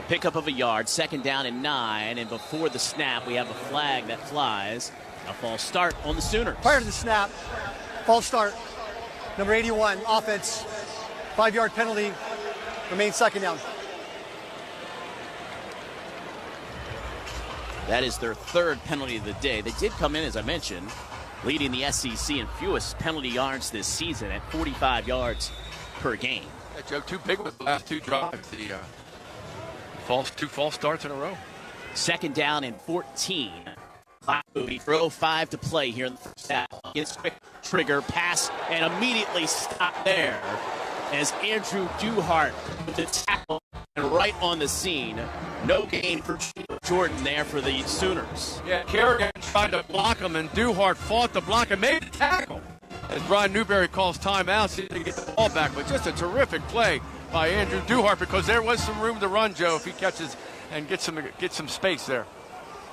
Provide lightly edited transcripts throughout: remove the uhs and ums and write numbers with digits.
Pickup of a yard, 2nd down and 9, and before the snap, we have a flag that flies. A false start on the Sooners. Prior to the snap, false start. Number 81, offense, 5-yard penalty, remains 2nd down. That is their 3rd penalty of the day. They did come in, as I mentioned, leading the SEC in fewest penalty yards this season at 45 yards per game. Yeah, Joe, too big with the last 2 drives. The two false starts in a row. 2nd down and 14. Throw 5 to play here in the first half. Gets quick trigger pass and immediately stop there as Andrew Duhart with the tackle and right on the scene. No gain for Jordan there for the Sooners. Yeah, Kerrigan tried to block him, and Duhart fought the block and made the tackle. As Brian Newberry calls timeout, so he can get the ball back. But just a terrific play by Andrew Duhart, because there was some room to run, Joe, if he catches and gets some space there.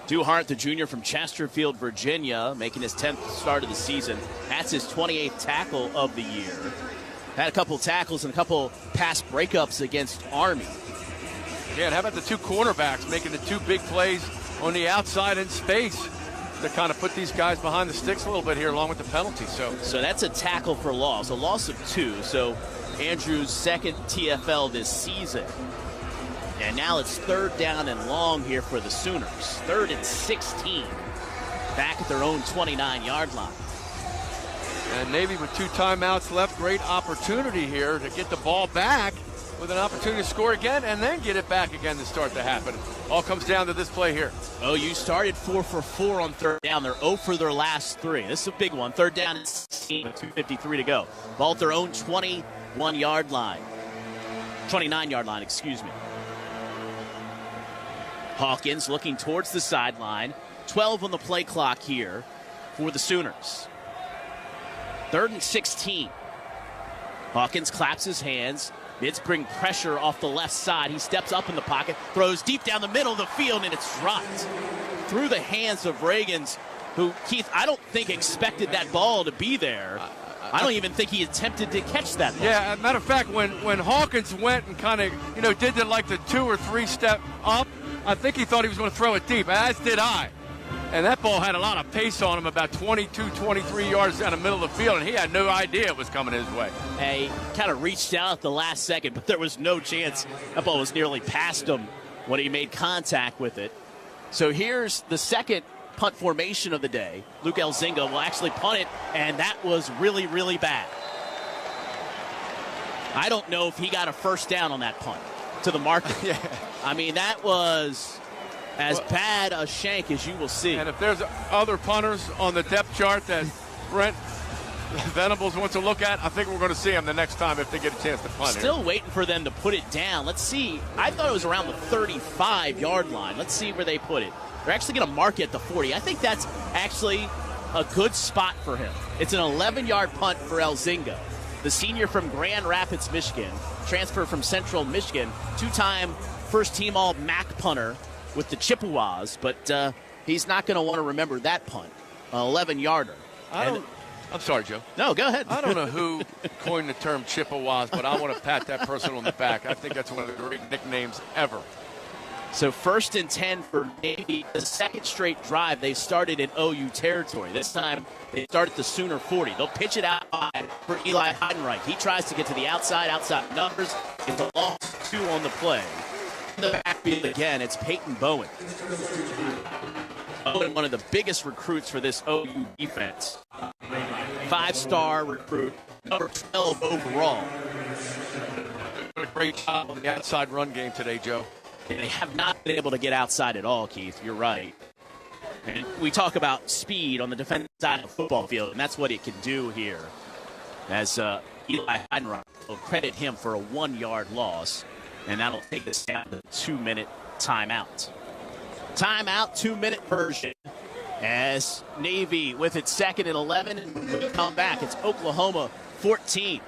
Duhart, the junior from Chesterfield, Virginia, making his 10th start of the season. That's his 28th tackle of the year. Had a couple tackles and a couple pass breakups against Army. Yeah, and how about the 2 cornerbacks making the 2 big plays on the outside in space to kind of put these guys behind the sticks a little bit here, along with the penalty. So that's a tackle for loss, a loss of 2. So Andrew's 2nd TFL this season. And now it's 3rd down and long here for the Sooners. 3rd and 16. Back at their own 29-yard line. And Navy with 2 timeouts left. Great opportunity here to get the ball back with an opportunity to score again and then get it back again to start to happen. All comes down to this play here. OU started 4 for 4 on 3rd down. They're 0 for their last 3. This is a big one. 3rd down and 16 with 2:53 to go. Ball at their own 21-yard line. 29-yard line, excuse me. Hawkins looking towards the sideline. 12 on the play clock here for the Sooners. 3rd and 16. Hawkins claps his hands. Bids bring pressure off the left side. He steps up in the pocket, throws deep down the middle of the field, and it's dropped through the hands of Reagans, who, Keith, I don't think expected that ball to be there. I don't even think he attempted to catch that ball. Yeah, as a matter of fact, when Hawkins went and kind of, did the 2 or 3 step up, I think he thought he was going to throw it deep, as did I. And that ball had a lot of pace on him, about 22, 23 yards down the middle of the field, and he had no idea it was coming his way. He kind of reached out at the last second, but there was no chance. That ball was nearly past him when he made contact with it. So here's the 2nd punt formation of the day. Luke Elzinga will actually punt it, and that was really, really bad. I don't know if he got a 1st down on that punt to the marker. Yeah. I mean, that was as bad a shank as you will see. And if there's other punters on the depth chart that Brent Venables wants to look at, I think we're going to see them the next time if they get a chance to punt. Still waiting for them to put it down. Let's see. I thought it was around the 35-yard line. Let's see where they put it. They're actually going to mark it at the 40. I think that's actually a good spot for him. It's an 11-yard punt for Elzinga, the senior from Grand Rapids, Michigan, transfer from Central Michigan, 2-time first-team All-MAC punter with the Chippewas, but he's not going to want to remember that punt, an 11-yarder. I'm sorry, Joe. No, go ahead. I don't know who coined the term Chippewas, but I want to pat that person on the back. I think that's one of the great nicknames ever. So 1st and 10 for Navy. The 2nd straight drive, they started in OU territory. This time they start at the Sooner 40. They'll pitch it out for Eli Heidenreich. He tries to get to the outside numbers. It's a loss 2 on the play. In the backfield again, it's Peyton Bowen. Bowen, one of the biggest recruits for this OU defense. 5-star recruit, number 12 overall. A great job on the outside run game today, Joe. And they have not been able to get outside at all, Keith. You're right. And we talk about speed on the defensive side of the football field, and that's what it can do here. As Eli Heidenreich will credit him for a 1-yard loss, and that'll take us down to the 2-minute timeout. Timeout, 2-minute version. As Navy with its 2nd and 11, and when we come back, it's Oklahoma 14,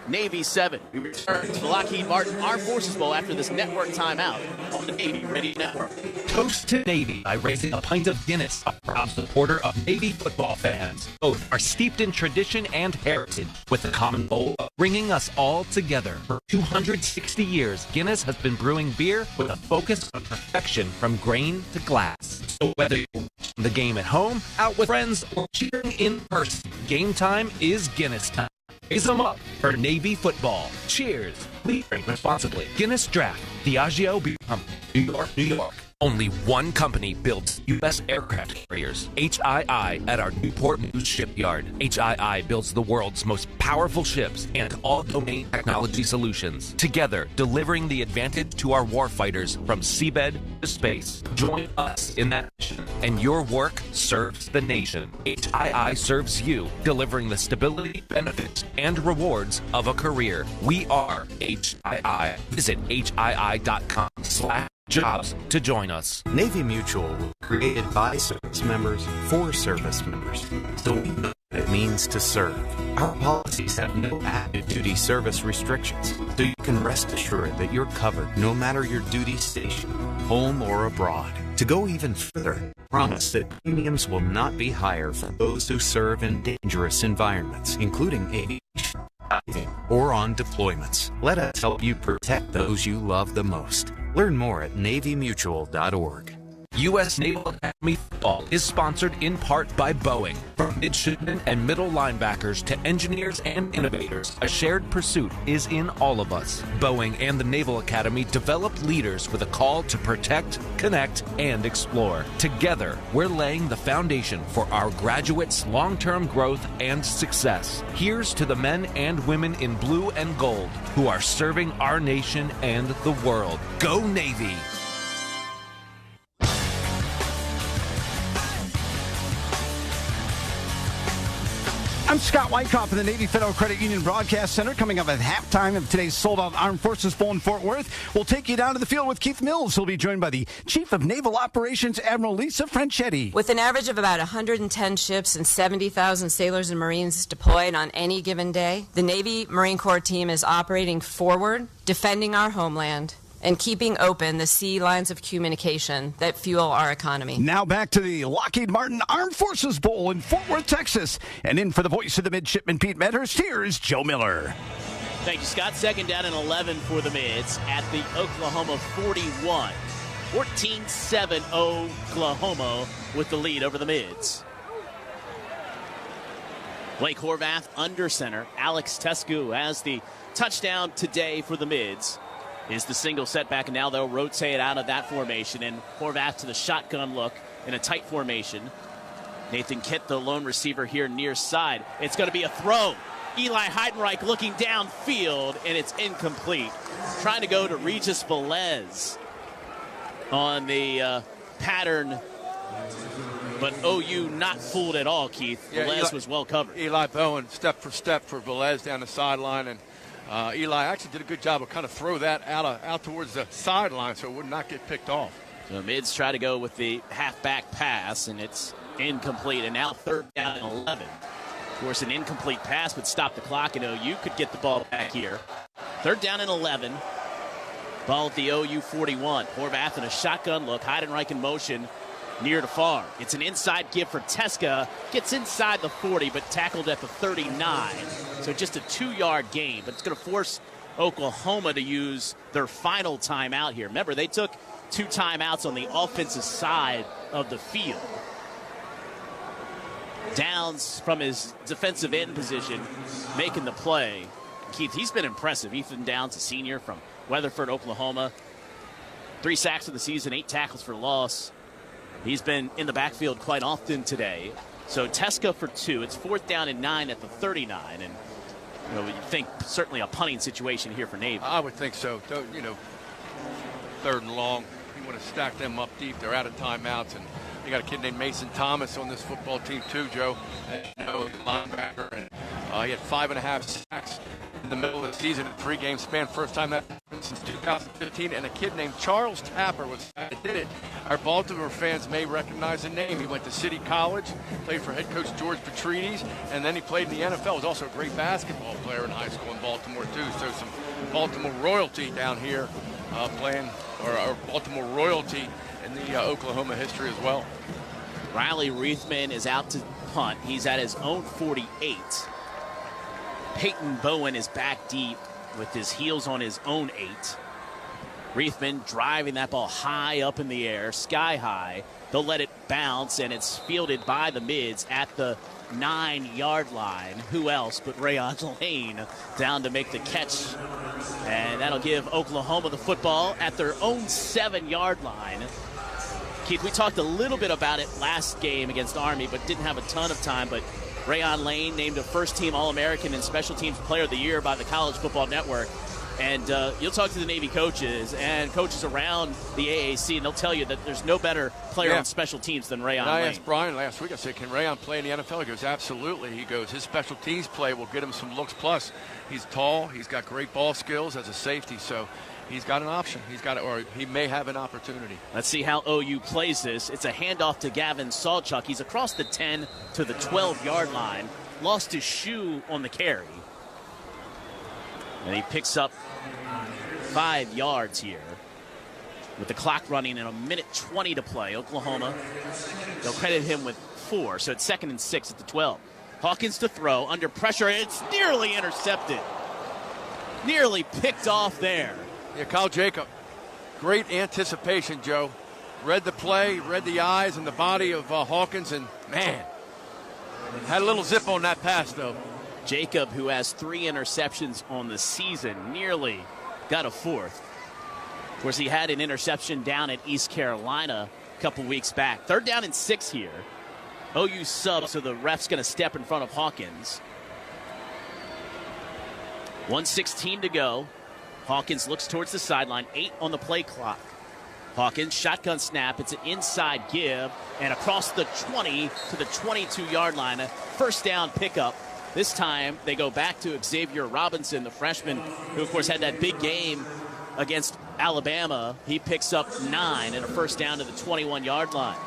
Navy 7. We return to the Lockheed Martin Armed Forces Bowl after this network timeout on the Navy Radio Network. Toast to Navy by raising a pint of Guinness, a proud supporter of Navy football fans. Both are steeped in tradition and heritage, with the common goal of bringing us all together. For 260 years, Guinness has been brewing beer with a focus on perfection from grain to glass. So whether you're watching the game at home, out with friends, or cheering in person, game time is Guinness time. Raise them up for Navy football. Cheers. Please drink responsibly. Guinness Draft, Diageo Beer Company, New York, New York. Only one company builds U.S. aircraft carriers, HII, at our Newport News shipyard. HII builds the world's most powerful ships and all-domain technology solutions, together delivering the advantage to our warfighters from seabed to space. Join us in that mission, and your work serves the nation. HII serves you, delivering the stability, benefits, and rewards of a career. We are HII. Visit HII.com/jobs to join us. Navy Mutual was created by service members for service members, so we know what it means to serve. Our policies have no active duty service restrictions, so you can rest assured that you're covered no matter your duty station, home or abroad. To go even further, promise that premiums will not be higher for those who serve in dangerous environments, including aviation or on deployments. Let us help you protect those you love the most. Learn more at NavyMutual.org. U.S. Naval Academy football is sponsored in part by Boeing. From midshipmen and middle linebackers to engineers and innovators, a shared pursuit is in all of us. Boeing and the Naval Academy develop leaders with a call to protect, connect, and explore. Together, we're laying the foundation for our graduates' long-term growth and success. Here's to the men and women in blue and gold who are serving our nation and the world. Go Navy! I'm Scott Wyckoff in the Navy Federal Credit Union Broadcast Center. Coming up at halftime of today's sold-out Armed Forces Bowl in Fort Worth, we'll take you down to the field with Keith Mills. He'll be joined by the Chief of Naval Operations, Admiral Lisa Franchetti. With an average of about 110 ships and 70,000 sailors and Marines deployed on any given day, the Navy Marine Corps team is operating forward, defending our homeland, and keeping open the sea lines of communication that fuel our economy. Now back to the Lockheed Martin Armed Forces Bowl in Fort Worth, Texas. And in for the voice of the midshipman, Pete Medhurst, here is Joe Miller. Thank you, Scott. Second down and 11 for the Mids at the Oklahoma 41. 14-7 Oklahoma with the lead over the Mids. Blake Horvath under center. Alex Tescu has the touchdown today for the Mids. Is the single setback, and now they'll rotate out of that formation, and Horvath to the shotgun look in a tight formation. Nathan Kitt, the lone receiver here near side. It's going to be a throw. Eli Heidenreich looking downfield, and it's incomplete. Trying to go to Regis Velez on the pattern, but OU not fooled at all, Keith. Yeah, Velez was well covered. Eli Bowen step for step for Velez down the sideline, and Eli actually did a good job of kind of throw that out towards the sideline so it would not get picked off. So Mids try to go with the halfback pass, and it's incomplete. And now third down and 11. Of course, an incomplete pass would stop the clock, and OU could get the ball back here. Third down and 11. Ball at the OU 41. Horvath in a shotgun look. Heidenreich in motion near to far. It's an inside give for Teska. Gets inside the 40, but tackled at the 39. So just a 2-yard gain, but it's going to force Oklahoma to use their final timeout here. Remember, they took 2 timeouts on the offensive side of the field. Downs from his defensive end position making the play. Keith, he's been impressive. Ethan Downs, a senior from Weatherford, Oklahoma. 3 sacks of the season, 8 tackles for loss. He's been in the backfield quite often today. So Teska for 2. It's 4th down and 9 at the 39. And, you know, you think certainly a punting situation here for Navy. I would think so. You know, 3rd and long. You want to stack them up deep. They're out of timeouts. And you got a kid named Mason Thomas on this football team too, Joe. You know, linebacker. And he had 5.5 sacks in the middle of the season in 3 game span. First time that happened since 2015, and a kid named Charles Tapper was the guy that did it. Our Baltimore fans may recognize the name. He went to City College, played for head coach George Petrides, and then he played in the NFL. Was also a great basketball player in high school in Baltimore, too. So some Baltimore royalty down here playing, or Baltimore royalty in the Oklahoma history as well. Riley Reithman is out to punt. He's at his own 48. Peyton Bowen is back deep with his heels on his own 8. Reithman driving that ball high up in the air, sky high. They'll let it bounce, and it's fielded by the mids at the 9-yard line. Who else but Rayon Lane down to make the catch. And that'll give Oklahoma the football at their own 7-yard line. Keith, we talked a little bit about it last game against Army, but didn't have a ton of time. But Rayon Lane named a first-team All-American and Special Teams Player of the Year by the College Football Network. And you'll talk to the Navy coaches and coaches around the AAC, and they'll tell you that there's no better player on special teams than Rayon Lane. I asked Brian last week, I said, can Rayon play in the NFL? He goes, absolutely. He goes, his special teams play will get him some looks. Plus, he's tall. He's got great ball skills as a safety. So he's got an option. Or he may have an opportunity. Let's see how OU plays this. It's a handoff to Gavin Sawchuk. He's across the 10 to the 12-yard line. Lost his shoe on the carry. And he picks up 5 yards here with the clock running and 1:20 to play. Oklahoma, they'll credit him with 4. So it's 2nd and 6 at the 12. Hawkins to throw under pressure. It's nearly intercepted. Nearly picked off there. Yeah, Kyle Jacob. Great anticipation, Joe. Read the play, read the eyes and the body of Hawkins, and man, had a little zip on that pass, though. Jacob, who has 3 interceptions on the season, nearly got a 4th. Of course, he had an interception down at East Carolina a couple weeks back. 3rd down and 6 here. OU sub, so the ref's going to step in front of Hawkins. 1:16 to go. Hawkins looks towards the sideline. 8 on the play clock. Hawkins, shotgun snap. It's an inside give, and across the 20 to the 22-yard line. A first down pickup. This time, they go back to Xavier Robinson, the freshman, who, of course, had that big game against Alabama. He picks up 9 and a first down to the 21-yard line.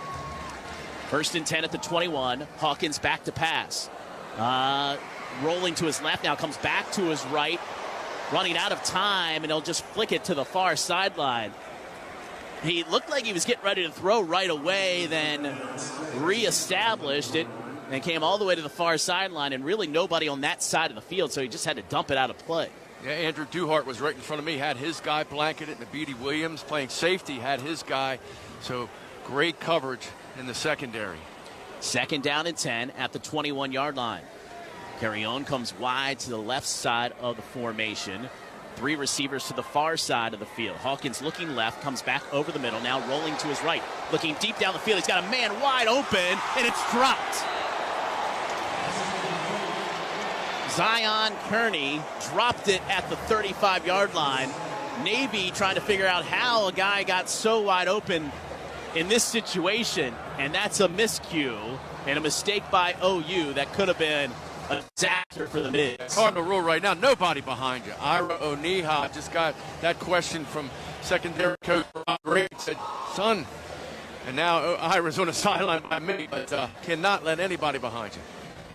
1st and 10 at the 21. Hawkins back to pass. Rolling to his left now, comes back to his right. Running out of time, and he'll just flick it to the far sideline. He looked like he was getting ready to throw right away, then reestablished it and came all the way to the far sideline, and really nobody on that side of the field, so he just had to dump it out of play. Yeah, Andrew Duhart was right in front of me, had his guy blanketed, and Beatty Williams playing safety had his guy. So great coverage in the secondary. 2nd down and 10 at the 21-yard line. Carrion comes wide to the left side of the formation. 3 receivers to the far side of the field. Hawkins looking left, comes back over the middle, now rolling to his right. Looking deep down the field, he's got a man wide open, and it's dropped. Zion Kearney dropped it at the 35-yard line. Navy trying to figure out how a guy got so wide open in this situation, and that's a miscue and a mistake by OU that could have been a disaster for the Mids. Cardinal rule right now, nobody behind you. Ira Oniha just got that question from secondary coach Rob Gray. Said, son, and now Ira's on the sideline by me, but cannot let anybody behind you.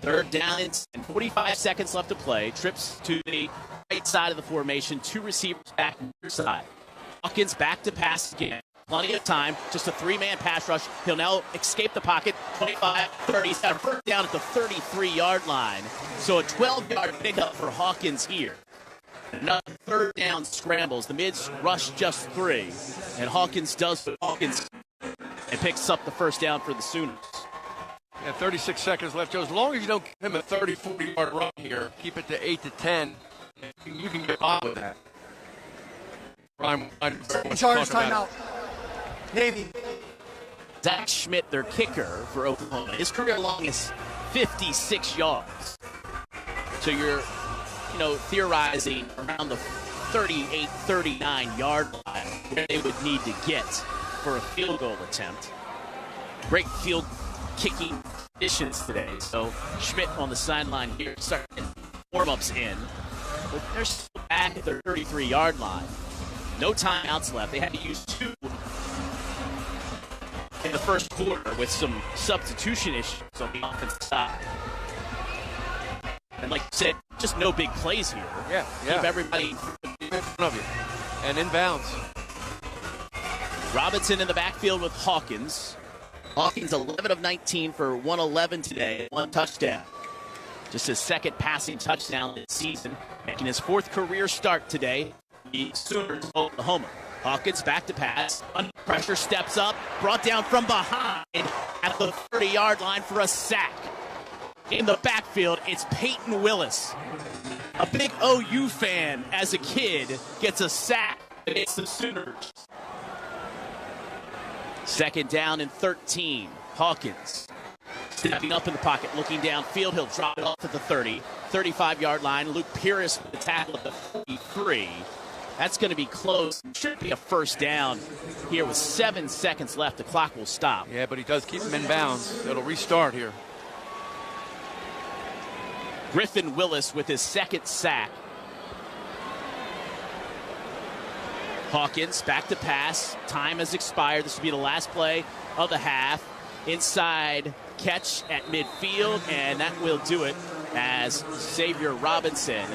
3rd down and 45 seconds left to play. Trips to the right side of the formation. 2 receivers back to the side. Hawkins back to pass again. Plenty of time. Just a 3-man pass rush. He'll now escape the pocket. 25, 30. He's got a first down at the 33-yard line. So a 12-yard pickup for Hawkins here. Another 3rd down scrambles. The Mids rush just 3. And Hawkins does what Hawkins and picks up the first down for the Sooners. Yeah, 36 seconds left, Joe. As long as you don't give him a 30, 40-yard run here, keep it to 8 to 10, you can get by with that. Charge timeout. Navy. Zach Schmidt, their kicker for Oklahoma. His career long is 56 yards. So you're, theorizing around the 38, 39-yard line where they would need to get for a field goal attempt. Great field kicking conditions today. So Schmidt on the sideline here starting warm-ups in. But they're still back at their 33-yard line. No timeouts left. They had to use 2 in the first quarter with some substitution issues on the offensive side. And like you said, just no big plays here. Yeah. Keep everybody in front of you. And inbounds. Robinson in the backfield with Hawkins. Hawkins 11 of 19 for 111 today, 1 touchdown. Just his second passing touchdown this season, making his 4th career start today. The Sooners of Oklahoma. Hawkins back to pass. Under pressure, steps up, brought down from behind at the 30-yard line for a sack. In the backfield, it's Peyton Willis. A big OU fan as a kid gets a sack against the Sooners. Second down and 13. Hawkins stepping up in the pocket, looking downfield. He'll drop it off at the 30, 35-yard line. Luke Pierce with the tackle at the 43. That's going to be close. Should be a first down here with 7 seconds left. The clock will stop. Yeah, but he does keep him in bounds. It'll restart here. Griffin Willis with his second sack. Hawkins back to pass. Time has expired. This will be the last play of the half. Inside catch at midfield, and that will do it as Xavier Robinson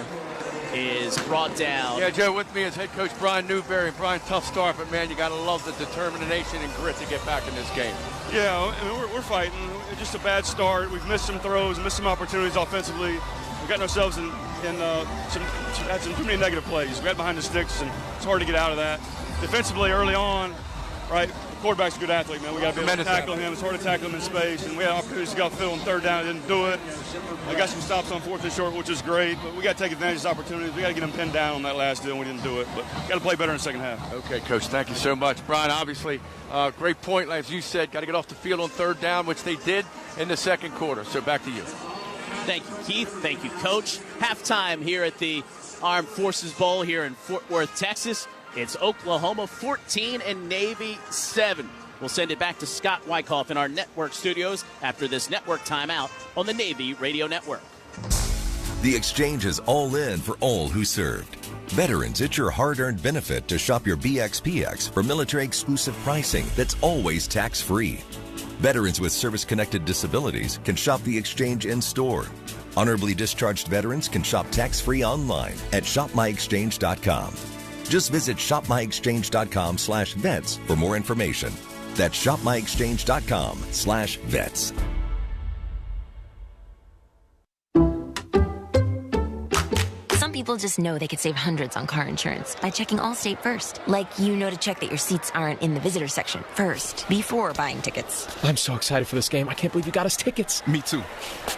is brought down. Yeah, Joe, with me is head coach Brian Newberry. Brian, tough start, but man, you got to love the determination and grit to get back in this game. Yeah, I mean, we're fighting. It's just a bad start. We've missed some throws, missed some opportunities offensively. We've gotten ourselves had some too many negative plays. We got behind the sticks, and it's hard to get out of that. Defensively, early on, right, the quarterback's a good athlete, man. We got to be able to tackle him. It's hard to tackle him in space, and we had opportunities to go fill on 3rd down. Didn't do it. We got some stops on 4th and short, which is great, but we got to take advantage of these opportunities. We got to get them pinned down on that last deal, and we didn't do it. But got to play better in the second half. Okay, Coach, thank you so much. Brian, obviously, great point. As you said, got to get off the field on 3rd down, which they did in the second quarter. So back to you. Thank you, Keith. Thank you, Coach. Halftime here at the Armed Forces Bowl here in Fort Worth, Texas. It's Oklahoma 14 and Navy 7. We'll send it back to Scott Wyckoff in our network studios after this network timeout on the Navy Radio Network. The exchange is all in for all who served. Veterans, it's your hard-earned benefit to shop your BXPX for military-exclusive pricing that's always tax-free. Veterans with service-connected disabilities can shop the exchange in-store. Honorably discharged veterans can shop tax-free online at shopmyexchange.com. Just visit shopmyexchange.com/vets for more information. That's shopmyexchange.com/vets. Some people just know they could save hundreds on car insurance by checking Allstate first. Like, to check that your seats aren't in the visitor section first, before buying tickets. I'm so excited for this game. I can't believe you got us tickets. Me too.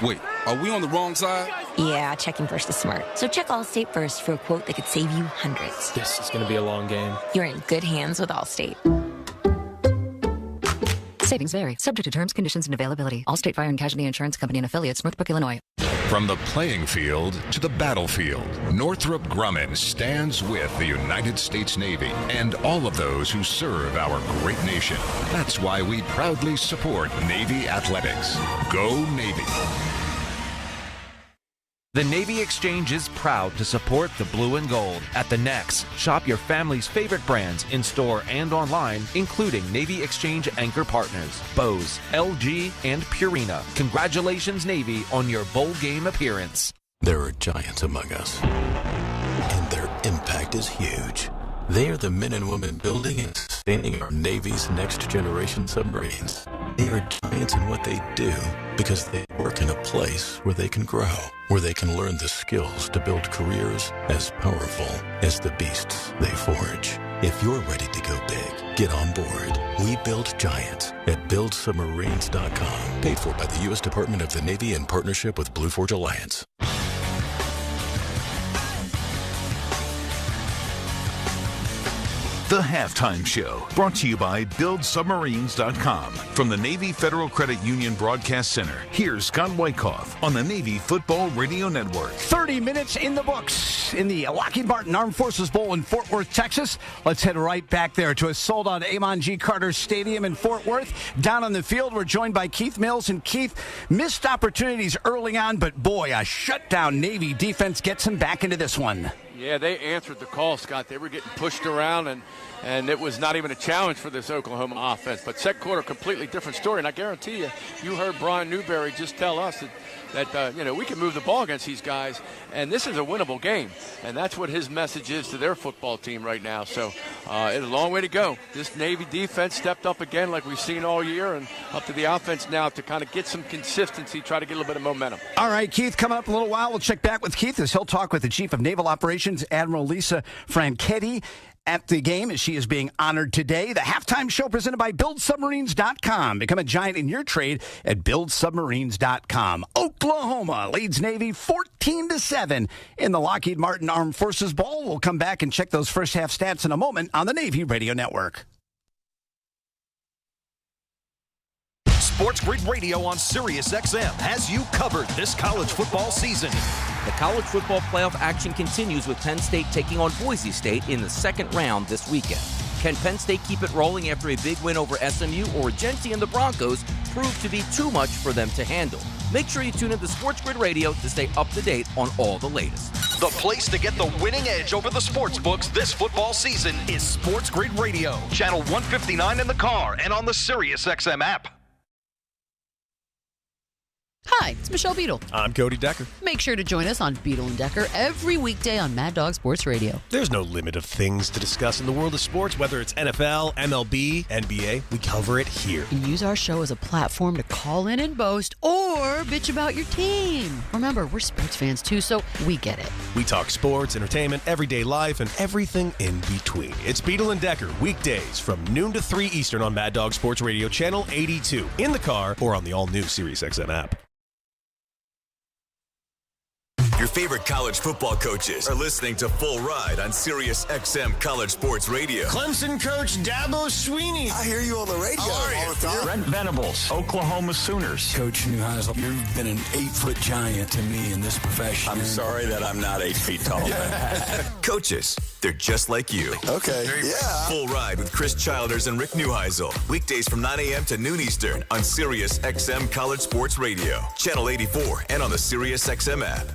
Wait, are we on the wrong side? Yeah, checking first is smart. So check Allstate first for a quote that could save you hundreds. This is going to be a long game. You're in good hands with Allstate. Savings vary. Subject to terms, conditions, and availability. Allstate Fire and Casualty Insurance Company and Affiliates, Northbrook, Illinois. From the playing field to the battlefield, Northrop Grumman stands with the United States Navy and all of those who serve our great nation. That's why we proudly support Navy athletics. Go Navy. The Navy Exchange is proud to support the blue and gold. At the Next, shop your family's favorite brands in store and online, including Navy Exchange anchor partners, Bose, LG, and Purina. Congratulations, Navy, on your bowl game appearance. There are giants among us, and their impact is huge. They are the men and women building and sustaining our Navy's next generation submarines. They are giants in what they do because they work in a place where they can grow, where they can learn the skills to build careers as powerful as the beasts they forge. If you're ready to go big, get on board. We build giants at buildsubmarines.com. Paid for by the U.S. Department of the Navy in partnership with Blue Forge Alliance. The Halftime Show, brought to you by BuildSubmarines.com. From the Navy Federal Credit Union Broadcast Center, here's Scott Wyckoff on the Navy Football Radio Network. 30 minutes in the books in the Lockheed Martin Armed Forces Bowl in Fort Worth, Texas. Let's head right back there to a sold-out Amon G. Carter Stadium in Fort Worth. Down on the field, we're joined by Keith Mills. And Keith, missed opportunities early on, but boy, a shutdown Navy defense gets him back into this one. Yeah, they answered the call, Scott. They were getting pushed around, and it was not even a challenge for this Oklahoma offense. But second quarter, completely different story. And I guarantee you heard Brian Newberry just tell us that we can move the ball against these guys, and this is a winnable game. And that's what his message is to their football team right now. So it's a long way to go. This Navy defense stepped up again like we've seen all year, and up to the offense now to kind of get some consistency, try to get a little bit of momentum. All right, Keith, coming up in a little while, we'll check back with Keith as he'll talk with the Chief of Naval Operations, Admiral Lisa Franchetti, at the game as she is being honored today. The halftime show presented by BuildSubmarines.com. Become a giant in your trade at BuildSubmarines.com. Oklahoma leads Navy 14-7 in the Lockheed Martin Armed Forces Bowl. We'll come back and check those first half stats in a moment on the Navy Radio Network. Sports Grid Radio on Sirius XM has you covered this college football season. The college football playoff action continues with Penn State taking on Boise State in the second round this weekend. Can Penn State keep it rolling after a big win over SMU, or Genti and the Broncos prove to be too much for them to handle? Make sure you tune in to Sports Grid Radio to stay up to date on all the latest. The place to get the winning edge over the sports books this football season is Sports Grid Radio. Channel 159 in the car and on the Sirius XM app. Hi, it's Michelle Beadle. I'm Cody Decker. Make sure to join us on Beadle and Decker every weekday on Mad Dog Sports Radio. There's no limit of things to discuss in the world of sports, whether it's NFL, MLB, NBA. We cover it here. And use our show as a platform to call in and boast or bitch about your team. Remember, we're sports fans too, so we get it. We talk sports, entertainment, everyday life, and everything in between. It's Beadle and Decker, weekdays from noon to 3 Eastern on Mad Dog Sports Radio, Channel 82, in the car or on the all-new SiriusXM app. Your favorite college football coaches are listening to Full Ride on Sirius XM College Sports Radio. Clemson coach Dabo Swinney. I hear you on the radio all the time. Brent Venables, Oklahoma Sooners. Coach Neuheisel, you've been an 8-foot giant to me in this profession. I'm sorry that I'm not 8 feet tall. Coaches, they're just like you. Okay, yeah. Full Ride with Chris Childers and Rick Neuheisel. Weekdays from 9 a.m. to noon Eastern on Sirius XM College Sports Radio. Channel 84 and on the Sirius XM app.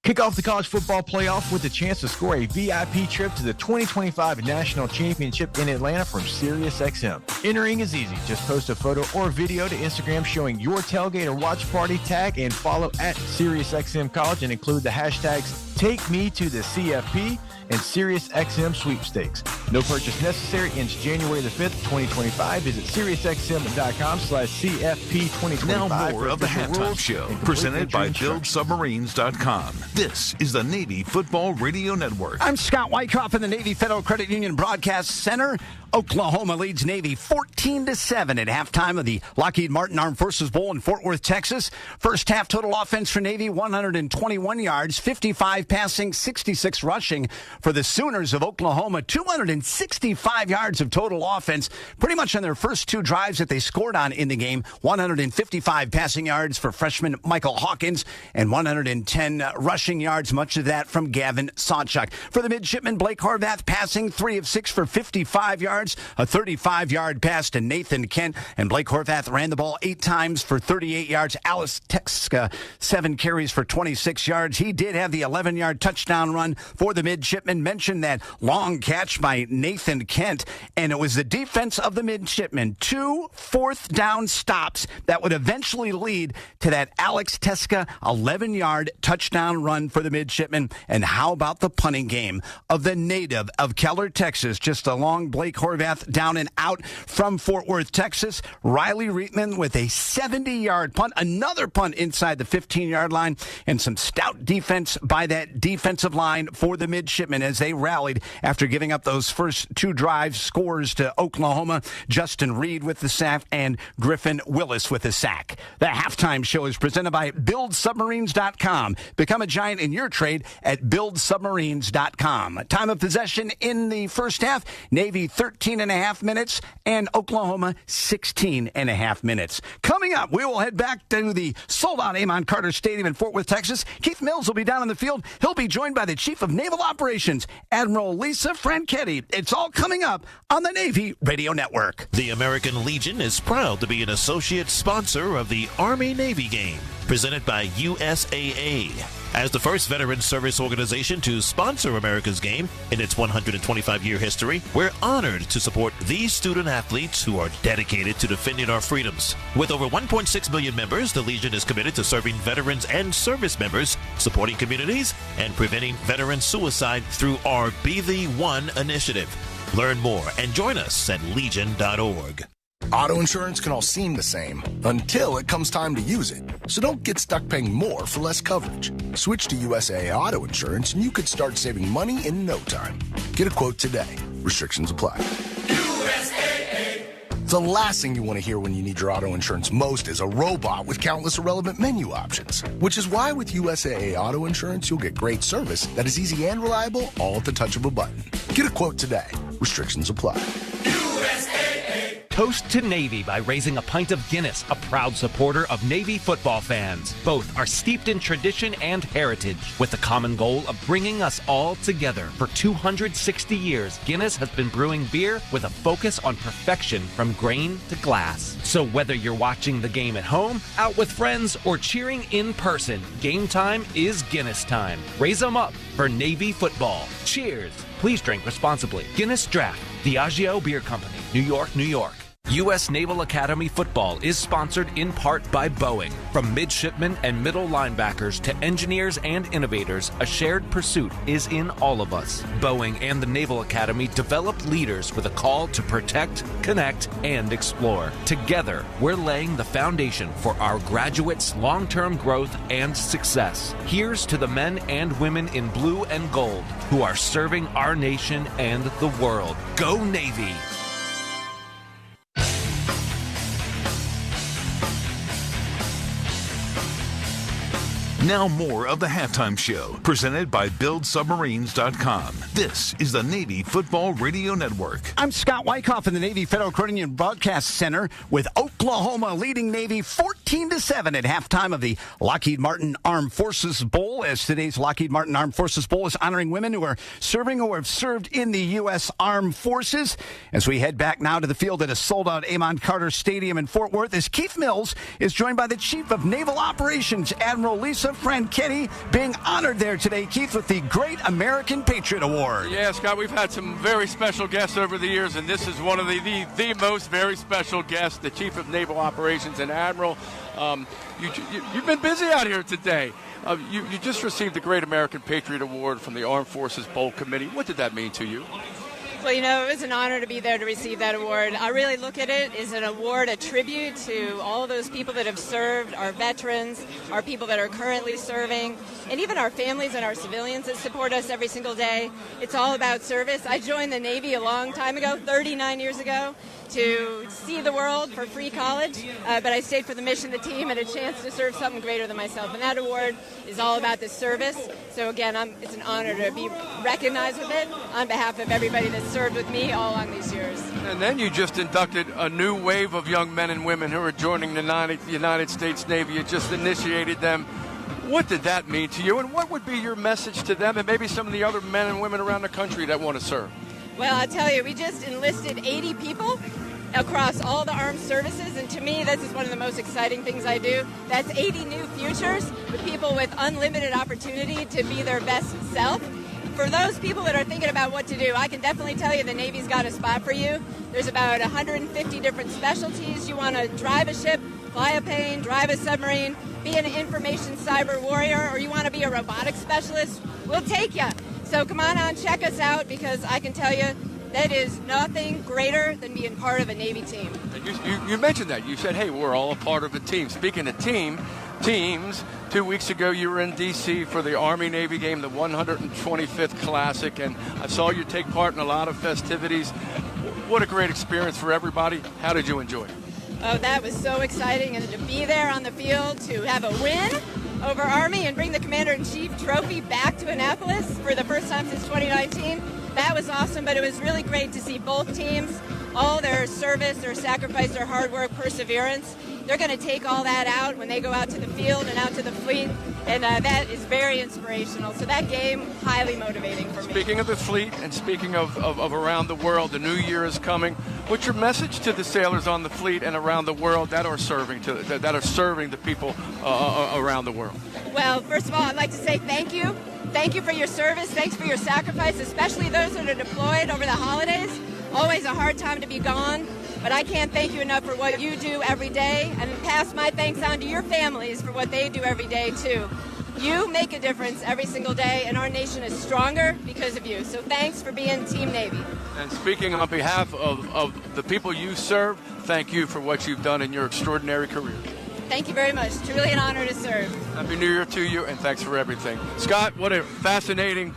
Kick off the college football playoff with a chance to score a VIP trip to the 2025 National Championship in Atlanta from SiriusXM. Entering is easy. Just post a photo or video to Instagram showing your tailgate or watch party, tag and follow at SiriusXM College and include the hashtags #TakeMeToTheCFP and SiriusXM Sweepstakes. No purchase necessary. Ends January the 5th, 2025. Visit SiriusXM.com/CFP2025. Now more of the halftime show presented by BuildSubmarines.com. This is the Navy Football Radio Network. I'm Scott Wyckoff in the Navy Federal Credit Union Broadcast Center. Oklahoma leads Navy 14-7 at halftime of the Lockheed Martin Armed Forces Bowl in Fort Worth, Texas. First half total offense for Navy, 121 yards, 55 passing, 66 rushing. For the Sooners of Oklahoma, 265 yards of total offense, pretty much on their first two drives that they scored on in the game. 155 passing yards for freshman Michael Hawkins and 110 rushing yards, much of that from Gavin Sawchuk. For the Midshipmen, Blake Horvath passing 3 of 6 for 55 yards, a 35-yard pass to Nathan Kent, and Blake Horvath ran the ball 8 times for 38 yards. Alex Teska, 7 carries for 26 yards. He did have the 11-yard touchdown run for the Midshipmen. Mentioned that long catch by Nathan Kent, and it was the defense of the Midshipmen. 2 fourth-down stops that would eventually lead to that Alex Teska 11-yard touchdown run for the Midshipmen. And how about the punting game of the native of Keller, Texas? Just a long Blake Horvath down and out from Fort Worth, Texas. Riley Reitman with a 70-yard punt, another punt inside the 15-yard line, and some stout defense by that defensive line for the Midshipmen as they rallied after giving up those first 2 drive scores to Oklahoma. Justin Reed with the sack and Griffin Willis with the sack. The halftime show is presented by BuildSubmarines.com. Become a giant in your trade at BuildSubmarines.com. Time of possession in the first half, Navy 13.5 minutes and Oklahoma 16.5 minutes. Coming up, we will head back to the sold-out Amon Carter Stadium in Fort Worth, Texas. Keith Mills will be down on the field. He'll be joined by the Chief of Naval Operations, Admiral Lisa Franchetti. It's all coming up on the Navy Radio Network. The American Legion is proud to be an associate sponsor of the Army-Navy game, presented by USAA. As the first veteran service organization to sponsor America's game in its 125-year history, we're honored to support these student athletes who are dedicated to defending our freedoms. With over 1.6 million members, the Legion is committed to serving veterans and service members, supporting communities, and preventing veteran suicide through our Be the One initiative. Learn more and join us at legion.org. Auto insurance can all seem the same until it comes time to use it. So don't get stuck paying more for less coverage. Switch to USAA Auto Insurance and you could start saving money in no time. Get a quote today. Restrictions apply. USAA. The last thing you want to hear when you need your auto insurance most is a robot with countless irrelevant menu options. Which is why with USAA Auto Insurance, you'll get great service that is easy and reliable all at the touch of a button. Get a quote today. Restrictions apply. Toast to Navy by raising a pint of Guinness, a proud supporter of Navy football fans. Both are steeped in tradition and heritage, with the common goal of bringing us all together. For 260 years, Guinness has been brewing beer with a focus on perfection from grain to glass. So whether you're watching the game at home, out with friends, or cheering in person, game time is Guinness time. Raise them up for Navy football. Cheers! Please drink responsibly. Guinness Draft, Diageo Beer Company, New York, New York. U.S. Naval Academy football is sponsored in part by Boeing. From midshipmen and middle linebackers to engineers and innovators, a shared pursuit is in all of us. Boeing and the Naval Academy develop leaders with a call to protect, connect, and explore. Together, we're laying the foundation for our graduates' long-term growth and success. Here's to the men and women in blue and gold who are serving our nation and the world. Go Navy! Now more of the Halftime Show, presented by BuildSubmarines.com. This is the Navy Football Radio Network. I'm Scott Wyckoff in the Navy Federal Credit Union Broadcast Center with Oklahoma leading Navy 14-7 at halftime of the Lockheed Martin Armed Forces Bowl, as today's Lockheed Martin Armed Forces Bowl is honoring women who are serving or have served in the U.S. Armed Forces. As we head back now to the field at a sold-out Amon Carter Stadium in Fort Worth, as Keith Mills is joined by the Chief of Naval Operations, Admiral Lisa Franchetti, being honored there today, Keith, with the Great American Patriot Award. Yeah, Scott, we've had some very special guests over the years, and this is one of the most very special guests, the Chief of Naval Operations and Admiral. You've been busy out here today. You just received the Great American Patriot Award from the Armed Forces Bowl Committee. What did that mean to you? Well, it was an honor to be there to receive that award. I really look at it as an award, a tribute to all those people that have served, our veterans, our people that are currently serving, and even our families and our civilians that support us every single day. It's all about service. I joined the Navy a long time ago, 39 years ago, to see the world for free college, but I stayed for the mission, the team, and a chance to serve something greater than myself. And that award is all about the service. So again, it's an honor to be recognized with it on behalf of everybody that's served with me all along these years. And then you just inducted a new wave of young men and women who are joining the United States Navy. You just initiated them. What did that mean to you, and what would be your message to them and maybe some of the other men and women around the country that want to serve? Well, I'll tell you, we just enlisted 80 people across all the armed services, and to me, this is one of the most exciting things I do. That's 80 new futures with people with unlimited opportunity to be their best self. For those people that are thinking about what to do, I can definitely tell you the Navy's got a spot for you. There's about 150 different specialties. You want to drive a ship, fly a plane, drive a submarine, be an information cyber warrior, or you want to be a robotics specialist, we'll take you. So come on out, check us out, because I can tell you that is nothing greater than being part of a Navy team. You mentioned that. You said, hey, we're all a part of a team. Speaking of teams, 2 weeks ago you were in D.C. for the Army-Navy game, the 125th Classic, and I saw you take part in a lot of festivities. What a great experience for everybody. How did you enjoy it? Oh, that was so exciting, and to be there on the field, to have a win over Army and bring the Commander-in-Chief trophy back to Annapolis for the first time since 2019. That was awesome, but it was really great to see both teams, all their service, their sacrifice, their hard work, perseverance, they're going to take all that out when they go out to the field and out to the fleet, and that is very inspirational. So that game, highly motivating for me. Speaking of the fleet and speaking of around the world, the new year is coming. What's your message to the sailors on the fleet and around the world that are serving the people around the world? Well, first of all, I'd like to say thank you. Thank you for your service. Thanks for your sacrifice, especially those that are deployed over the holidays. Always a hard time to be gone, but I can't thank you enough for what you do every day, and pass my thanks on to your families for what they do every day, too. You make a difference every single day, and our nation is stronger because of you. So thanks for being Team Navy. And speaking on behalf of the people you serve, thank you for what you've done in your extraordinary career. Thank you very much. Truly an honor to serve. Happy New Year to you, and thanks for everything. Scott, what a fascinating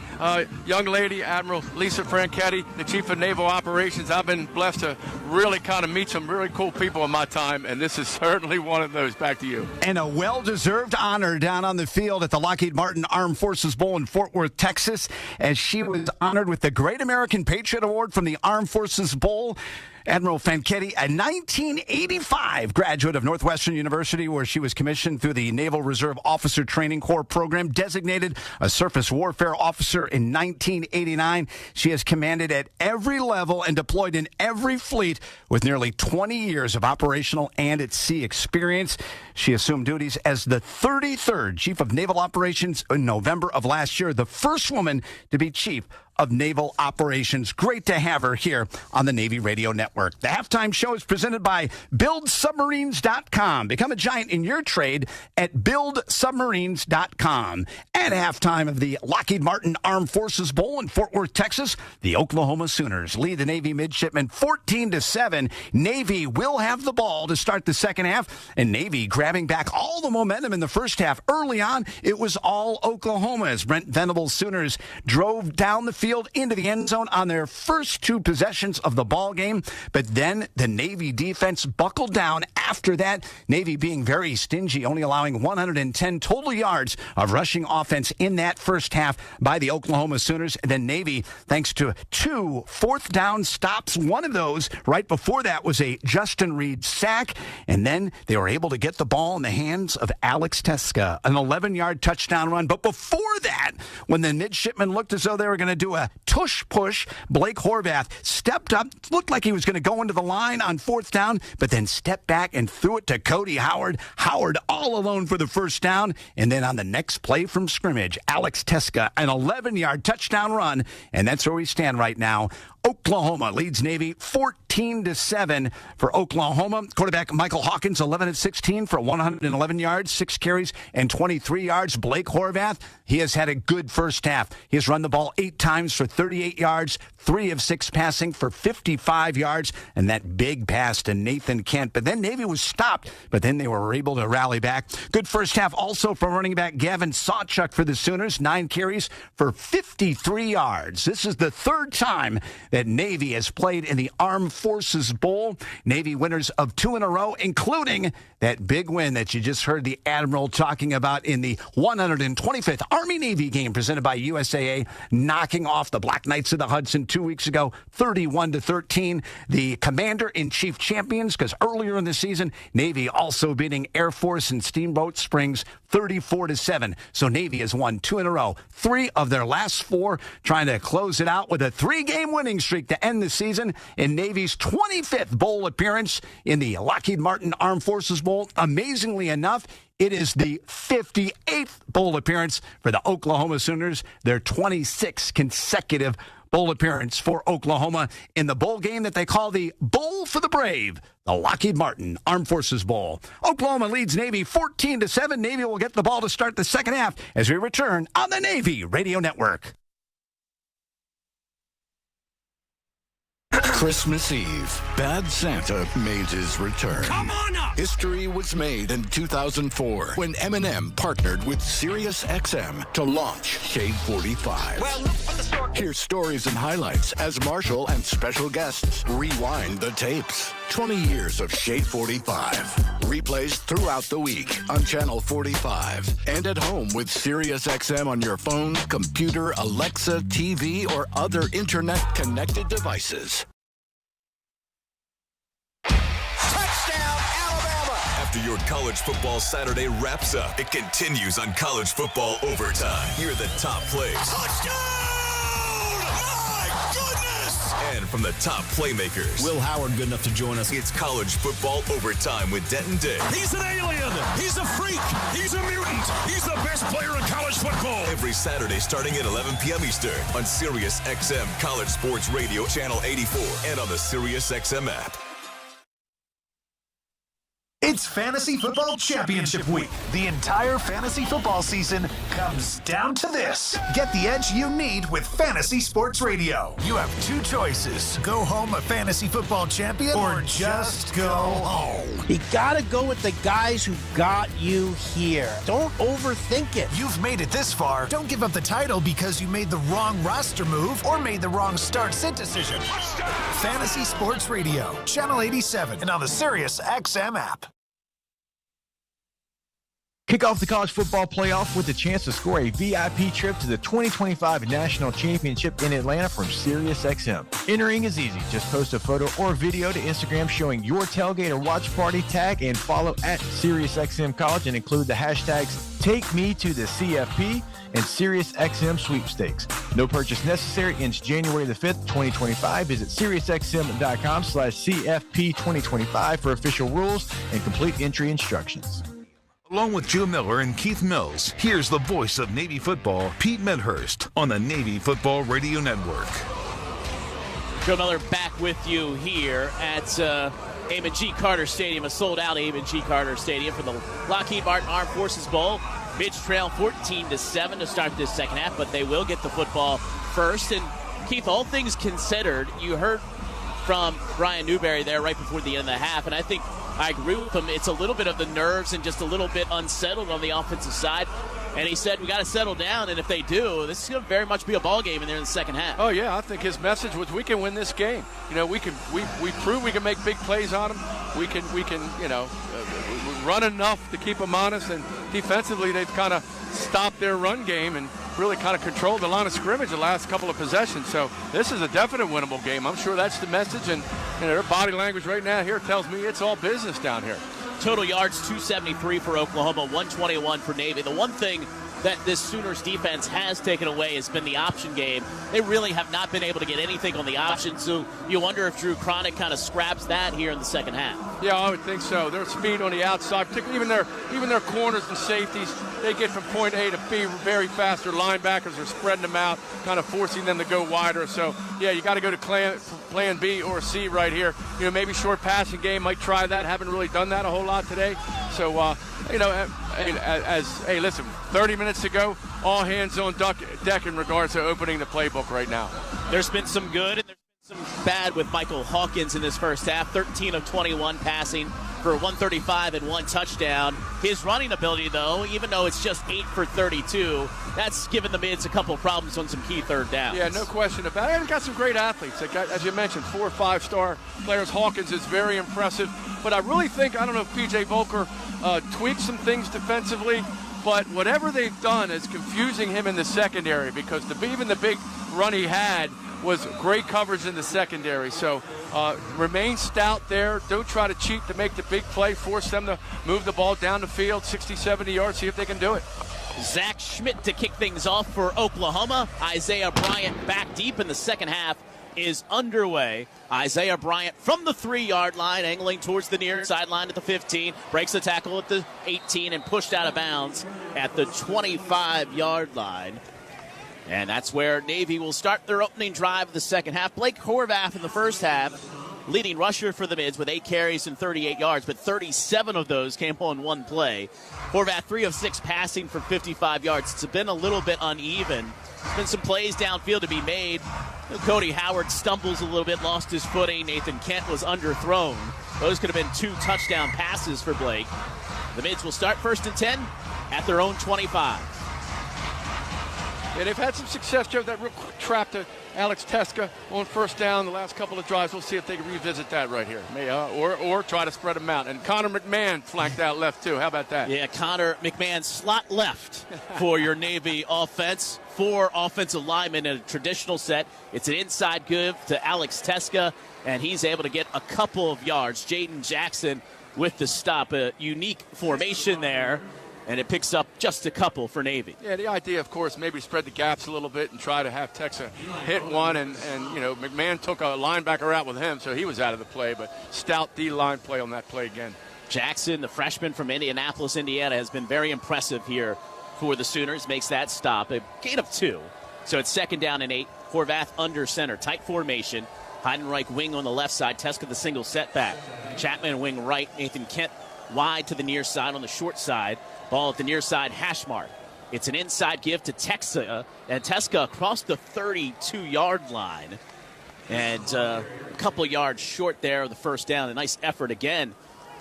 young lady, Admiral Lisa Franchetti, the Chief of Naval Operations. I've been blessed to really kind of meet some really cool people in my time, and this is certainly one of those. Back to you. And a well-deserved honor down on the field at the Lockheed Martin Armed Forces Bowl in Fort Worth, Texas, as she was honored with the Great American Patriot Award from the Armed Forces Bowl. Admiral Franchetti, a 1985 graduate of Northwestern University, where she was commissioned through the Naval Reserve Officer Training Corps program, designated a surface warfare officer in 1989. She has commanded at every level and deployed in every fleet with nearly 20 years of operational and at sea experience. She assumed duties as the 33rd Chief of Naval Operations in November of last year, the first woman to be Chief of Naval Operations. Great to have her here on the Navy Radio Network. The halftime show is presented by BuildSubmarines.com. Become a giant in your trade at BuildSubmarines.com. At halftime of the Lockheed Martin Armed Forces Bowl in Fort Worth, Texas, the Oklahoma Sooners lead the Navy midshipmen 14-7. Navy will have the ball to start the second half, and Navy grabbing back all the momentum in the first half. Early on, it was all Oklahoma as Brent Venables' Sooners drove down the field into the end zone on their first two possessions of the ball game, but then the Navy defense buckled down after that. Navy being very stingy, only allowing 110 total yards of rushing offense in that first half by the Oklahoma Sooners. And then Navy, thanks to 2 fourth down stops, one of those right before that was a Justin Reed sack, and then they were able to get the ball in the hands of Alex Teska, an 11-yard touchdown run. But before that, when the midshipmen looked as though they were going to do a tush push, Blake Horvath stepped up, looked like he was going to go into the line on fourth down, but then stepped back and threw it to Cody Howard. Howard all alone for the first down, and then on the next play from scrimmage, Alex Teska, an 11-yard touchdown run, and that's where we stand right now. Oklahoma leads Navy 14-7 for Oklahoma. Quarterback Michael Hawkins, 11-16 for 111 yards, 6 carries, and 23 yards. Blake Horvath, he has had a good first half. He has run the ball 8 times for 38 yards, 3 of 6 passing for 55 yards, and that big pass to Nathan Kent. But then Navy was stopped, but then they were able to rally back. Good first half also from running back Gavin Sawchuk for the Sooners, 9 carries for 53 yards. This is the third time that Navy has played in the Armed Forces Bowl. Navy winners of 2 in a row, including that big win that you just heard the Admiral talking about in the 125th Army-Navy game presented by USAA, knocking off the Black Knights of the Hudson 2 weeks ago, 31-13. The Commander-in-Chief champions, because earlier in the season, Navy also beating Air Force and Steamboat Springs 34-7. So Navy has won 2 in a row, 3 of their last 4, trying to close it out with a 3-game winning streak to end the season in Navy's 25th bowl appearance in the Lockheed Martin Armed Forces Bowl. Amazingly enough, it is the 58th bowl appearance for the Oklahoma Sooners, their 26th consecutive bowl appearance for Oklahoma in the bowl game that they call the Bowl for the Brave, the Lockheed Martin Armed Forces Bowl. Oklahoma leads Navy 14-7. Navy will get the ball to start the second half as we return on the Navy Radio Network. Christmas Eve, Bad Santa made his return. Come on up! History was made in 2004 when Eminem partnered with SiriusXM to launch Shade 45. Well, look for the store. Hear stories and highlights as Marshall and special guests rewind the tapes. 20 years of Shade 45. Replays throughout the week on Channel 45 and at home with SiriusXM on your phone, computer, Alexa, TV, or other internet-connected devices. Touchdown, Alabama! After After your college football Saturday wraps up, it continues on College Football Overtime. Here are the top plays. Touchdown! My goodness! And from the top playmakers. Will Howard good enough to join us? It's College Football Overtime with Denton Day. He's an alien! He's a freak! He's a mutant! He's the best player in college football! Every Saturday starting at 11 p.m. Eastern on Sirius XM College Sports Radio, Channel 84, and on the Sirius XM app. It's Fantasy Football Championship Week. The entire fantasy football season comes down to this. Get the edge you need with Fantasy Sports Radio. You have two choices. Go home a fantasy football champion or just go home. You gotta go with the guys who got you here. Don't overthink it. You've made it this far. Don't give up the title because you made the wrong roster move or made the wrong start-sit decision. Fantasy Sports Radio, Channel 87, and on the Sirius XM app. Kick off the college football playoff with the chance to score a VIP trip to the 2025 National Championship in Atlanta from SiriusXM. Entering is easy. Just post a photo or video to Instagram showing your tailgate or watch party, tag and follow at SiriusXM College and include the hashtags TakeMeToTheCFP and SiriusXM Sweepstakes. No purchase necessary. Ends January the 5th, 2025. Visit SiriusXM.com/CFP2025 for official rules and complete entry instructions. Along with Joe Miller and Keith Mills, here's the voice of Navy football, Pete Medhurst, on the Navy Football Radio Network. Joe Miller back with you here at Amon G. Carter Stadium, a sold-out Amon G. Carter Stadium for the Lockheed Martin Armed Forces Bowl. Midge trail 14-7 to start this second half, but they will get the football first. And Keith, all things considered, you heard from Brian Newberry there right before the end of the half, and I think I agree with him. It's a little bit of the nerves and just a little bit unsettled on the offensive side. And he said, we got to settle down, and if they do, this is going to very much be a ball game in there in the second half. Oh, yeah, I think his message was we can win this game. You know, we prove we can make big plays on them. We can run enough to keep them honest, and defensively they've kind of stopped their run game and really kind of controlled the line of scrimmage the last couple of possessions. So this is a definite winnable game. I'm sure that's the message, and their body language right now here tells me it's all business down here. Total yards, 273 for Oklahoma, 121 for Navy. The one thing that this Sooners defense has taken away has been the option game. They really have not been able to get anything on the option, so you wonder if Drew Cronick kind of scraps that here in the second half. Yeah, I would think so. Their speed on the outside, particularly even their corners and safeties, they get from point A to B very fast. Their linebackers are spreading them out, kind of forcing them to go wider. So, yeah, you got to go to plan B or C right here. You know, maybe short passing game, might try that. Haven't really done that a whole lot today. So, listen, 30 minutes to go, all hands on deck in regards to opening the playbook right now. There's been some good and there's been some bad with Michael Hawkins in this first half. 13 of 21 passing for 135 and 1 touchdown. His running ability, though, even though it's just 8 for 32, that's given the Mids a couple of problems on some key third downs. Yeah, no question about it. And got some great athletes. They got, as you mentioned, 4 or 5-star players. Hawkins is very impressive. But I really think, I don't know if P.J. Volker tweaked some things defensively, but whatever they've done is confusing him in the secondary, because even the big run he had was great coverage in the secondary. So remain stout there. Don't try to cheat to make the big play. Force them to move the ball down the field 60, 70 yards. See if they can do it. Zach Schmidt to kick things off for Oklahoma. Isaiah Bryant back deep in the second half is underway. Isaiah Bryant from the 3-yard line, angling towards the near sideline at the 15, breaks the tackle at the 18 and pushed out of bounds at the 25-yard line. And that's where Navy will start their opening drive of the second half. Blake Horvath in the first half, leading rusher for the Mids with 8 carries and 38 yards, but 37 of those came on one play. Horvath 3 of 6 passing for 55 yards. It's been a little bit uneven. There's been some plays downfield to be made. Cody Howard stumbles a little bit, lost his footing. Nathan Kent was underthrown. Those could have been 2 touchdown passes for Blake. The Mids will start 1st and 10 at their own 25. Yeah, they've had some success, Joe. That real quick trap to Alex Teska on first down the last couple of drives. We'll see if they can revisit that right here. Or try to spread them out. And Connor McMahon flanked out left, too. How about that? Yeah, Connor McMahon slot left for your Navy offense. 4 offensive linemen in a traditional set. It's an inside give to Alex Teska, and he's able to get a couple of yards. Jaden Jackson with the stop. A unique formation there, and it picks up just a couple for Navy. Yeah, the idea, of course, maybe spread the gaps a little bit and try to have Texas hit one, and McMahon took a linebacker out with him, so he was out of the play, but stout D-line play on that play again. Jackson, the freshman from Indianapolis, Indiana, has been very impressive here for the Sooners. Makes that stop. A gain of 2. So it's 2nd down and 8. Horvath under center. Tight formation. Heidenreich wing on the left side. Teska the single setback. Chapman wing right. Nathan Kent wide to the near side on the short side. Ball at the near side hash mark. It's an inside give to Teska. And Teska across the 32-yard line. And a couple yards short there of the first down. A nice effort again.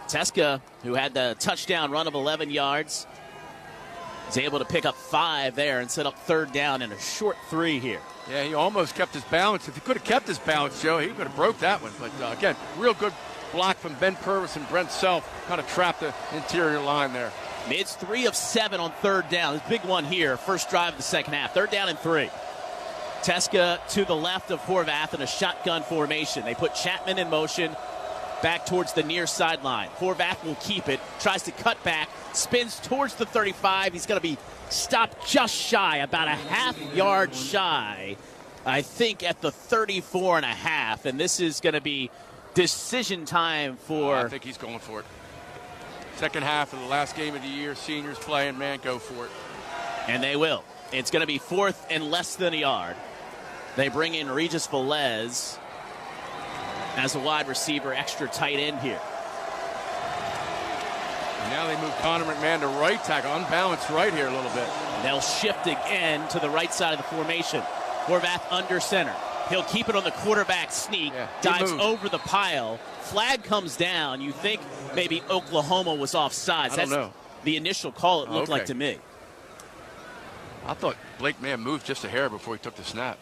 Teska, who had the touchdown run of 11 yards, is able to pick up 5 there and set up 3rd down and a short 3 here. Yeah, he almost kept his balance. If he could have kept his balance, Joe, he could have broke that one. But, again, real good block from Ben Purvis and Brent Self. Kind of trapped the interior line there. Mids 3 of 7 on 3rd down. This big one here. First drive of the second half. 3rd down and 3. Teska to the left of Horvath in a shotgun formation. They put Chapman in motion back towards the near sideline. Horvath will keep it. Tries to cut back. Spins towards the 35. He's going to be stopped just shy, about a half-yard shy, I think, at the 34.5. And this is going to be decision time for... I think he's going for it. Second half of the last game of the year, seniors playing, man, go for it. And they will. It's going to be 4th and less than a yard. They bring in Regis Velez as a wide receiver, extra tight end here. And now they move Connor McMahon to right tackle, unbalanced right here a little bit. They'll shift again to the right side of the formation. Horvath under center. He'll keep it on the quarterback sneak, dives over the pile. Flag comes down. You think maybe Oklahoma was offsides. I don't know. The initial call, it looked like to me. I thought Blake may have moved just a hair before he took the snap.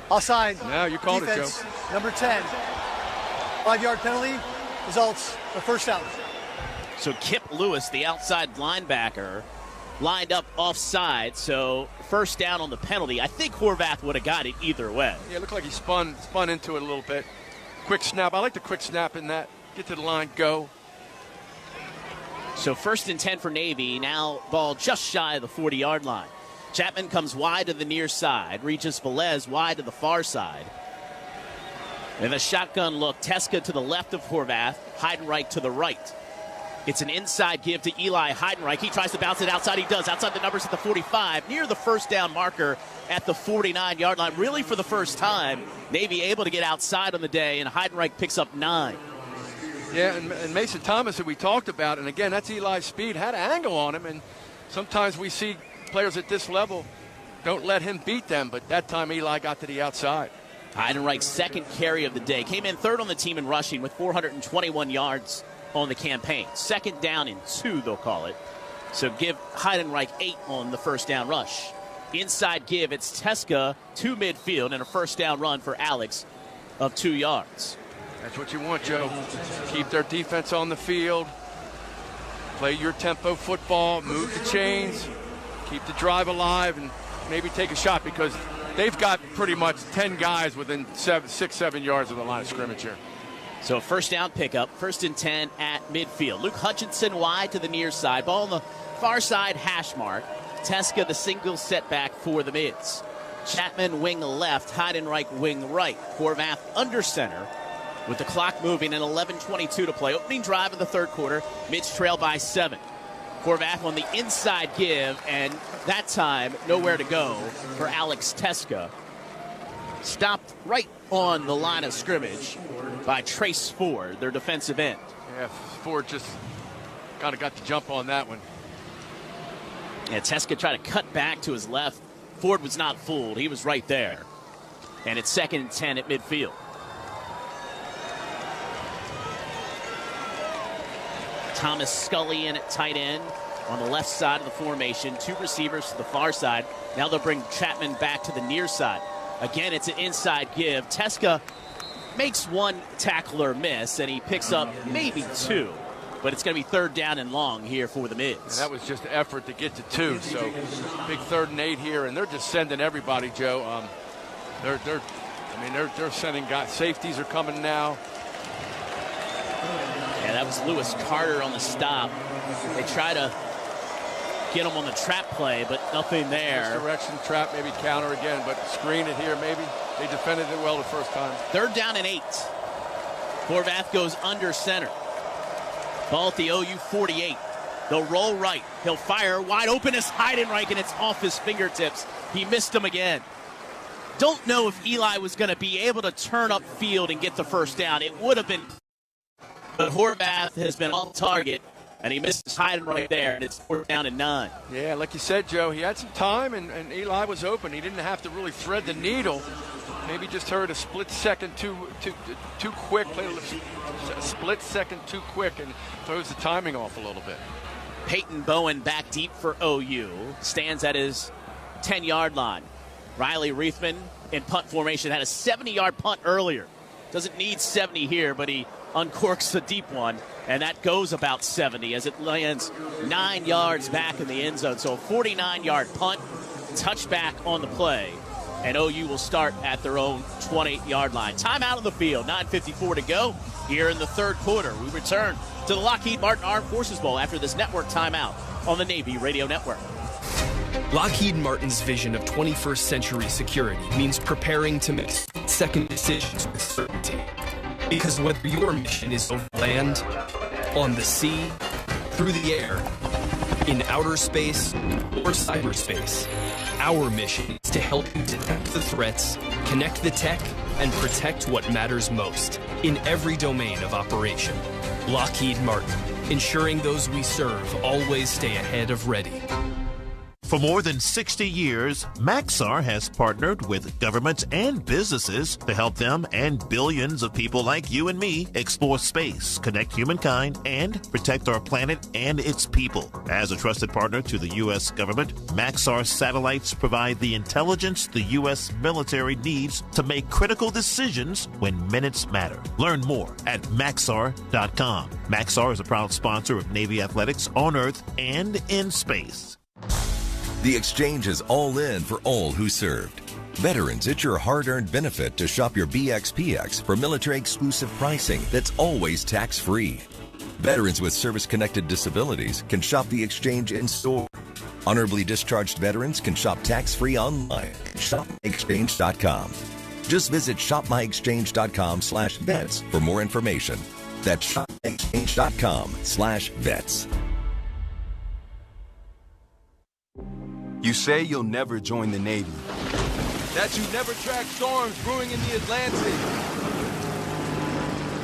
Offside. Now you called defense, it, Joe. Number 10. 5-yard penalty. Results a first down. So Kip Lewis, the outside linebacker, lined up offside. So first down on the penalty. I think Horvath would have got it either way. Yeah, it looked like he spun into it a little bit. Quick snap. I like the quick snap in that. Get to the line, go. So 1st and 10 for Navy. Now ball just shy of the 40-yard line. Chapman comes wide to the near side. Regis Velez wide to the far side. And a shotgun look. Teska to the left of Horvath. Heidenreich to the right. It's an inside give to Eli Heidenreich. He tries to bounce it outside. He does. Outside the numbers at the 45. Near the first down marker at the 49-yard line. Really for the first time, Navy able to get outside on the day. And Heidenreich picks up 9. Yeah, and Mason Thomas, that we talked about. And, again, that's Eli's speed. Had an angle on him. And sometimes we see players at this level don't let him beat them, but that time Eli got to the outside. Heidenreich's 2nd carry of the day. Came in 3rd on the team in rushing with 421 yards on the campaign. 2nd down and 2, they'll call it. So give Heidenreich 8 on the first down rush. Inside give, it's Teska to midfield and a first down run for Alex of 2 yards. That's what you want, Joe. Keep their defense on the field. Play your tempo football. Move the chains. Keep the drive alive and maybe take a shot because they've got pretty much 10 guys within 6-7 yards of the line of scrimmage here. So first down pickup, 1st and 10 at midfield. Luke Hutchinson wide to the near side. Ball on the far side hash mark. Teska the single setback for the mids. Chapman wing left, Heidenreich wing right. Horvath under center with the clock moving and 11:22 to play. Opening drive of the 3rd quarter. Mids trail by 7. Horvath on the inside give, and that time, nowhere to go for Alex Teska. Stopped right on the line of scrimmage by Trace Ford, their defensive end. Yeah, Ford just kind of got the jump on that one. Yeah, Teska tried to cut back to his left. Ford was not fooled. He was right there. And it's 2nd and 10 at midfield. Thomas Scully in at tight end on the left side of the formation. 2 receivers to the far side. Now they'll bring Chapman back to the near side. Again, it's an inside give. Teska makes 1 tackler miss, and he picks up maybe 2. But it's going to be 3rd down and long here for the mids. And that was just effort to get to 2. So big 3rd and 8 here, and they're just sending everybody, Joe. They're sending guys. Safeties are coming now. That was Lewis Carter on the stop. They try to get him on the trap play, but nothing there. Misdirection, trap, maybe counter again, but screen it here maybe. They defended it well the first time. 3rd down and 8. Horvath goes under center. Ball at the OU 48. They'll roll right. He'll fire. Wide open is Heidenreich, and it's off his fingertips. He missed him again. Don't know if Eli was going to be able to turn up field and get the first down. It would have been. But Horvath has been on target, and he misses Heidenreich there, and it's 4th down and 9. Yeah, like you said, Joe, he had some time, and Eli was open. He didn't have to really thread the needle. Maybe just heard a split second too quick, played a split second too quick, and throws the timing off a little bit. Peyton Bowen back deep for OU. Stands at his 10-yard line. Riley Reithman in punt formation had a 70-yard punt earlier. Doesn't need 70 here, but he uncorks the deep one, and that goes about 70 as it lands 9 yards back in the end zone. So a 49-yard punt, touchback on the play, and OU will start at their own 20-yard line. Timeout on the field, 9:54 to go here in the 3rd quarter. We return to the Lockheed Martin Armed Forces Bowl after this network timeout on the Navy Radio Network. Lockheed Martin's vision of 21st century security means preparing to make second decisions with certainty. Because whether your mission is over land, on the sea, through the air, in outer space, or cyberspace, our mission is to help you detect the threats, connect the tech, and protect what matters most in every domain of operation. Lockheed Martin, ensuring those we serve always stay ahead of ready. For more than 60 years, Maxar has partnered with governments and businesses to help them and billions of people like you and me explore space, connect humankind, and protect our planet and its people. As a trusted partner to the U.S. government, Maxar satellites provide the intelligence the U.S. military needs to make critical decisions when minutes matter. Learn more at Maxar.com. Maxar is a proud sponsor of Navy athletics on Earth and in space. The exchange is all in for all who served. Veterans, it's your hard-earned benefit to shop your BXPX for military-exclusive pricing that's always tax-free. Veterans with service-connected disabilities can shop the exchange in-store. Honorably discharged veterans can shop tax-free online at shopmyexchange.com. Just visit shopmyexchange.com/vets for more information. That's shopmyexchange.com/vets. You say you'll never join the Navy. That you never track storms brewing in the Atlantic.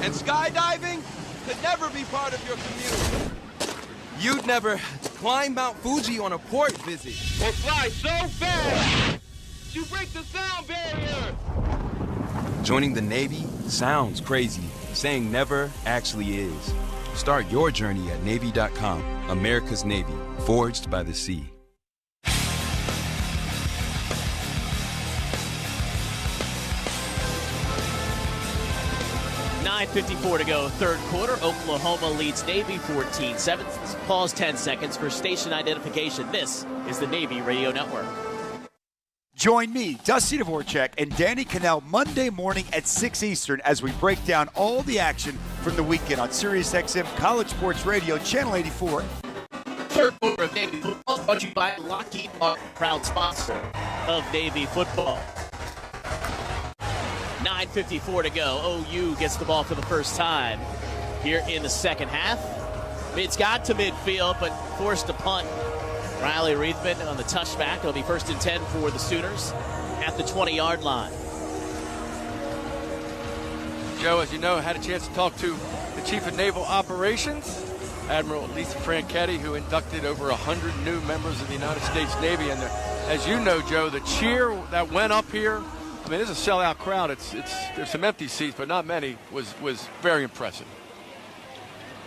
And skydiving could never be part of your commute. You'd never climb Mount Fuji on a port visit. Or fly so fast you break the sound barrier. Joining the Navy sounds crazy. Saying never actually is. Start your journey at Navy.com. America's Navy, forged by the sea. 9:54 to go, 3rd quarter. Oklahoma leads Navy 14-7. Pause 10 seconds for station identification. This is the Navy Radio Network. Join me, Dusty Dvorak, and Danny Cannell Monday morning at 6 Eastern as we break down all the action from the weekend on SiriusXM College Sports Radio, Channel 84. 3rd quarter of Navy football brought to you by Lockheed Martin, proud sponsor of Navy football. 9:54 to go. OU gets the ball for the first time here in the second half. It's got to midfield, but forced to punt. Riley Reithman on the touchback. It'll be 1st and 10 for the Sooners at the 20-yard line. Joe, as you know, had a chance to talk to the Chief of Naval Operations, Admiral Lisa Franchetti, who inducted over 100 new members of the United States Navy. And as you know, Joe, the cheer that went up here, I mean, it's a sellout crowd. There's some empty seats, but not many, was very impressive.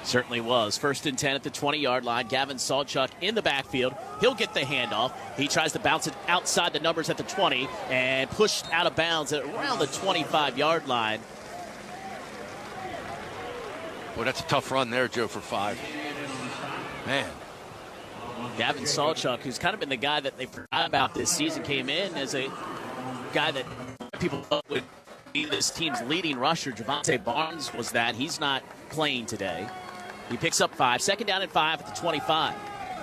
Certainly was. 1st and 10 at the 20-yard line. Gavin Sawchuk in the backfield. He'll get the handoff. He tries to bounce it outside the numbers at the 20 and pushed out of bounds at around the 25-yard line. Well, that's a tough run there, Joe, for 5. Man. Gavin Sawchuk, who's kind of been the guy that they forgot about this season, came in as a guy that people thought would be this team's leading rusher. Javante Barnes was that. He's not playing today. He picks up 5. Second down and 5 at the 25.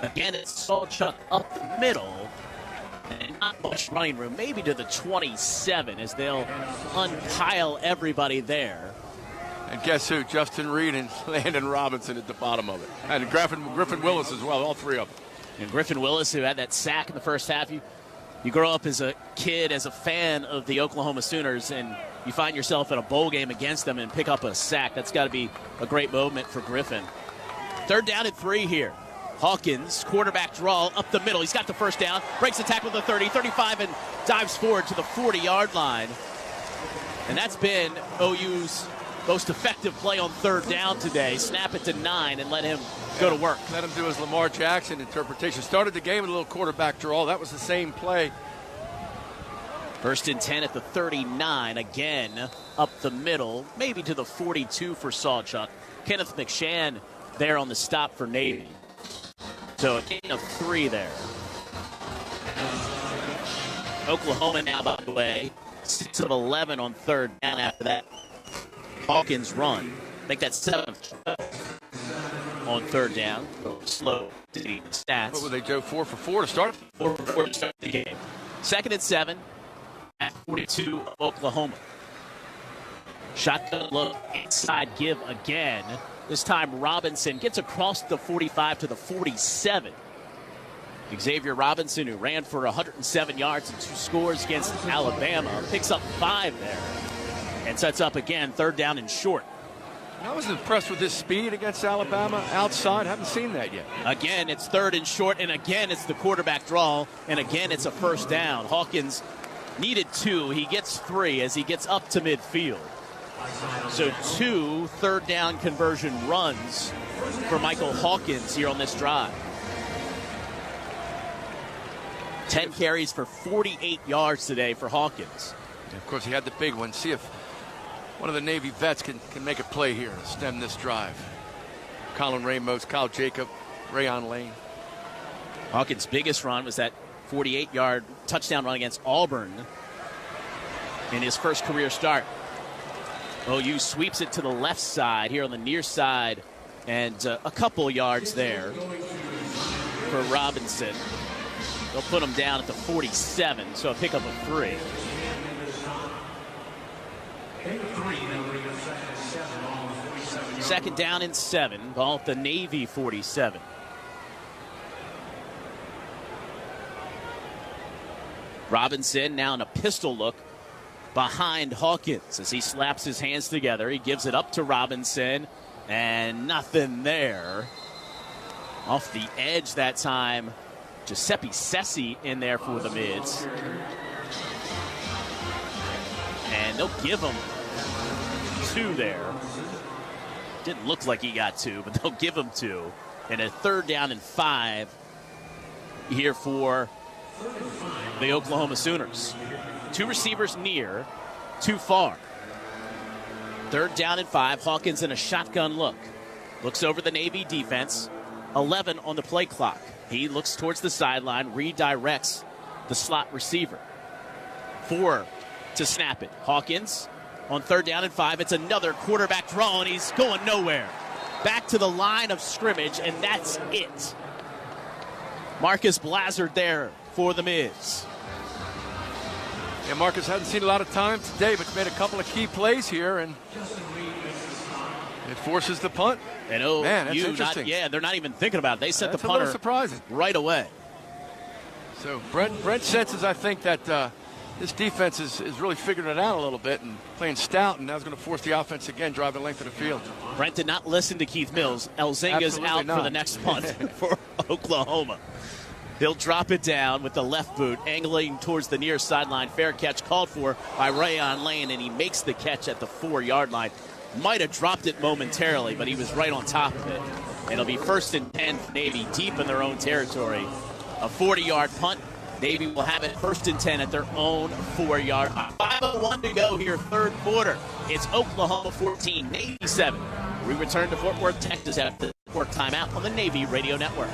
Again, it's SHOUTOUT up the middle. And not much running room, maybe to the 27 as they'll unpile everybody there. And guess who? Justin Reed and Landon Robinson at the bottom of it. And Griffin Willis as well, all three of them. And Griffin Willis, who had that sack in the first half, you grow up as a kid, as a fan of the Oklahoma Sooners, and you find yourself in a bowl game against them and pick up a sack. That's got to be a great moment for Griffin. Third down and 3 here. Hawkins, quarterback draw up the middle. He's got the first down, breaks the tackle at the 30, 35, and dives forward to the 40-yard line. And that's been OU's most effective play on third down today. Snap it to 9 and let him go to work. Let him do his Lamar Jackson interpretation. Started the game with a little quarterback draw. That was the same play. First and 10 at the 39. Again, up the middle, maybe to the 42 for SHOUTOUT. Kenneth McShann there on the stop for Navy. So a gain of 3 there. Oklahoma now, by the way, 6 of 11 on third down after that Hawkins run. I think that's 7th on third down. Slow to the stats. What were they, Joe? 4 for 4 to start? 4 for 4 to start the game. Second and 7 at 42 of Oklahoma. Shotgun look, inside give again. This time Robinson gets across the 45 to the 47. Xavier Robinson, who ran for 107 yards and 2 scores against Alabama, picks up 5 there and sets up again, third down and short. I was impressed with his speed against Alabama outside. Haven't seen that yet. Again, it's third and short, and again, it's the quarterback draw, and again, it's a first down. Hawkins needed 2. He gets 3 as he gets up to midfield. So 2 third down conversion runs for Michael Hawkins here on this drive. 10 carries for 48 yards today for Hawkins. And of course, he had the big one. See if one of the Navy vets can make a play here to stem this drive. Colin Ramos, Kyle Jacob, Rayon Lane. Hawkins' biggest run was that 48-yard touchdown run against Auburn in his first career start. OU sweeps it to the left side here on the near side, and a couple yards there for Robinson. They'll put him down at the 47, so a pickup of 3. Second down and 7, ball at the Navy 47. Robinson now in a pistol look behind Hawkins as he slaps his hands together. He gives it up to Robinson, and nothing there. Off the edge that time, Giuseppe Sessi in there for the Mids. And they'll give him 2 there. Didn't look like he got 2, but they'll give him 2. And a third down and 5 here for the Oklahoma Sooners. 2 receivers near, 2 far. Third down and 5. Hawkins in a shotgun look. Looks over the Navy defense. 11 on the play clock. He looks towards the sideline, redirects the slot receiver. 4 to snap it. Hawkins on third down and 5. It's another quarterback draw, and he's going nowhere. Back to the line of scrimmage, and that's it. Marcus Blazard there for the Miz. Yeah, Marcus hasn't seen a lot of time today, but made a couple of key plays here, and it forces the punt. And man, that's interesting. They're not even thinking about it. They sent the punter a little surprising right away. So Brent senses, I think, that this defense is really figuring it out a little bit and playing stout, and now is going to force the offense again, drive the length of the field. Brent did not listen to Keith Mills. Elzinga's out for the next punt for Oklahoma. He'll drop it down with the left boot, angling towards the near sideline. Fair catch called for by Rayon Lane, and he makes the catch at the 4-yard line. Might have dropped it momentarily, but he was right on top of it. It'll be first and 10 for Navy, deep in their own territory. A 40-yard punt. Navy will have it first and 10 at their own 4-yard. 5:01 to go here, third quarter. It's Oklahoma 14, Navy 7. We return to Fort Worth, Texas after Work timeout on the Navy Radio Network.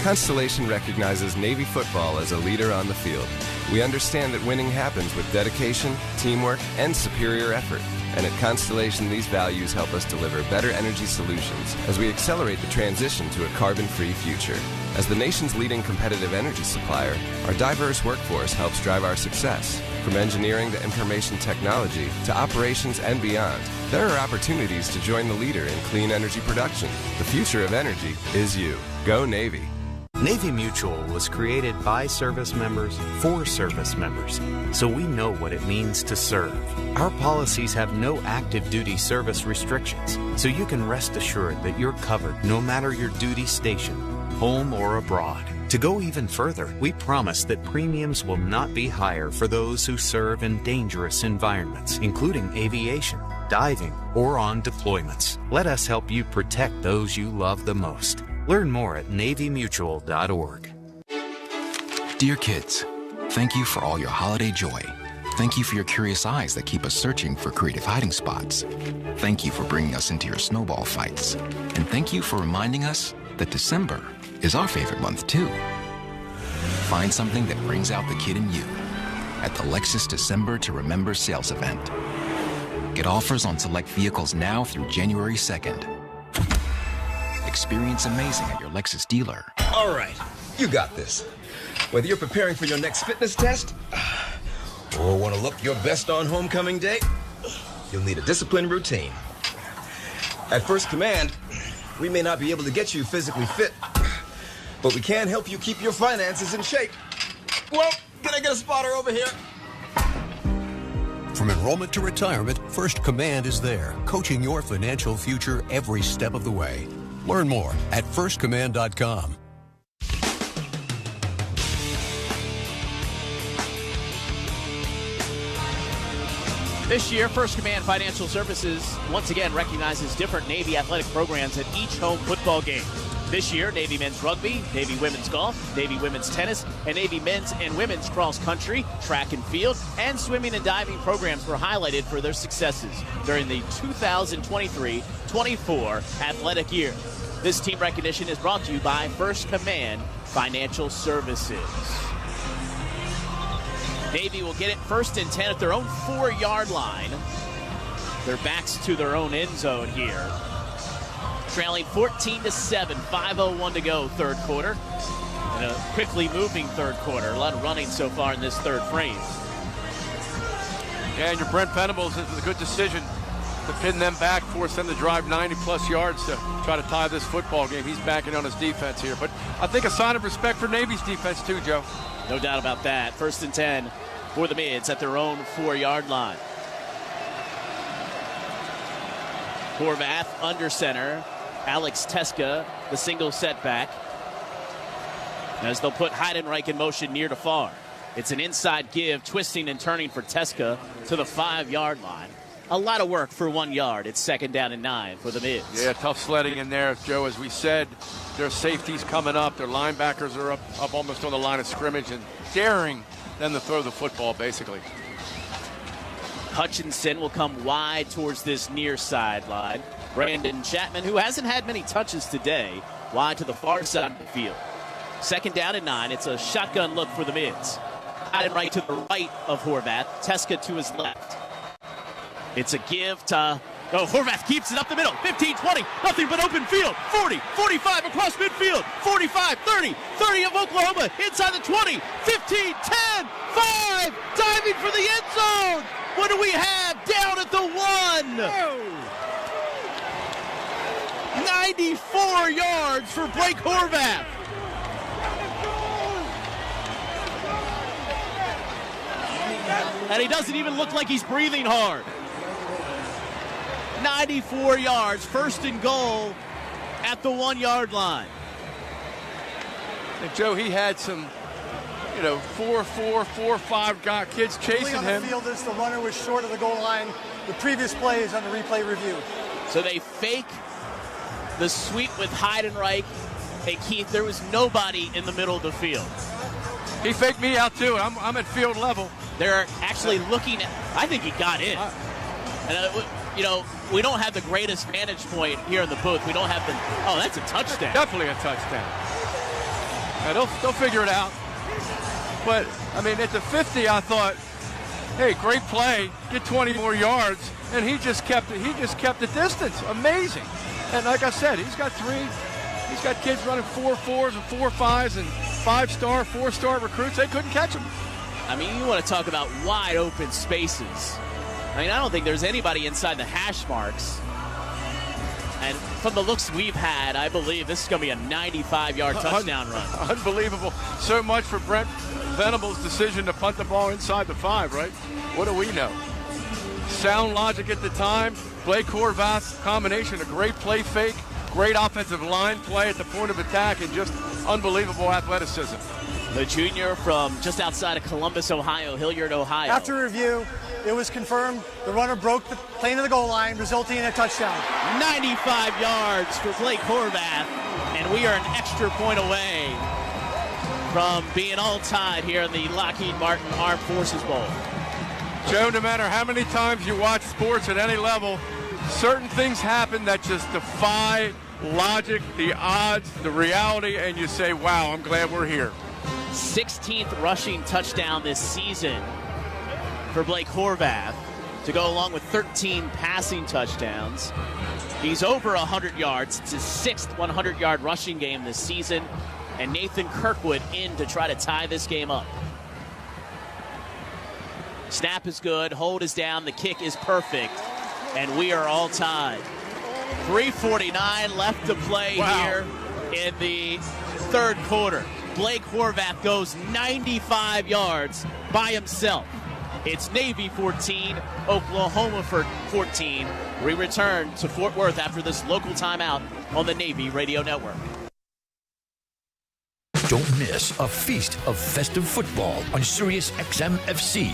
Constellation recognizes Navy football as a leader on the field. We understand that winning happens with dedication, teamwork, and superior effort. And at Constellation, these values help us deliver better energy solutions as we accelerate the transition to a carbon-free future. As the nation's leading competitive energy supplier, our diverse workforce helps drive our success. From engineering to information technology to operations and beyond, there are opportunities to join the leader in clean energy production. The future of energy is you. Go Navy. Navy Mutual was created by service members for service members, so we know what it means to serve. Our policies have no active duty service restrictions, so you can rest assured that you're covered no matter your duty station, home or abroad. To go even further, we promise that premiums will not be higher for those who serve in dangerous environments, including aviation, diving, or on deployments. Let us help you protect those you love the most. Learn more at NavyMutual.org. Dear kids, thank you for all your holiday joy. Thank you for your curious eyes that keep us searching for creative hiding spots. Thank you for bringing us into your snowball fights. And thank you for reminding us that December is our favorite month too. Find something that brings out the kid in you at the Lexus December to Remember sales event. Get offers on select vehicles now through January 2nd. Experience amazing at your Lexus dealer. All right, you got this. Whether you're preparing for your next fitness test or want to look your best on homecoming day, you'll need a disciplined routine. At First Command, we may not be able to get you physically fit, but we can help you keep your finances in shape. Well, can I get a spotter over here? From enrollment to retirement, First Command is there, coaching your financial future every step of the way. Learn more at firstcommand.com. This year, First Command Financial Services once again recognizes different Navy athletic programs at each home football game. This year, Navy men's rugby, Navy women's golf, Navy women's tennis, and Navy men's and women's cross country, track and field, and swimming and diving programs were highlighted for their successes during the 2023-24 athletic year. This team recognition is brought to you by First Command Financial Services. Navy will get it 1st and 10 at their own 4-yard line. Their backs to their own end zone here. Trailing 14-7, 5:01 to go, third quarter. And a quickly moving third quarter. A lot of running so far in this third frame. Yeah, and your Brent Venables is a good decision to pin them back, force them to drive 90-plus yards to try to tie this football game. He's backing on his defense here. But I think a sign of respect for Navy's defense too, Joe. No doubt about that. 1st and 10 for the Mids at their own 4-yard line. Horvath under center. Alex Teska, the single setback. As they'll put Heidenreich in motion near to far. It's an inside give, twisting and turning for Teska to the 5-yard line. A lot of work for 1 yard. It's 2nd down and 9 for the Mids. Yeah, tough sledding in there, Joe. As we said, their safety's coming up. Their linebackers are up almost on the line of scrimmage and daring them to throw the football, basically. Hutchinson will come wide towards this near sideline. Brandon Chapman, who hasn't had many touches today, wide to the far side of the field. 2nd down and 9. It's a shotgun look for the Mids. Heidenreich to the right of Horvath. Teska to his left. It's a give to... Oh, Horvath keeps it up the middle. 15, 20, nothing but open field. 40, 45 across midfield. 45, 30, 30 of Oklahoma. Inside the 20, 15, 10, 5. Diving for the end zone. What do we have? Down at the 1. 94 yards for Blake Horvath. And he doesn't even look like he's breathing hard. 94 yards, 1st and goal at the 1-yard line. And Joe, he had some, 4-4, 4-5 kids chasing on him. The field as the runner was short of the goal line. The previous play is under replay review. So they fake the sweep with Heidenreich. Hey, Keith, there was nobody in the middle of the field. He faked me out, too. I'm at field level. They're actually looking at... I think he got in. And, we don't have the greatest vantage point here in the booth. We don't have the, that's a touchdown. Definitely a touchdown. Yeah, they'll figure it out. But, at the 50, I thought, hey, great play, get 20 more yards, and he just kept the distance. Amazing. And like I said, he's got kids running 4.4s and 4.5s and 5-star, 4-star recruits. They couldn't catch him. You want to talk about wide open spaces. I don't think there's anybody inside the hash marks. And from the looks we've had, I believe this is going to be a 95-yard touchdown run. Unbelievable. So much for Brent Venable's decision to punt the ball inside the 5, right? What do we know? Sound logic at the time. Blake Horvath's combination, a great play fake, great offensive line play at the point of attack, and just unbelievable athleticism. The junior from just outside of Columbus, Ohio, Hilliard, Ohio. After review, it was confirmed the runner broke the plane of the goal line, resulting in a touchdown. 95 yards for Blake Horvath, and we are an extra point away from being all tied here in the Lockheed Martin Armed Forces Bowl. Joe, no matter how many times you watch sports at any level, certain things happen that just defy logic, the odds, the reality, and you say, wow, I'm glad we're here. 16th rushing touchdown this season for Blake Horvath to go along with 13 passing touchdowns. He's over 100 yards. It's his 6th 100-yard rushing game this season, and Nathan Kirkwood in to try to tie this game up. Snap is good, hold is down, the kick is perfect, and we are all tied. 3:49 left to play here in the third quarter. Blake Horvath goes 95 yards by himself. It's Navy 14, Oklahoma 14. We return to Fort Worth after this local timeout on the Navy Radio Network. Don't miss a feast of festive football on Sirius XM FC.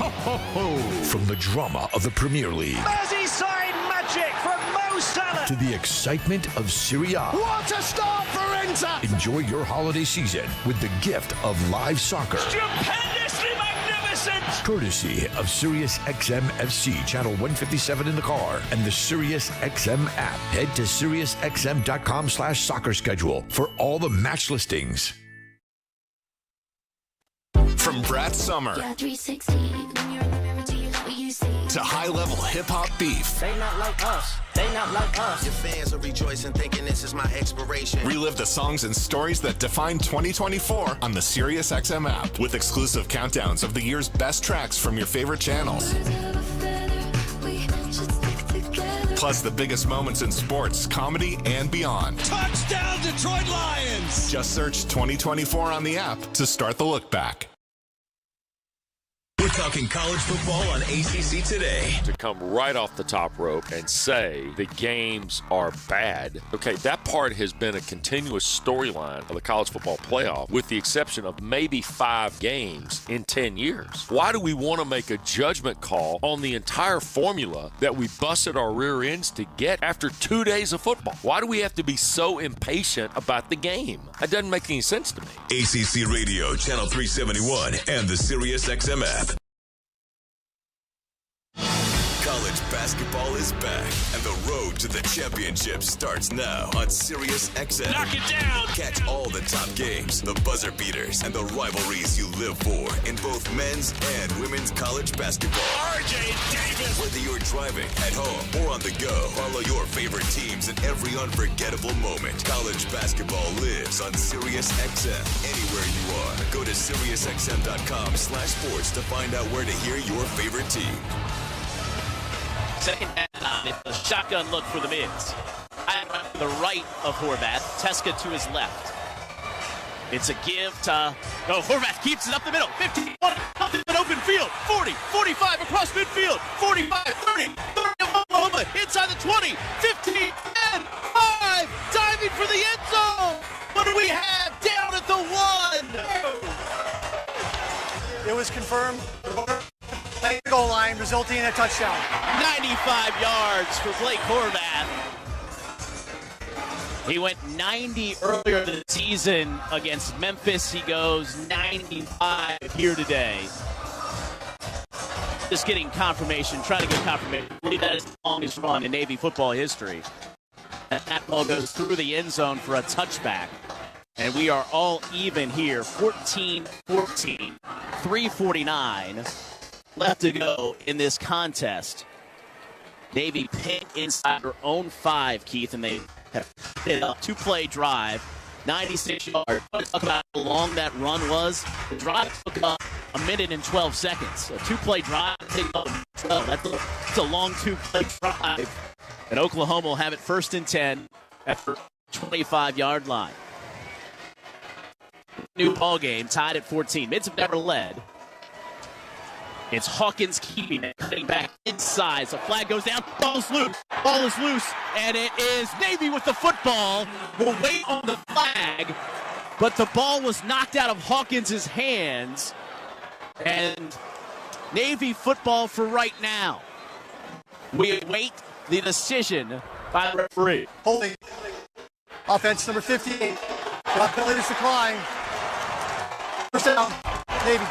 From the drama of the Premier League Merseyside magic from Mo Salah to the excitement of Serie A. What a start for Inter! Enjoy your holiday season with the gift of live soccer. Stupendously magnificent! Courtesy of Sirius XM FC, channel 157 in the car, and the Sirius XM app. Head to SiriusXM.com/soccer schedule for all the match listings. From Brat Summer to high-level hip-hop beef. They not like us. They not like us. Your fans are rejoicing, thinking this is my expiration. Relive the songs and stories that define 2024 on the SiriusXM app with exclusive countdowns of the year's best tracks from your favorite channels. Plus the biggest moments in sports, comedy, and beyond. Touchdown, Detroit Lions! Just search 2024 on the app to start the look back. We're talking college football on ACC Today. To come right off the top rope and say the games are bad. Okay, that part has been a continuous storyline of the college football playoff, with the exception of maybe 5 games in 10 years. Why do we want to make a judgment call on the entire formula that we busted our rear ends to get after 2 days of football? Why do we have to be so impatient about the game? That doesn't make any sense to me. ACC Radio, Channel 371, and the SiriusXM app. College basketball is back, and the road to the championship starts now on SiriusXM. Knock it down! Catch all the top games, the buzzer beaters, and the rivalries you live for in both men's and women's college basketball. RJ Davis! Whether you're driving, at home, or on the go, follow your favorite teams in every unforgettable moment. College basketball lives on SiriusXM. Anywhere you are, go to SiriusXM.com/sports to find out where to hear your favorite team. Second down, it's a shotgun look for the Mids. To the right of Horvath, Teska to his left. It's a give to, Horvath keeps it up the middle. 51, up in an open field. 40, 45 across midfield. 45, 30, 30 Oklahoma, inside the 20, 15, 10, 5, diving for the end zone. What do we have down at the 1? It was confirmed. The goal line, resulting in a touchdown. 95 yards for Blake Horvath. He went 90 earlier this season against Memphis. He goes 95 here today. Just getting confirmation, trying to get confirmation. I believe that is the longest run in Navy football history. And that ball goes through the end zone for a touchback. And we are all even here, 14-14, 3:49 left to go in this contest. Navy picked inside their own 5, Keith, and they have hit a 2-play drive, 96 yards. Talk about how long that run was. The drive took up a minute and 12 seconds. A 2-play drive takes up 12. That's a long 2-play drive. And Oklahoma will have it 1st and 10 at the 25-yard line. New ball game, tied at 14. Mids have never led. It's Hawkins keeping it, cutting back inside. So flag goes down, ball is loose, and it is Navy with the football. We'll wait on the flag, but the ball was knocked out of Hawkins' hands. And Navy football for right now. We await the decision by the referee. Holding. Offense number 58. Drop penalty is declined. First down, Navy.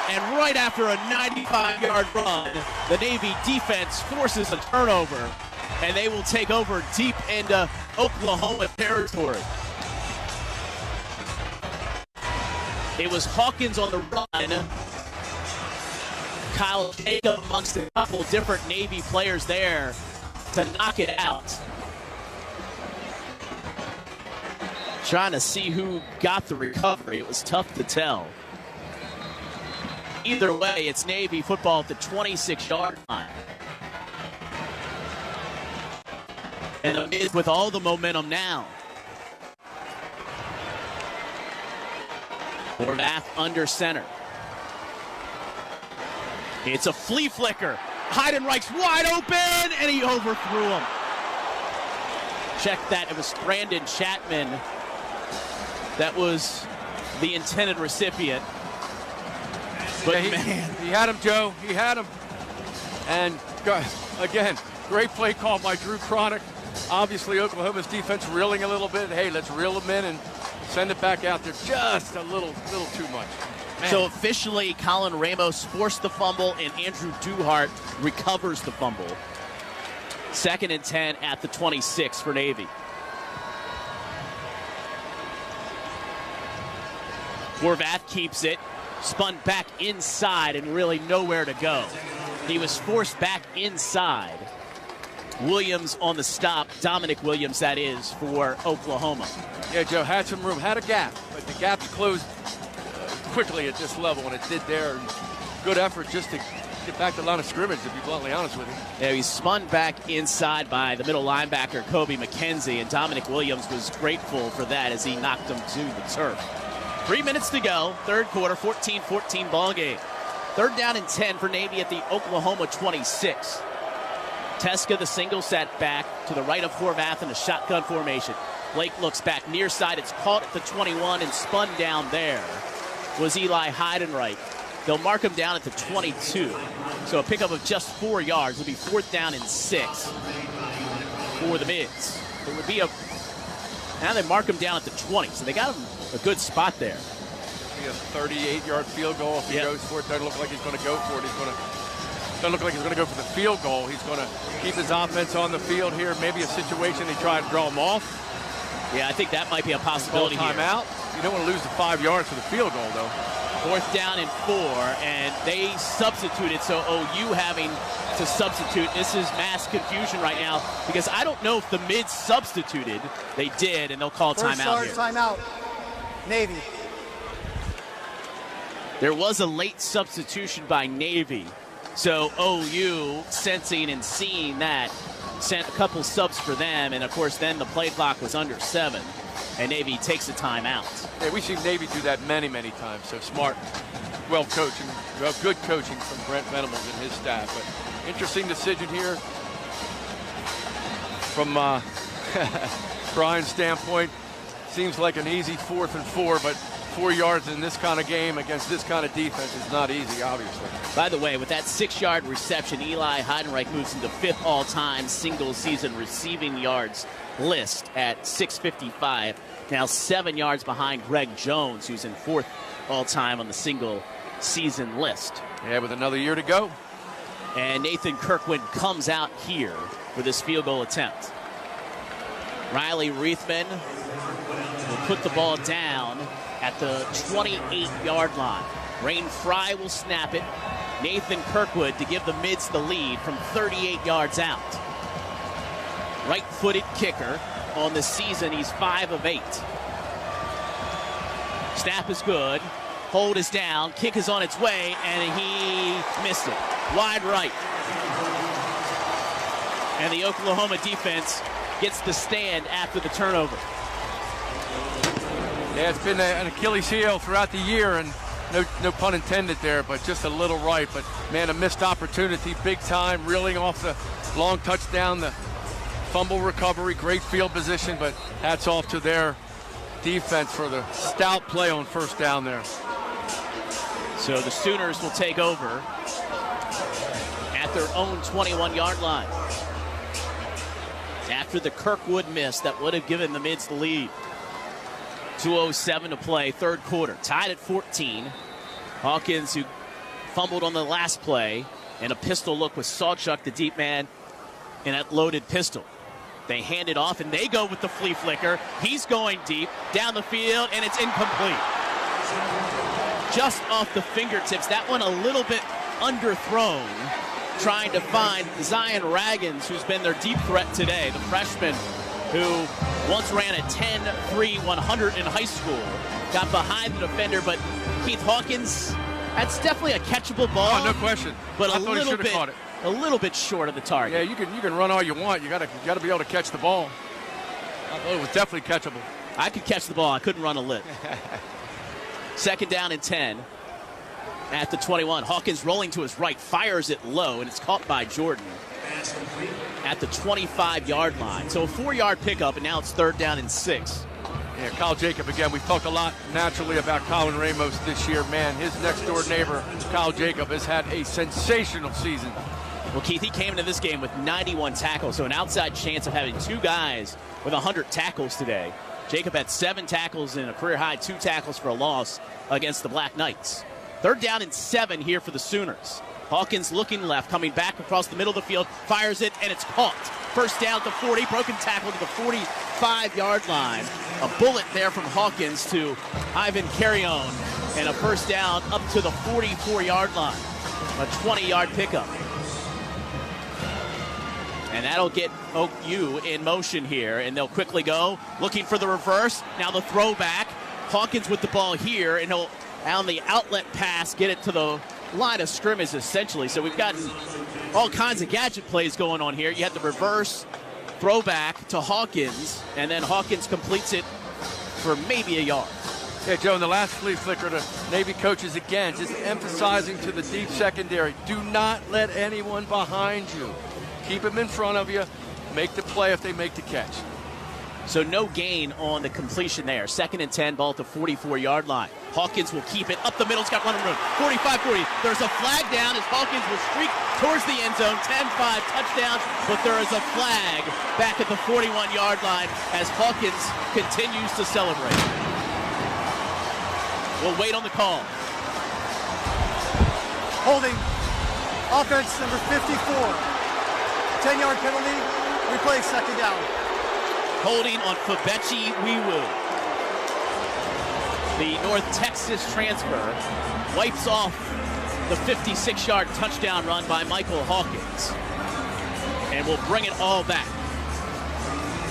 And right after a 95-yard run, the Navy defense forces a turnover, and they will take over deep into Oklahoma territory. It was Hawkins on the run. Kyle Jacob amongst a couple different Navy players there to knock it out. Trying to see who got the recovery. It was tough to tell. Either way, it's Navy football at the 26-yard line. And the Mids with all the momentum now. Horvath under center. It's a flea flicker. Heidenreich's wide open, and he overthrew him. Check that. It was Brandon Chapman that was the intended recipient. But yeah, he had him, Joe. He had him. And again, great play call by Drew Cronick. Obviously, Oklahoma's defense reeling a little bit. Hey, let's reel them in and send it back out there. Just a little too much. Man. So officially, Colin Ramos forced the fumble, and Andrew Duhart recovers the fumble. 2nd and 10 at the 26 for Navy. Horvath keeps it. Spun back inside and really nowhere to go. He was forced back inside. Williams on the stop. Dominic Williams, that is, for Oklahoma. Yeah, Joe had some room, had a gap, but the gap's closed quickly at this level, and it did there. Good effort just to get back to the line of scrimmage, to be bluntly honest with you. Yeah, he spun back inside by the middle linebacker, Kobe McKenzie, and Dominic Williams was grateful for that as he knocked him to the turf. 3 minutes to go, 3rd quarter, 14-14 ball game. 3rd down and 10 for Navy at the Oklahoma 26. Teska, the single, set back to the right of Horvath in a shotgun formation. Blake looks back near side. It's caught at the 21 and spun down there was Eli Heidenreich. They'll mark him down at the 22. So a pickup of just 4 yards. It'll be 4th down and 6 for the Mids. It would be now they mark him down at the 20. So they got him a good spot there. Be a 38-yard field goal if he goes for it. Doesn't look like he's going to go for it. Doesn't look like he's going to go for the field goal. He's going to keep his offense on the field here. Maybe a situation they try to draw him off. Yeah, I think that might be a possibility here. Timeout. You don't want to lose the 5 yards for the field goal, though. 4th down and 4, and they substituted, so OU having to substitute. This is mass confusion right now because I don't know if the Mids substituted. They did, and they'll call timeout here. Timeout. Navy. There was a late substitution by Navy, so OU, sensing and seeing that, sent a couple subs for them, and of course then the play clock was under 7, and Navy takes a timeout. Yeah, we've seen Navy do that many, many times. So smart, good coaching from Brent Venables and his staff. But interesting decision here from Brian's standpoint. Seems like an easy 4th and 4, but 4 yards in this kind of game against this kind of defense is not easy, obviously. By the way, with that 6-yard reception, Eli Heidenreich moves into 5th all-time single-season receiving yards list at 655. Now 7 yards behind Greg Jones, who's in 4th all-time on the single season list. Yeah, with another year to go. And Nathan Kirkwood comes out here for this field goal attempt. Riley Reithman will put the ball down at the 28-yard line. Rain Fry will snap it. Nathan Kirkwood to give the Mids the lead from 38 yards out. Right-footed kicker. On the season, he's 5 of 8. Snap is good. Hold is down. Kick is on its way, and he missed it. Wide right. And the Oklahoma defense gets the stand after the turnover. Yeah, it's been an Achilles heel throughout the year, and no pun intended there, but just a little right. But, man, a missed opportunity, big time, reeling off the long touchdown, the fumble recovery, great field position, but hats off to their defense for the stout play on first down there. So the Sooners will take over at their own 21-yard line. After the Kirkwood miss, that would have given the Mids the lead. 2:07 to play, third quarter. Tied at 14. Hawkins, who fumbled on the last play, and a pistol look with Sawchuk, the deep man, in that loaded pistol. They hand it off, and they go with the flea flicker. He's going deep, down the field, and it's incomplete. Just off the fingertips. That one a little bit underthrown, trying to find Zion Raggins, who's been their deep threat today, the freshman who once ran a 10-3 100 in high school. Got behind the defender, but Keith Hawkins, that's definitely a catchable ball. Oh, no question. But I thought he should have caught it. A little bit short of the target. Yeah, you can run all you want. You gotta be able to catch the ball. I thought it was definitely catchable. I could catch the ball. I couldn't run a lick. Second down and 10 at the 21. Hawkins rolling to his right, fires it low, and it's caught by Jordan at the 25-yard line. So a 4-yard pickup, and now it's third down and 6. Yeah, Kyle Jacob again. We've talked a lot naturally about Colin Ramos this year. Man, his next-door neighbor, Kyle Jacob, has had a sensational season. Well, Keith, he came into this game with 91 tackles, so an outside chance of having two guys with 100 tackles today. Jacob had 7 tackles and a career-high 2 tackles for a loss against the Black Knights. Third down and 7 here for the Sooners. Hawkins looking left, coming back across the middle of the field, fires it, and it's caught. First down at the 40, broken tackle to the 45-yard line. A bullet there from Hawkins to Ivan Carrion, and a first down up to the 44-yard line. A 20-yard pickup. And that'll get OU in motion here, and they'll quickly go, looking for the reverse. Now the throwback. Hawkins with the ball here, and he'll, on the outlet pass, get it to the line of scrimmage, essentially. So we've gotten all kinds of gadget plays going on here. You had the reverse throwback to Hawkins, and then Hawkins completes it for maybe a yard. Yeah, Joe, in the last flea flicker, the Navy coaches again just emphasizing to the deep secondary, do not let anyone behind you. Keep them in front of you. Make the play if they make the catch. So no gain on the completion there. Second and 10, ball at the 44-yard line. Hawkins will keep it up the middle. It's got running room. 45-40. There's a flag down as Hawkins will streak towards the end zone. 10-5 touchdown, but there is a flag back at the 41-yard line as Hawkins continues to celebrate. We'll wait on the call. Holding. Offense number 54. 10-yard penalty, replay second down. Holding on Fabechi Wiwu. The North Texas transfer wipes off the 56-yard touchdown run by Michael Hawkins. And will bring it all back.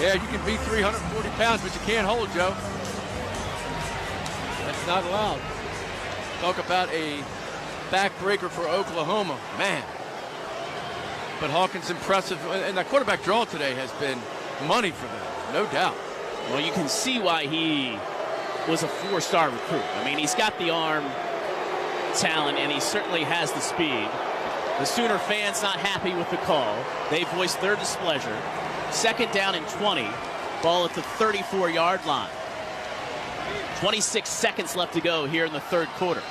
Yeah, you can be 340 pounds, but you can't hold, Joe. That's not allowed. Talk about a backbreaker for Oklahoma. Man. But Hawkins impressive, and that quarterback draw today has been money for them, no doubt. Well, you can see why he was a 4-star recruit. I mean, he's got the arm talent, and he certainly has the speed. The Sooner fans not happy with the call. They voiced their displeasure. Second down and 20, ball at the 34-yard line. 26 seconds left to go here in the third quarter.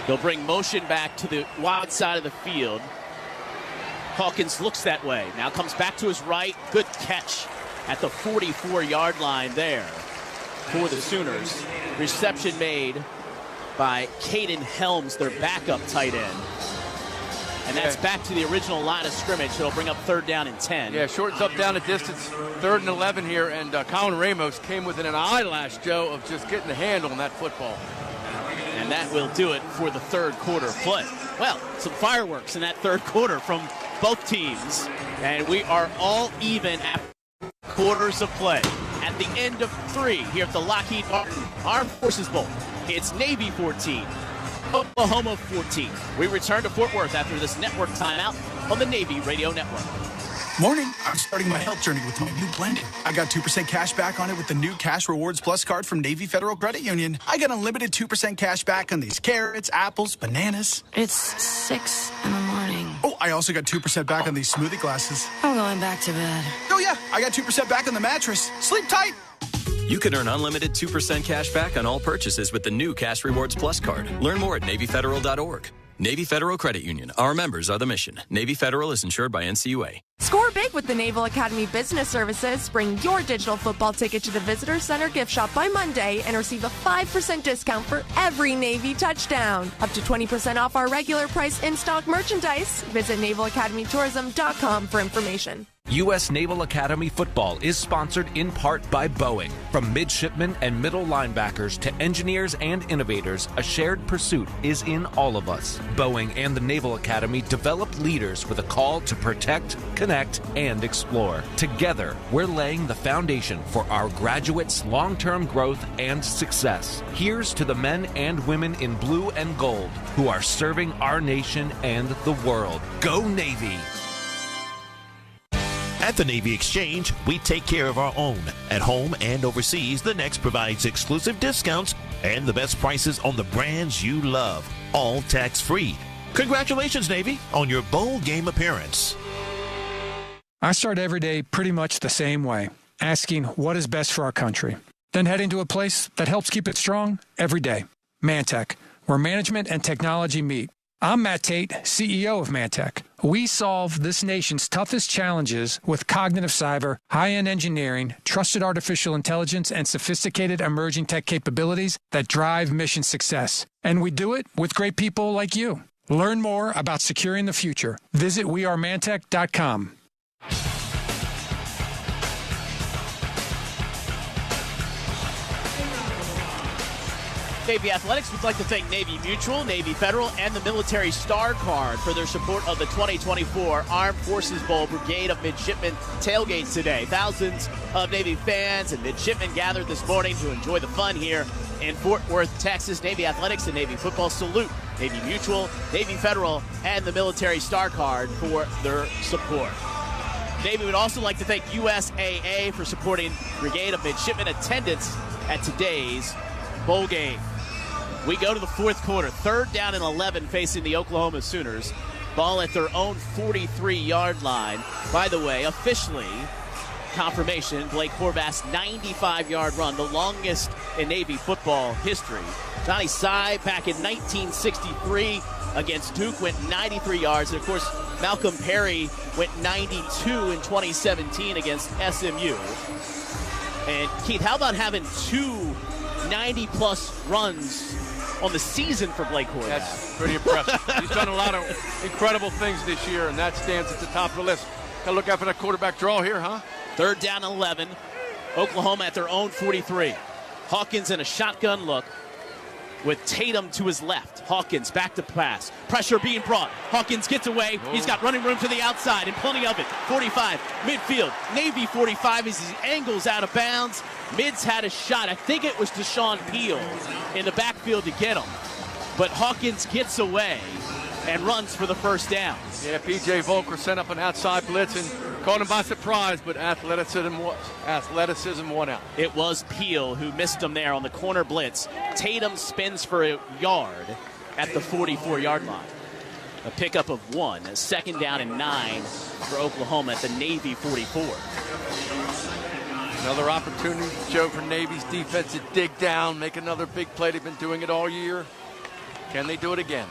They'll bring motion back to the wide side of the field. Hawkins looks that way. Now comes back to his right. Good catch at the 44-yard line there for the Sooners. Reception made by Caden Helms, their backup tight end. And that's back to the original line of scrimmage. It'll bring up 3rd down and 10. Yeah, shortens up down a distance, 3rd and 11 here, and Colin Ramos came within an eyelash, Joe, of just getting the handle on that football. And that will do it for the 3rd quarter play. Well, some fireworks in that 3rd quarter from both teams. And we are all even after quarters of play. At the end of 3 here at the Lockheed Martin Armed Forces Bowl, it's Navy 14. Oklahoma 14. We return to Fort Worth after this network timeout on the Navy Radio Network. Morning. I'm starting my health journey with my new blending. I got 2% cash back on it with the new Cash Rewards Plus card from Navy Federal Credit Union. I got unlimited 2% cash back on these carrots, apples, bananas. It's 6 in the morning. Oh, I also got 2% back on these smoothie glasses. I'm going back to bed. Oh, yeah. I got 2% back on the mattress. Sleep tight. You can earn unlimited 2% cash back on all purchases with the new Cash Rewards Plus card. Learn more at NavyFederal.org. Navy Federal Credit Union. Our members are the mission. Navy Federal is insured by NCUA. Score big with the Naval Academy Business Services. Bring your digital football ticket to the Visitor Center gift shop by Monday and receive a 5% discount for every Navy touchdown. Up to 20% off our regular price in-stock merchandise. Visit NavalAcademyTourism.com for information. U.S. Naval Academy football is sponsored in part by Boeing. From midshipmen and middle linebackers to engineers and innovators, a shared pursuit is in all of us. Boeing and the Naval Academy develop leaders with a call to protect, connect, and explore. Together, we're laying the foundation for our graduates' long-term growth and success. Here's to the men and women in blue and gold who are serving our nation and the world. Go Navy! At the Navy Exchange, we take care of our own. At home and overseas, the Next provides exclusive discounts and the best prices on the brands you love, all tax-free. Congratulations, Navy, on your bowl game appearance. I start every day pretty much the same way, asking what is best for our country. Then heading to a place that helps keep it strong every day, Mantech, where management and technology meet. I'm Matt Tate, CEO of Mantech. We solve this nation's toughest challenges with cognitive cyber, high-end engineering, trusted artificial intelligence, and sophisticated emerging tech capabilities that drive mission success. And we do it with great people like you. Learn more about securing the future. Visit wearemantech.com. Navy Athletics would like to thank Navy Mutual, Navy Federal, and the Military Star Card for their support of the 2024 Armed Forces Bowl Brigade of Midshipmen tailgate today. Thousands of Navy fans and midshipmen gathered this morning to enjoy the fun here in Fort Worth, Texas. Navy Athletics and Navy Football salute Navy Mutual, Navy Federal, and the Military Star Card for their support. Navy would also like to thank USAA for supporting Brigade of Midshipmen attendance at today's bowl game. We go to the 4th quarter, 3rd down and 11 facing the Oklahoma Sooners. Ball at their own 43-yard line. By the way, officially, confirmation, Blake Horvath's 95-yard run, the longest in Navy football history. Johnny Sy back in 1963 against Duke went 93 yards. And, of course, Malcolm Perry went 92 in 2017 against SMU. And, Keith, how about having two 90-plus runs on the season for Blake Horvath? That's pretty impressive. He's done a lot of incredible things this year, and that stands at the top of the list. Got to look out for that quarterback draw here, huh? 3rd down and 11. Oklahoma at their own 43. Hawkins in a shotgun look with Tatum to his left. Hawkins back to pass. Pressure being brought. Hawkins gets away. He's got running room to the outside and plenty of it. 45, midfield. Navy 45 as he angles out of bounds. Mids had a shot. I think it was Deshaun Peel in the backfield to get him. But Hawkins gets away and runs for the first down. Yeah, P.J. Volker sent up an outside blitz and caught him by surprise, but athleticism won out. It was Peel who missed him there on the corner blitz. Tatum spins for a yard at the 44-yard line. A pickup of 1, a 2nd down and 9 for Oklahoma at the Navy 44. Another opportunity, Joe, for Navy's defense to dig down, make another big play. They've been doing it all year. Can they do it again?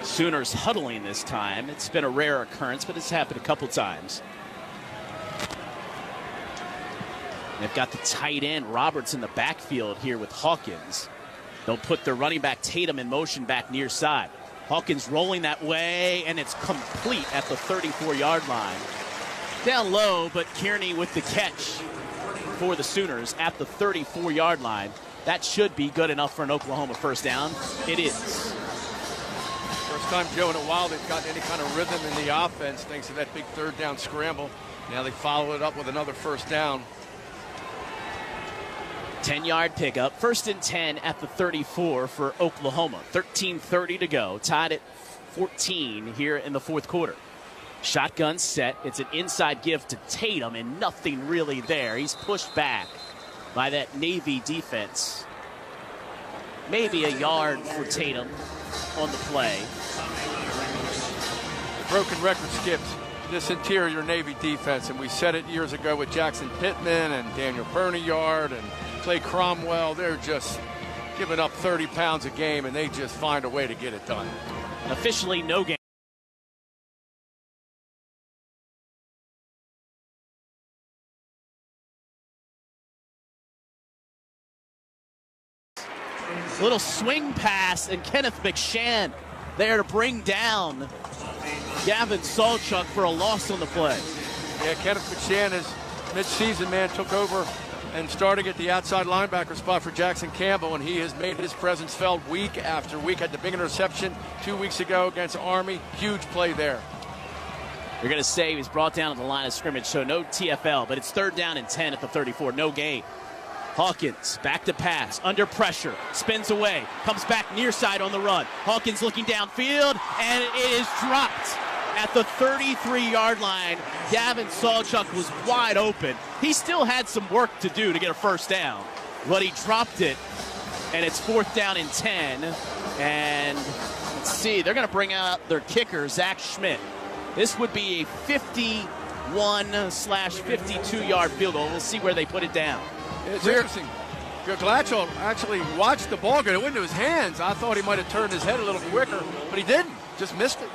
Sooners huddling this time. It's been a rare occurrence, but it's happened a couple times. They've got the tight end, Roberts, in the backfield here with Hawkins. They'll put their running back, Tatum, in motion back near side. Hawkins rolling that way, and it's complete at the 34-yard line. Down low, but Kearney with the catch for the Sooners at the 34-yard line. That should be good enough for an Oklahoma first down. It is. First time, Joe, in a while they've gotten any kind of rhythm in the offense thanks to that big third down scramble. Now they follow it up with another first down. 10-yard pickup. First and 10 at the 34 for Oklahoma. 13:30 to go. Tied at 14 here in the fourth quarter. Shotgun set. It's an inside give to Tatum, and nothing really there. He's pushed back by that Navy defense. Maybe a yard for Tatum on the play. Broken record skips this interior Navy defense, and we said it years ago with Jackson Pittman and Daniel Berneyard and Clay Cromwell. They're just giving up 30 pounds a game, and they just find a way to get it done. Officially no game. Little swing pass, and Kenneth McShann there to bring down Gavin Salchuk for a loss on the play. Yeah, Kenneth McShann is mid-season man, took over and starting at the outside linebacker spot for Jackson Campbell, and he has made his presence felt week after week. Had the big interception 2 weeks ago against Army. Huge play there. You're going to say he was brought down at the line of scrimmage, so no TFL, but it's 3rd down and 10 at the 34. No gain. Hawkins back to pass, under pressure, spins away, comes back near side on the run. Hawkins looking downfield, and it is dropped at the 33-yard line. Gavin Salchuk was wide open. He still had some work to do to get a first down, but he dropped it, and it's 4th down and 10. And let's see, they're going to bring out their kicker, Zach Schmidt. This would be a 51/52-yard field goal. We'll see where they put it down. It's interesting. Glatchel actually watched the ball go into his hands. I thought he might have turned his head a little quicker, but he didn't. Just missed it.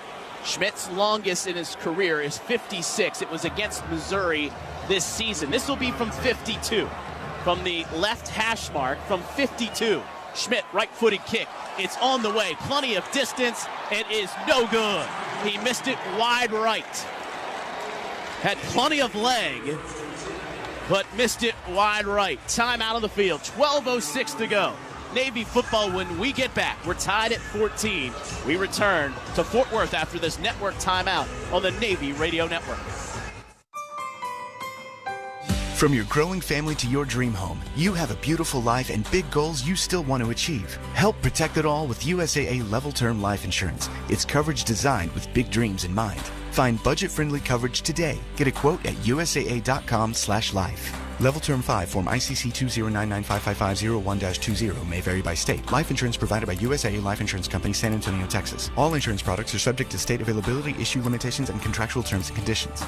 Schmidt's longest in his career is 56. It was against Missouri this season. This will be from 52. From the left hash mark, from 52. Schmidt, right-footed kick. It's on the way. Plenty of distance. It is no good. He missed it wide right. Had plenty of leg, but missed it wide right. Time out of the field. 12:06 to go. Navy football when we get back. We're tied at 14. We return to Fort Worth after this network timeout on the Navy Radio Network. From your growing family to your dream home, you have a beautiful life and big goals you still want to achieve. Help protect it all with USAA Level Term Life Insurance. It's coverage designed with big dreams in mind. Find budget-friendly coverage today. Get a quote at usaa.com/life. Level Term 5, Form ICC 209955501-20 may vary by state. Life insurance provided by USAA Life Insurance Company, San Antonio, Texas. All insurance products are subject to state availability, issue limitations, and contractual terms and conditions.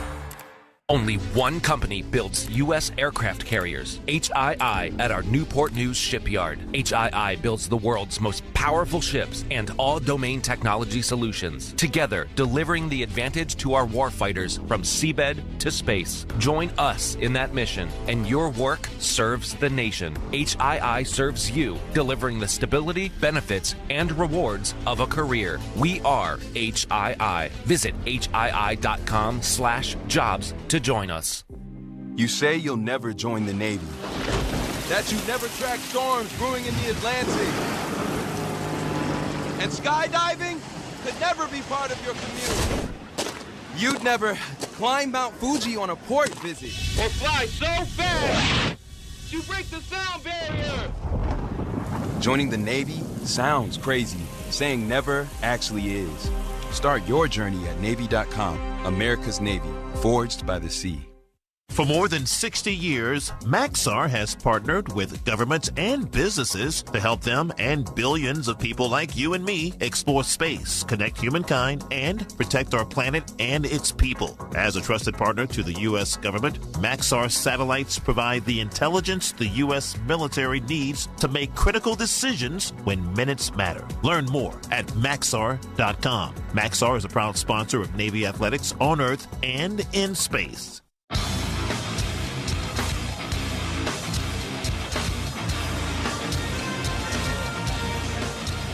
Only one company builds U.S. aircraft carriers, HII, at our Newport News shipyard. HII builds the world's most powerful ships and all-domain technology solutions, together delivering the advantage to our warfighters from seabed to space. Join us in that mission, and your work serves the nation. HII serves you, delivering the stability, benefits, and rewards of a career. We are HII. Visit HII.com/jobs to join us. You say you'll never join the Navy. That you never track storms brewing in the Atlantic. And skydiving could never be part of your commute. You'd never climb Mount Fuji on a port visit. Or fly so fast you break the sound barrier. Joining the Navy sounds crazy. Saying never actually is. Start your journey at Navy.com. America's Navy, forged by the sea. For more than 60 years, Maxar has partnered with governments and businesses to help them and billions of people like you and me explore space, connect humankind, and protect our planet and its people. As a trusted partner to the U.S. government, Maxar satellites provide the intelligence the U.S. military needs to make critical decisions when minutes matter. Learn more at Maxar.com. Maxar is a proud sponsor of Navy athletics on Earth and in space.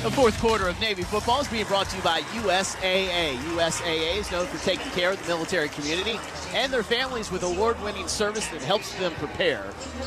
The fourth quarter of Navy football is being brought to you by USAA. USAA is known for taking care of the military community and their families with award-winning service that helps them prepare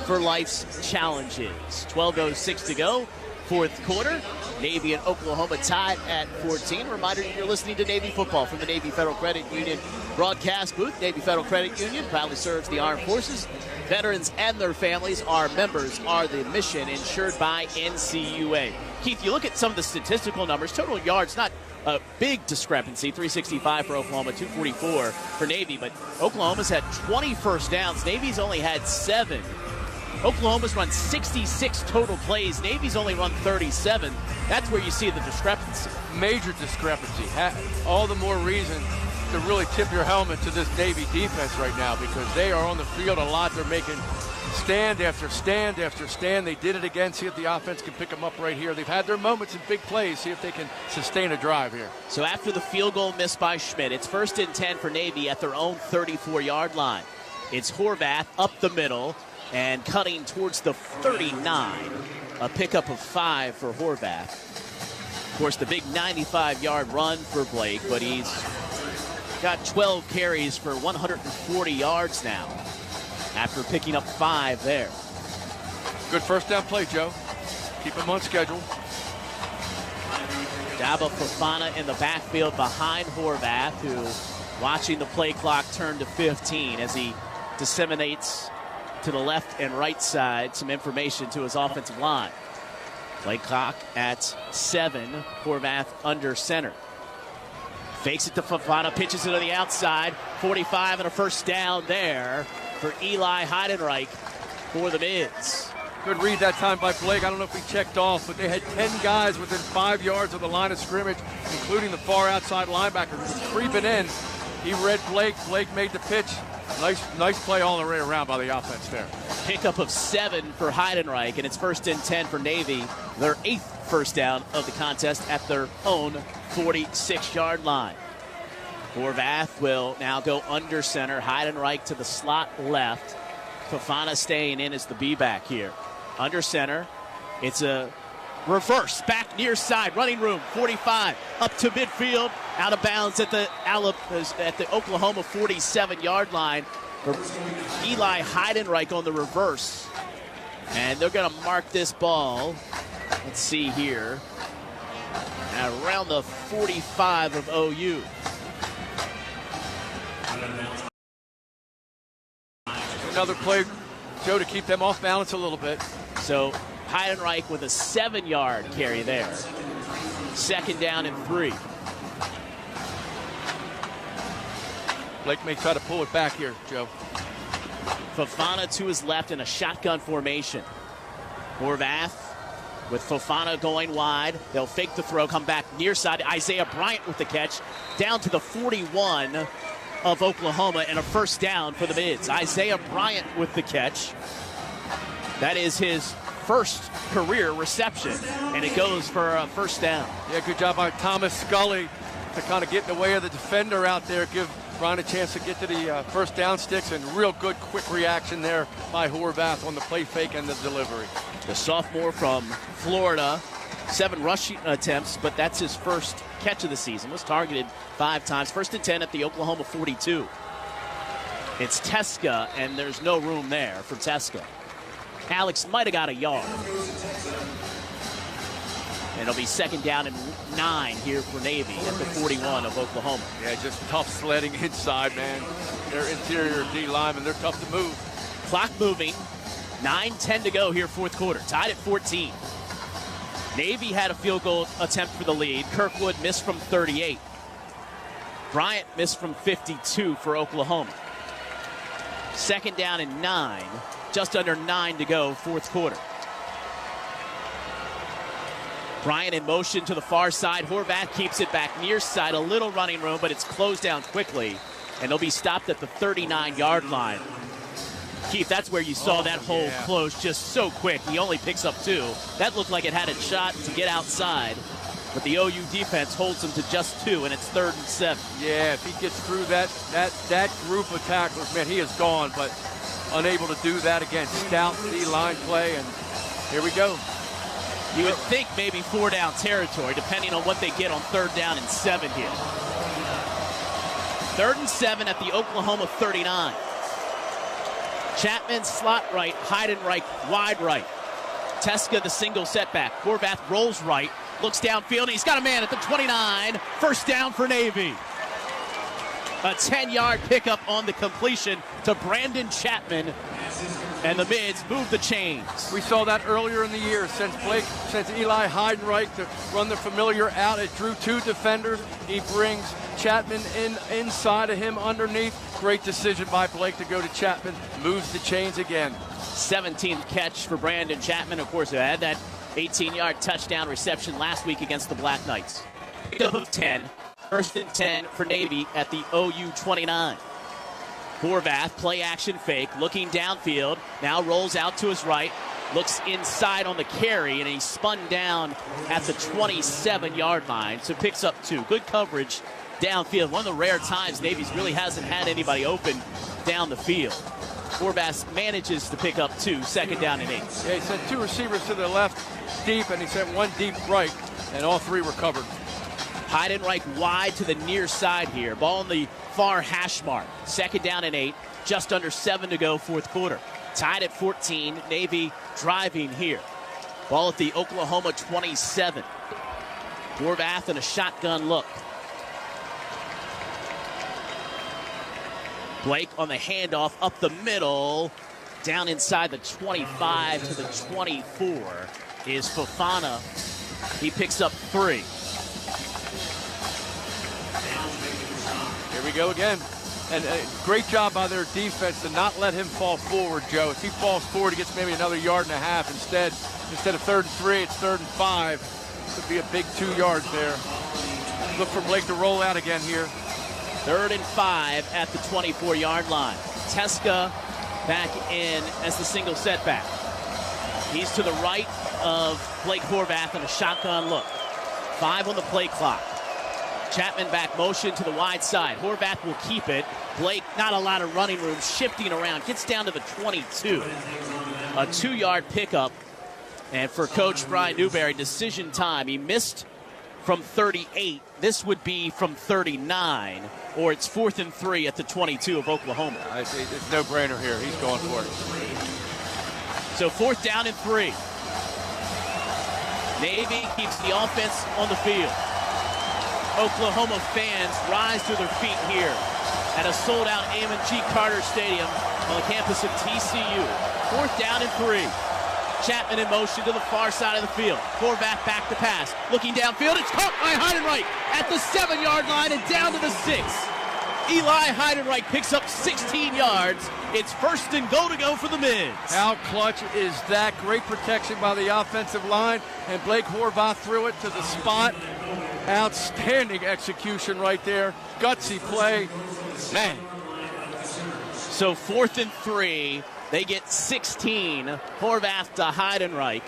for life's challenges. 12:06 to go, fourth quarter. Navy and Oklahoma tied at 14. Reminder, you're listening to Navy football from the Navy Federal Credit Union broadcast booth. Navy Federal Credit Union proudly serves the armed forces. Veterans and their families. Our members are the mission insured by NCUA. Keith, you look at some of the statistical numbers. Total yards, not a big discrepancy. 365 for Oklahoma, 244 for Navy. But Oklahoma's had 20 first downs. Navy's only had 7. Oklahoma's run 66 total plays. Navy's only run 37. That's where you see the discrepancy. Major discrepancy. All the more reason to really tip your helmet to this Navy defense right now, because they are on the field a lot. They're making stand after stand after stand. They did it again. See if the offense can pick them up right here. They've had their moments in big plays. See if they can sustain a drive here. So after the field goal missed by Schmidt, it's 1st and 10 for Navy at their own 34-yard line. It's Horvath up the middle and cutting towards the 39. A pickup of 5 for Horvath. Of course, the big 95-yard run for Blake, but he's got 12 carries for 140 yards now after picking up 5 there. Good first down play, Joe. Keep him on schedule. Dabo Fofana in the backfield behind Horvath, who watching the play clock turn to 15 as he disseminates to the left and right side some information to his offensive line. Play clock at 7. Horvath under center. Fakes it to Fofana, pitches it on the outside. 45 and a first down there for Eli Heidenreich for the Mids. Good read that time by Blake. I don't know if he checked off, but they had 10 guys within 5 yards of the line of scrimmage, including the far outside linebacker who was creeping in. He read Blake. Blake made the pitch. Nice play all the way around by the offense there. Pickup of 7 for Heidenreich, and it's 1st and 10 for Navy. Their 8th first down of the contest at their own 46-yard line. Horvath will now go under center. Heidenreich to the slot left. Fofana staying in as the B-back here. Under center. It's a reverse, back near side, running room, 45, up to midfield, out of bounds at the Oklahoma 47-yard line for Eli Heidenreich on the reverse. And they're going to mark this ball, let's see here, around the 45 of OU. Another play, Joe, to keep them off balance a little bit. So Heidenreich with a 7-yard carry there. 2nd down and 3. Blake may try to pull it back here, Joe. Fofana to his left in a shotgun formation. Horvath with Fofana going wide. They'll fake the throw, come back near side. Isaiah Bryant with the catch down to the 41 of Oklahoma, and a first down for the Mids. Isaiah Bryant with the catch. That is his first career reception, and it goes for a first down. Yeah, good job by Thomas Scully to kind of get in the way of the defender out there, give Brian a chance to get to the first down sticks, and real good quick reaction there by Horvath on the play fake and the delivery. The sophomore from Florida, 7 rushing attempts, but that's his first catch of the season. Was targeted 5 times. 1st and 10 at the Oklahoma 42. It's Teska, and there's no room there for Teska. Alex might have got a yard. And it'll be 2nd down and 9 here for Navy at the 41 of Oklahoma. Yeah, just tough sledding inside, man. Their interior D linemen, they're tough to move. Clock moving. 9:10 to go here, fourth quarter. Tied at 14. Navy had a field goal attempt for the lead. Kirkwood missed from 38. Bryant missed from 52 for Oklahoma. 2nd down and 9. Just under 9 to go, fourth quarter. Bryant in motion to the far side. Horvath keeps it back near side. A little running room, but it's closed down quickly. And they'll be stopped at the 39-yard line. Keith, that's where you saw that hole close just so quick. He only picks up 2. That looked like it had a shot to get outside. But the OU defense holds him to just 2, and it's 3rd and 7. Yeah, if he gets through that group of tacklers, man, he is gone. But unable to do that again. Stout D-line play, and here we go. You would think maybe 4 down territory, depending on what they get on 3rd down and 7 here. 3rd and 7 at the Oklahoma 39. Chapman slot right, Heidenreich wide right. Teska the single setback. Horvath rolls right, looks downfield, and he's got a man at the 29. First down for Navy. A 10-yard pickup on the completion to Brandon Chapman. And the Mids move the chains. We saw that earlier in the year. Since Eli Heidenreich to run the familiar out, it drew 2 defenders. He brings Chapman inside of him underneath. Great decision by Blake to go to Chapman. Moves the chains again. 17th catch for Brandon Chapman. Of course, he had that 18-yard touchdown reception last week against the Black Knights. Pickup of 10. 1st and 10 for Navy at the OU 29. Horvath, play action fake, looking downfield, now rolls out to his right, looks inside on the carry, and he's spun down at the 27-yard line, so picks up 2. Good coverage downfield. One of the rare times Navy's really hasn't had anybody open down the field. Horvath manages to pick up 2, 2nd down and 8. Yeah, he sent 2 receivers to the left deep, and he sent 1 deep right, and all 3 were covered. Heidenreich wide to the near side here. Ball on the far hash mark. 2nd down and 8. Just under 7 to go, 4th quarter. Tied at 14. Navy driving here. Ball at the Oklahoma 27. Horvath in a shotgun look. Blake on the handoff up the middle. Down inside the 25 to the 24 is Fofana. He picks up 3. Here we go again. And great job by their defense to not let him fall forward, Joe. If he falls forward, he gets maybe another 1.5 yards. Instead of 3rd and 3, it's 3rd and 5. Could be a big 2 yards there. Look for Blake to roll out again here. 3rd and 5 at the 24-yard line. Teska back in as the single setback. He's to the right of Blake Horvath in a shotgun look. 5 on the play clock. Chapman back motion to the wide side. Horvath will keep it. Blake, not a lot of running room, shifting around. Gets down to the 22. A 2-yard pickup. And for Coach Brian Newberry, decision time. He missed from 38. This would be from 39. Or it's 4th and 3 at the 22 of Oklahoma. I see. It's no-brainer here. He's going for it. So 4th down and 3. Navy keeps the offense on the field. Oklahoma fans rise to their feet here at a sold-out Amon G. Carter Stadium on the campus of TCU. 4th down and 3. Chapman in motion to the far side of the field. Horvath back to pass. Looking downfield. It's caught by Heidenreich at the 7-yard line and down to the 6. Eli Heidenreich picks up 16 yards. It's 1st and goal to go for the Mids. How clutch is that? Great protection by the offensive line, and Blake Horvath threw it to the spot. Outstanding execution right there. Gutsy play. Man. So 4th and 3. They get 16. Horvath to Heidenreich.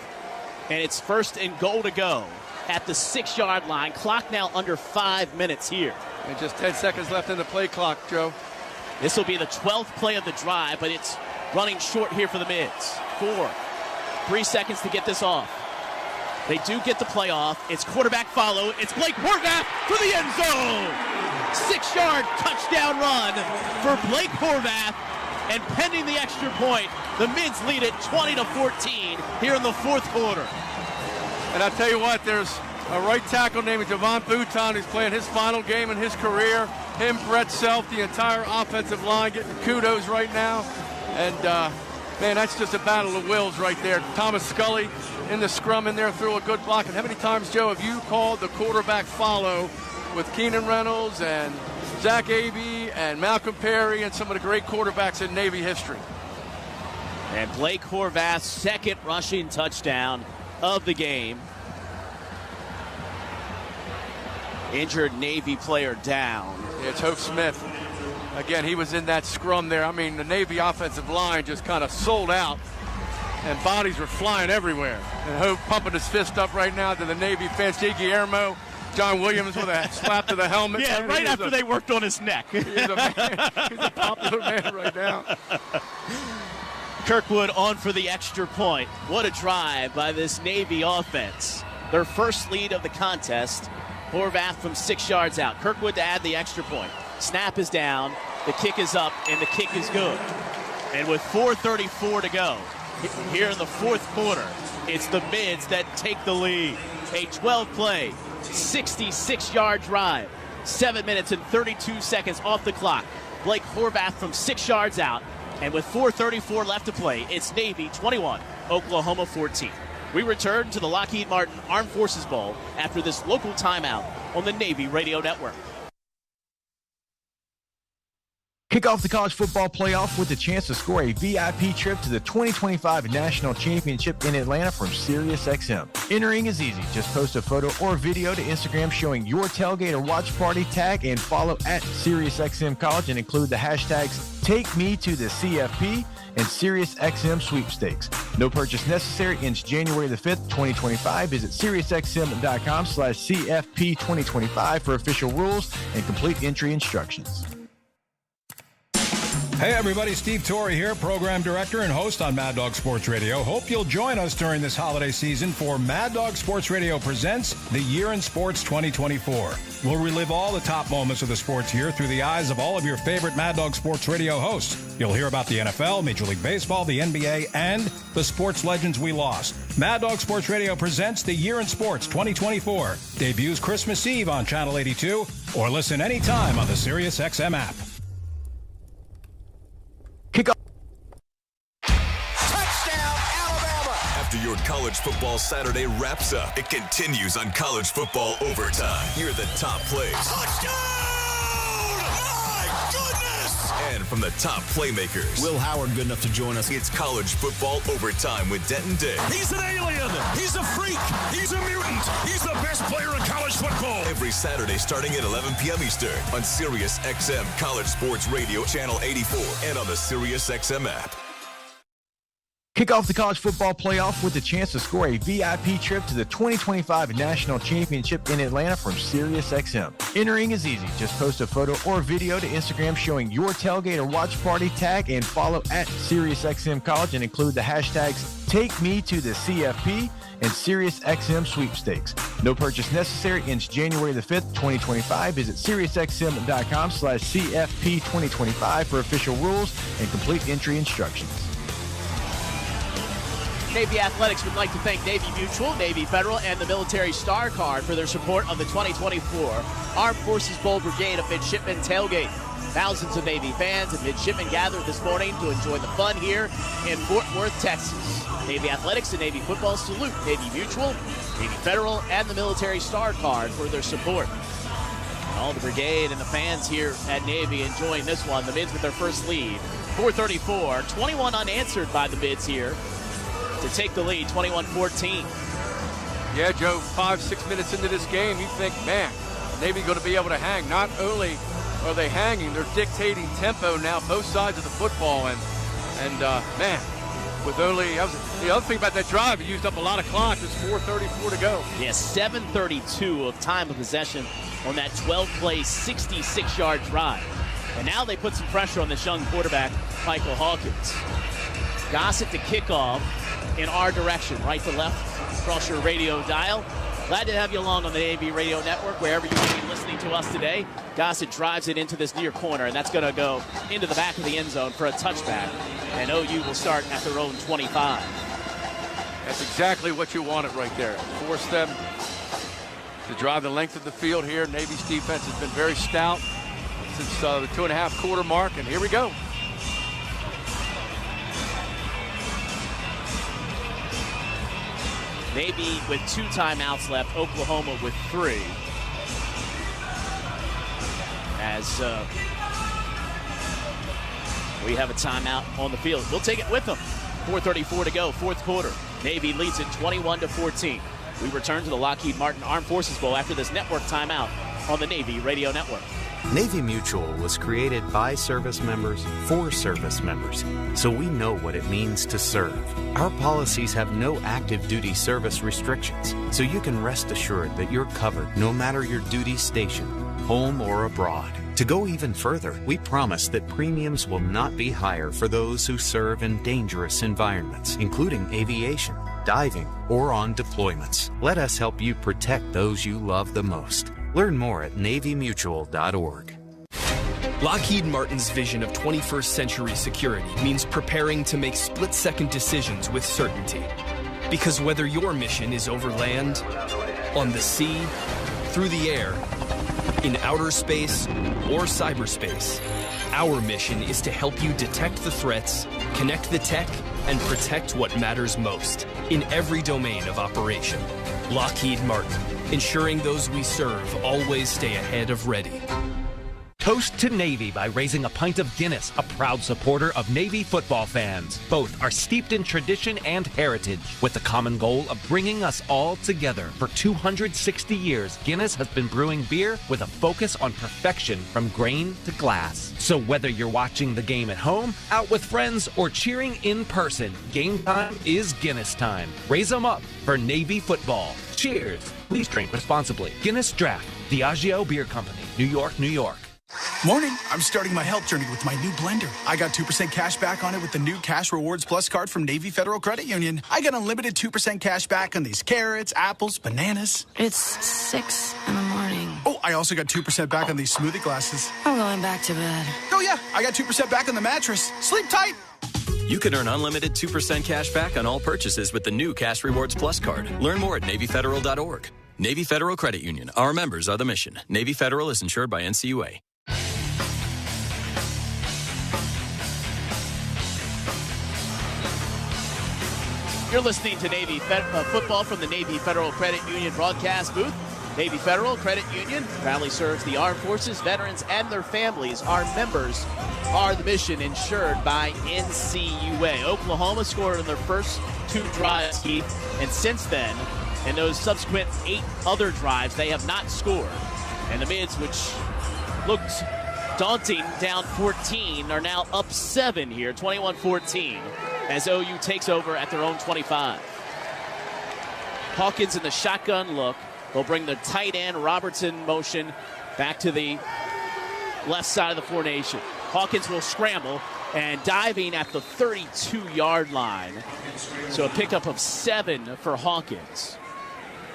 And it's 1st and goal to go at the 6-yard line. Clock now under 5 minutes here. And just 10 seconds left in the play clock, Joe. This will be the 12th play of the drive, but it's running short here for the Mids. 3 seconds to get this off. They do get the play off. It's quarterback follow. It's Blake Horvath for the end zone. 6-yard touchdown run for Blake Horvath. And pending the extra point, the Mids lead it 20-14 here in the 4th quarter. And I'll tell you what, there's a right tackle named Javon Bouton who's playing his final game in his career. Him, Brett Self, the entire offensive line getting kudos right now. And, man, that's just a battle of wills right there. Thomas Scully in the scrum in there threw a good block. And how many times, Joe, have you called the quarterback follow with Keenan Reynolds and Zach Abey and Malcolm Perry and some of the great quarterbacks in Navy history? And Blake Horvath's 2nd rushing touchdown of the game. Injured Navy player down. Yeah, it's Hope Smith. Again, he was in that scrum there. I mean, the Navy offensive line just kind of sold out, and bodies were flying everywhere. And Hope pumping his fist up right now to the Navy fans. J. Guillermo, John Williams with a slap to the helmet. Yeah, right after they worked on his neck. He's a man. He's a popular man right now. Kirkwood on for the extra point. What a drive by this Navy offense. Their first lead of the contest. Horvath from 6 yards out. Kirkwood to add the extra point. Snap is down, the kick is up, and the kick is good. And with 4:34 to go, here in the fourth quarter, it's the Mids that take the lead. A 12-play, 66-yard drive. 7 minutes and 32 seconds off the clock. Blake Horvath from 6 yards out. And with 4:34 left to play, it's Navy 21, Oklahoma 14. We return to the Lockheed Martin Armed Forces Bowl after this local timeout on the Navy Radio Network. Kick off the college football playoff with the chance to score a VIP trip to the 2025 National Championship in Atlanta from SiriusXM. Entering is easy. Just post a photo or video to Instagram showing your tailgate or watch party, tag and follow at SiriusXM College and include the hashtags TakeMeToTheCFP and SiriusXM Sweepstakes. No purchase necessary. Ends January the 5th, 2025. Visit SiriusXM.com/CFP2025 for official rules and complete entry instructions. Hey everybody, Steve Torrey here, Program Director and host on Mad Dog Sports Radio. Hope you'll join us during this holiday season for Mad Dog Sports Radio presents The Year in Sports 2024. We'll relive all the top moments of the sports year through the eyes of all of your favorite Mad Dog Sports Radio hosts. You'll hear about the NFL, Major League Baseball, the NBA, and the sports legends we lost. Mad Dog Sports Radio presents The Year in Sports 2024. Debuts Christmas Eve on Channel 82 or listen anytime on the SiriusXM app. After your college football Saturday wraps up, it continues on College Football Overtime. Here are the top plays. Touchdown! My goodness! And from the top playmakers. Will Howard good enough to join us? It's College Football Overtime with Denton Day. He's an alien! He's a freak! He's a mutant! He's the best player in college football! Every Saturday starting at 11 p.m. Eastern on SiriusXM College Sports Radio, Channel 84, and on the SiriusXM app. Kick off the college football playoff with the chance to score a VIP trip to the 2025 National Championship in Atlanta from SiriusXM. Entering is easy. Just post a photo or video to Instagram showing your tailgate or watch party, tag and follow at SiriusXM College and include the hashtags TakeMeToTheCFP and SiriusXM Sweepstakes. No purchase necessary. Ends January the 5th, 2025. Visit SiriusXM.com/CFP2025 for official rules and complete entry instructions. Navy Athletics would like to thank Navy Mutual, Navy Federal, and the Military Star Card for their support of the 2024 Armed Forces Bowl Brigade of Midshipmen Tailgate. Thousands of Navy fans and midshipmen gathered this morning to enjoy the fun here in Fort Worth, Texas. Navy Athletics and Navy Football salute Navy Mutual, Navy Federal, and the Military Star Card for their support. All the brigade and the fans here at Navy enjoying this one. The Mids with their first lead, 4:34, 21 unanswered by the Mids here to take the lead, 21-14. Yeah, Joe, 5-6 minutes into this game, you think, man, Navy going to be able to hang. Not only are they hanging, they're dictating tempo now, both sides of the football. And man, with only, the other thing about that drive, it used up a lot of clock. There's 4:34 to go. Yeah, 7:32 of time of possession on that 12-play, 66-yard drive. And now they put some pressure on this young quarterback, Michael Hawkins. Gossett to kick off in our direction, right to left, across your radio dial. Glad to have you along on the Navy Radio Network, wherever you may be listening to us today. Gossett drives it into this near corner, and that's going to go into the back of the end zone for a touchback. And OU will start at their own 25. That's exactly what you wanted right there. Force them to drive the length of the field here. Navy's defense has been very stout since the 2.5 quarter mark, and here we go. Navy with 2 timeouts left, Oklahoma with 3. As we have a timeout on the field. We'll take it with them. 4:34 to go, fourth quarter. Navy leads it 21-14. We return to the Lockheed Martin Armed Forces Bowl after this network timeout on the Navy Radio Network. Navy Mutual was created by service members for service members, so we know what it means to serve. Our policies have no active duty service restrictions, so you can rest assured that you're covered no matter your duty station, home or abroad. To go even further, we promise that premiums will not be higher for those who serve in dangerous environments, including aviation, diving, or on deployments. Let us help you protect those you love the most. Learn more at NavyMutual.org. Lockheed Martin's vision of 21st century security means preparing to make split-second decisions with certainty. Because whether your mission is over land, on the sea, through the air, in outer space, or cyberspace, our mission is to help you detect the threats, connect the tech, and protect what matters most in every domain of operation. Lockheed Martin, ensuring those we serve always stay ahead of ready. Toast to Navy by raising a pint of Guinness, a proud supporter of Navy football fans. Both are steeped in tradition and heritage, with the common goal of bringing us all together. For 260 years, Guinness has been brewing beer with a focus on perfection from grain to glass. So whether you're watching the game at home, out with friends, or cheering in person, game time is Guinness time. Raise them up for Navy football. Cheers. Please drink responsibly. Guinness Draft, Diageo Beer Company, New York, New York. Morning. I'm starting my health journey with my new blender. I got 2% cash back on it with the new Cash Rewards Plus card from Navy Federal Credit Union. I got unlimited 2% cash back on these carrots, apples, bananas. It's 6 in the morning. Oh, I also got 2% back on these smoothie glasses. I'm going back to bed. Oh, yeah. I got 2% back on the mattress. Sleep tight. You can earn unlimited 2% cash back on all purchases with the new Cash Rewards Plus card. Learn more at NavyFederal.org. Navy Federal Credit Union. Our members are the mission. Navy Federal is insured by NCUA. You're listening to Navy football from the Navy Federal Credit Union broadcast booth. Navy Federal Credit Union proudly serves the armed forces, veterans, and their families. Our members are the mission, insured by NCUA. Oklahoma scored on their first 2 drives, Keith, and since then, in those subsequent 8 other drives, they have not scored. And the Mids, which looked daunting, down 14, are now up 7 here, 21-14, as OU takes over at their own 25. Hawkins in the shotgun look. They'll bring the tight end, Robertson, motion back to the left side of the formation. Hawkins will scramble and diving at the 32-yard line. So a pickup of 7 for Hawkins.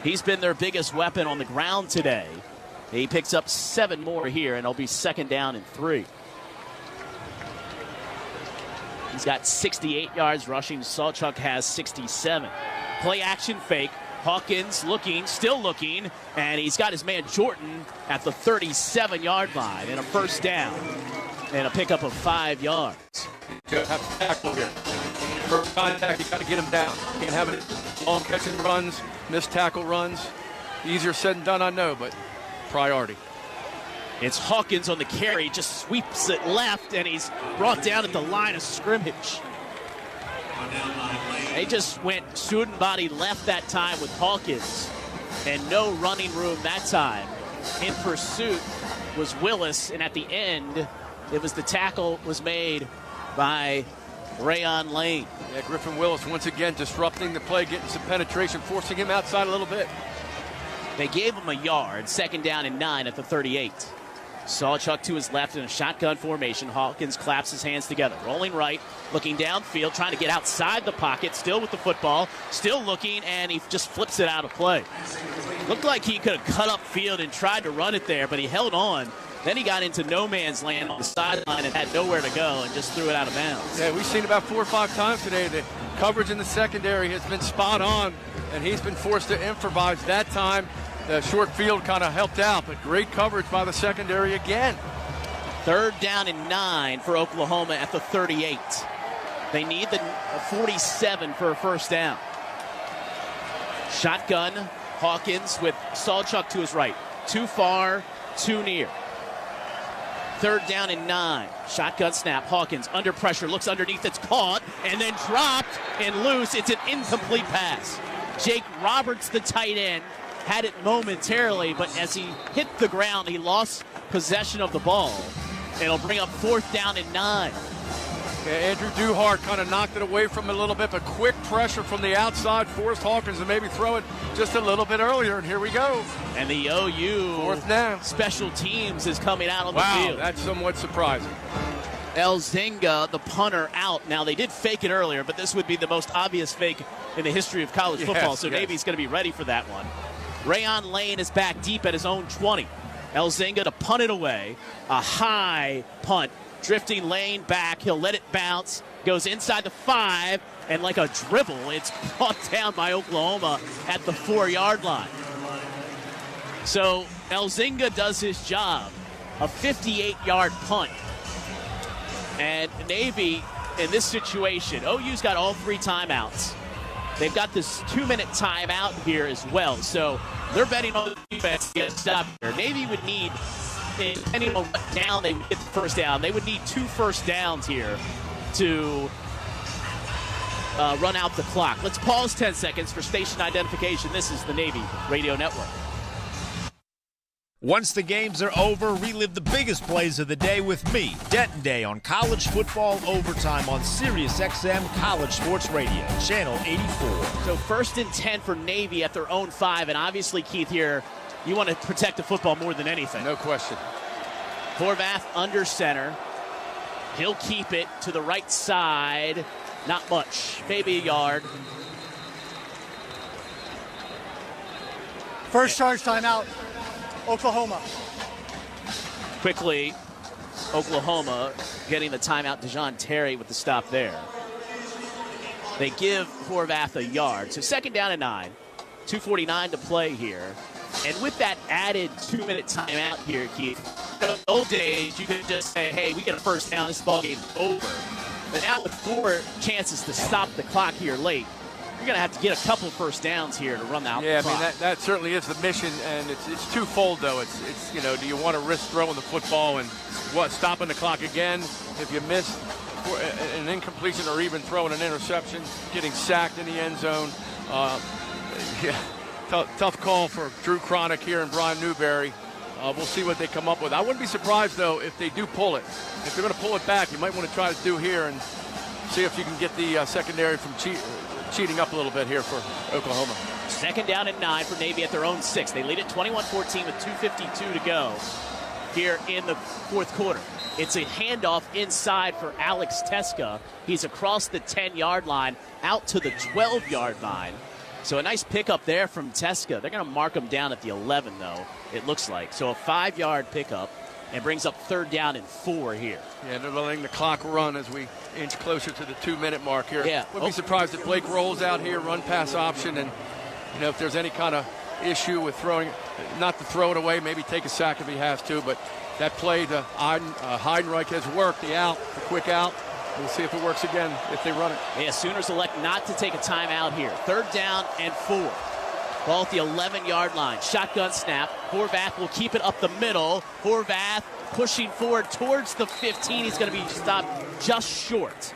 He's been their biggest weapon on the ground today. He picks up 7 more here, and it'll be 2nd down and 3. He's got 68 yards rushing. Sawchuk has 67. Play action fake. Hawkins looking, still looking, and he's got his man Jordan at the 37-yard line, and a 1st down and a pickup of 5 yards. You have to tackle here. First contact, you got to get him down. You can't have it long catching runs, missed tackle runs. Easier said than done, I know, but priority. It's Hawkins on the carry, just sweeps it left, and he's brought down at the line of scrimmage. They just went student body left that time with Hawkins, and no running room that time. In pursuit was Willis, and at the end, it was the tackle was made by Rayon Lane. Yeah, Griffin Willis once again disrupting the play, getting some penetration, forcing him outside a little bit. They gave him a yard, 2nd down and 9 at the 38. Sawchuk to his left in a shotgun formation. Hawkins claps his hands together. Rolling right, looking downfield, trying to get outside the pocket, still with the football, still looking, and he just flips it out of play. Looked like he could have cut up field and tried to run it there, but he held on. Then he got into no man's land on the sideline and had nowhere to go and just threw it out of bounds. Yeah, we've seen about 4 or 5 times today the coverage in the secondary has been spot on, and he's been forced to improvise that time. The short field kind of helped out, but great coverage by the secondary again. 3rd down and 9 for Oklahoma at the 38. They need the 47 for a 1st down. Shotgun, Hawkins with Sawchuk to his right. Too far, too near. 3rd down and 9. Shotgun snap. Hawkins under pressure. Looks underneath. It's caught and then dropped and loose. It's an incomplete pass. Jake Roberts, the tight end, had it momentarily, but as he hit the ground, he lost possession of the ball. It'll bring up 4th down and 9. Yeah, Andrew Duhart kind of knocked it away from him a little bit, but quick pressure from the outside forced Hawkins to maybe throw it just a little bit earlier, and here we go. And the OU fourth down special teams is coming out on the field. Wow, that's somewhat surprising. Elzinga, the punter, out. Now, they did fake it earlier, but this would be the most obvious fake in the history of college football, so Navy's going to be ready for that one. Rayon Lane is back deep at his own 20. Elzinga to punt it away. A high punt. Drifting Lane back. He'll let it bounce. Goes inside the 5. And like a dribble, it's brought down by Oklahoma at the 4-yard line. So Elzinga does his job. A 58-yard punt. And Navy, in this situation, OU's got all 3 timeouts. They've got this 2-minute timeout here as well. So they're betting on the defense to get a stop here. Navy would need, depending on what down they would get the first down, they would need 2 first downs here to run out the clock. Let's pause 10 seconds for station identification. This is the Navy Radio Network. Once the games are over, relive the biggest plays of the day with me, Denton Day, on College Football Overtime on SiriusXM College Sports Radio, Channel 84. So 1st and 10 for Navy at their own 5, and obviously, Keith, here, you want to protect the football more than anything. No question. Horvath under center. He'll keep it to the right side. Not much, maybe a yard. First charge timeout. Oklahoma. Quickly, Oklahoma getting the timeout. DeJohn Terry with the stop there. They give Horvath a yard. So 2nd down and 9. 2:49 to play here. And with that added 2-minute timeout here, Keith, in the old days, you could just say, hey, we get a first down, this ball game's over. But now with 4 chances to stop the clock here late, you're going to have to get a couple first downs here to run out the clock. I mean, that certainly is the mission, and it's twofold, though. It's you know, do you want to risk throwing the football and stopping the clock again if you miss an incompletion or even throwing an interception, getting sacked in the end zone? Tough call for Drew Cronick here and Brian Newberry. We'll see what they come up with. I wouldn't be surprised, though, if they do pull it. If they're going to pull it back, you might want to try to do here and see if you can get the secondary from cheating up a little bit here for Oklahoma. 2nd down and 9 for Navy at their own 6. They lead at 21-14 with 2:52 to go here in the 4th quarter. It's a handoff inside for Alex Teska. He's across the 10-yard line out to the 12-yard line. So a nice pickup there from Teska. They're going to mark him down at the 11, though, it looks like. So a 5-yard pickup and brings up 3rd down and 4 here. Yeah, they're letting the clock run as we inch closer to the 2-minute mark here. Yeah. Wouldn't be surprised if Blake rolls out here, run pass option, and you know, if there's any kind of issue with throwing, not to throw it away, maybe take a sack if he has to, but that play to Heidenreich has worked, the quick out. We'll see if it works again if they run it. Yeah, Sooners elect not to take a timeout here. 3rd down and 4. Ball at the 11-yard line. Shotgun snap. Horvath will keep it up the middle. Horvath pushing forward towards the 15. He's going to be stopped just short.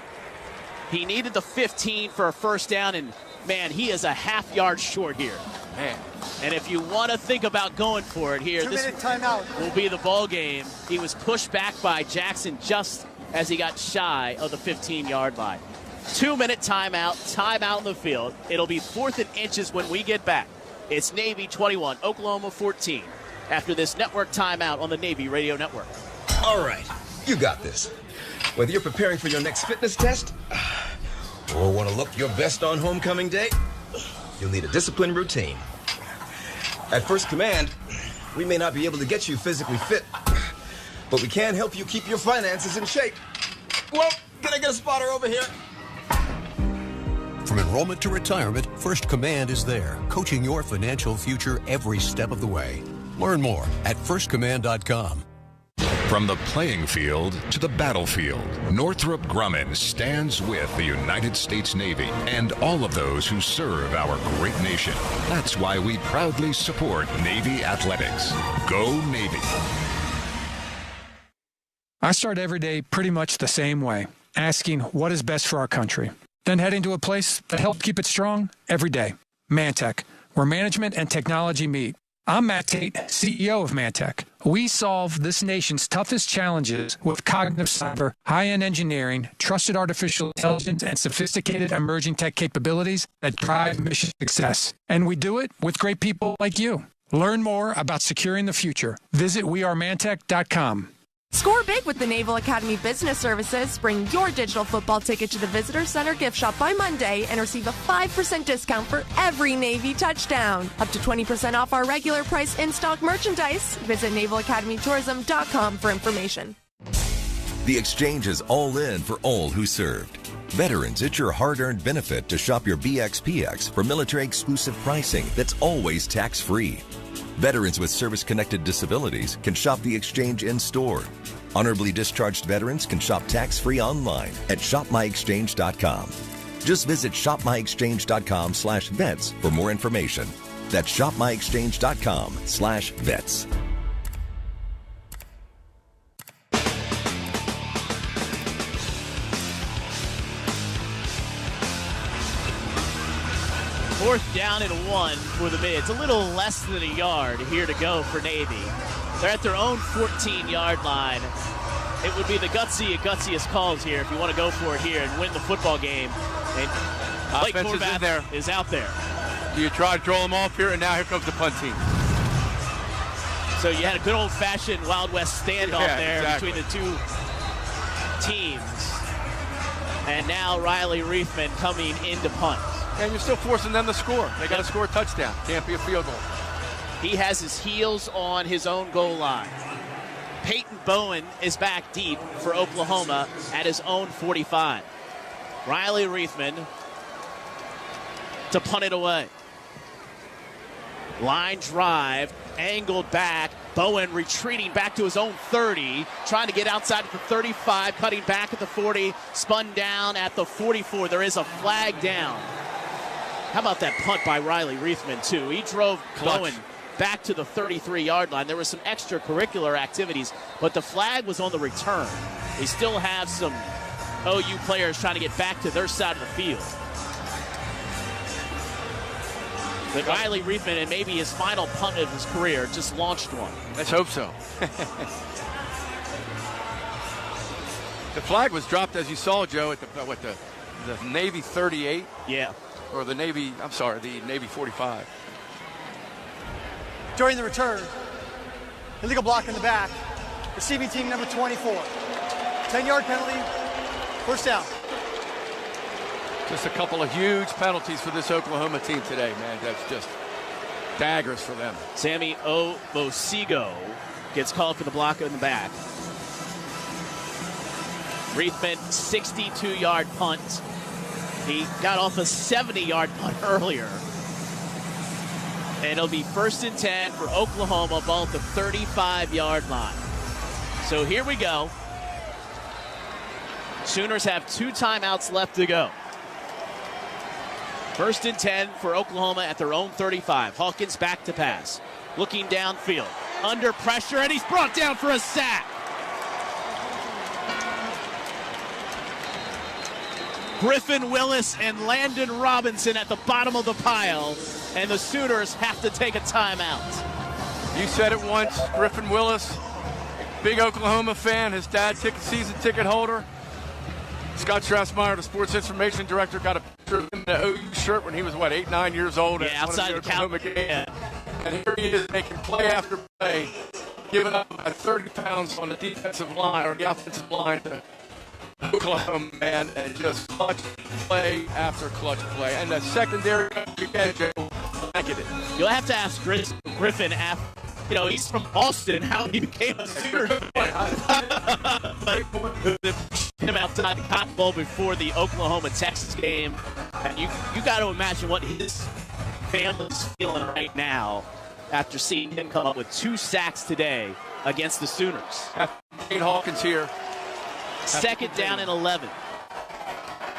He needed the 15 for a first down, and, man, he is a half-yard short here. Man. And if you want to think about going for it here, this timeout will be the ball game. He was pushed back by Jackson just as he got shy of the 15-yard line. 2-minute timeout in the field. It'll be 4th and inches when we get back. It's Navy 21, Oklahoma 14. After this network timeout on the Navy Radio Network. All right, you got this. Whether you're preparing for your next fitness test or want to look your best on homecoming day, you'll need a disciplined routine. At First Command, we may not be able to get you physically fit, but we can help you keep your finances in shape. Well, can I get a spotter over here? From enrollment to retirement, First Command is there, coaching your financial future every step of the way. Learn more at firstcommand.com. From the playing field to the battlefield, Northrop Grumman stands with the United States Navy and all of those who serve our great nation. That's why we proudly support Navy athletics. Go Navy. I start every day pretty much the same way, asking what is best for our country. Then heading to a place that helps keep it strong every day. Mantech, where management and technology meet. I'm Matt Tate, CEO of Mantech. We solve this nation's toughest challenges with cognitive cyber, high-end engineering, trusted artificial intelligence, and sophisticated emerging tech capabilities that drive mission success. And we do it with great people like you. Learn more about securing the future. Visit wearemantech.com. Score big with the Naval Academy Business Services. Bring your digital football ticket to the Visitor Center gift shop by Monday and receive a 5% discount for every Navy touchdown. Up to 20% off our regular price in-stock merchandise. Visit navalacademytourism.com for information. The exchange is all in for all who served. Veterans, it's your hard-earned benefit to shop your BXPX for military-exclusive pricing that's always tax-free. Veterans with service-connected disabilities can shop the exchange in-store. Honorably discharged veterans can shop tax-free online at shopmyexchange.com. Just visit shopmyexchange.com/vets for more information. That's shopmyexchange.com/vets. Fourth down and 1 for the Mids. A little less than a yard here to go for Navy. They're at their own 14-yard line. It would be the gutsiest calls here if you want to go for it here and win the football game. And Blake Horvath is out there. You try to draw them off here, and now here comes the punt team. So you had a good old-fashioned Wild West standoff between the two teams. And now Riley Reithman coming in to punt. And you're still forcing them to score. They got to score a touchdown. Can't be a field goal. He has his heels on his own goal line. Peyton Bowen is back deep for Oklahoma at his own 45. Riley Reithman to punt it away. Line drive, angled back. Bowen retreating back to his own 30, trying to get outside at the 35, cutting back at the 40, spun down at the 44. There is a flag down. How about that punt by Riley Reithman, too? He drove Bowen back to the 33-yard line. There were some extracurricular activities, but the flag was on the return. They still have some OU players trying to get back to their side of the field. But Riley Reithman, and maybe his final punt of his career, just launched one. Let's hope so. The flag was dropped, as you saw, Joe, at the Navy 38. Yeah. Or the Navy 45. During the return, illegal block in the back, receiving team number 24. 10-yard penalty, first down. Just a couple of huge penalties for this Oklahoma team today, man. That's just daggers for them. Sammy Obosigo gets called for the block in the back. Reithman, 62-yard punt. He got off a 70-yard punt earlier. And it'll be 1st and 10 for Oklahoma, ball at the 35-yard line. So here we go. Sooners have 2 timeouts left to go. 1st and 10 for Oklahoma at their own 35. Hawkins back to pass. Looking downfield. Under pressure, and he's brought down for a sack. Griffin Willis and Landon Robinson at the bottom of the pile, and the Sooners have to take a timeout. You said it once, Griffin Willis, big Oklahoma fan, his dad, season ticket holder. Scott Strassmeyer, the sports information director, got a picture of him in an OU shirt when he was, 8, 9 years old? Yeah, outside the Oklahoma game. Yeah. And here he is making play after play, giving up about 30 pounds on the defensive line, or the offensive line to Oklahoma, man, and just clutch play after clutch play. And the secondary, blanketed. You'll have to ask Griffin after. He's from Boston, how he became a Sooner fan. Him outside the Cotton Bowl before the Oklahoma-Texas game. And you got to imagine what his family's feeling right now after seeing him come up with 2 sacks today against the Sooners. Kate Hawkins here. 2nd down and 11.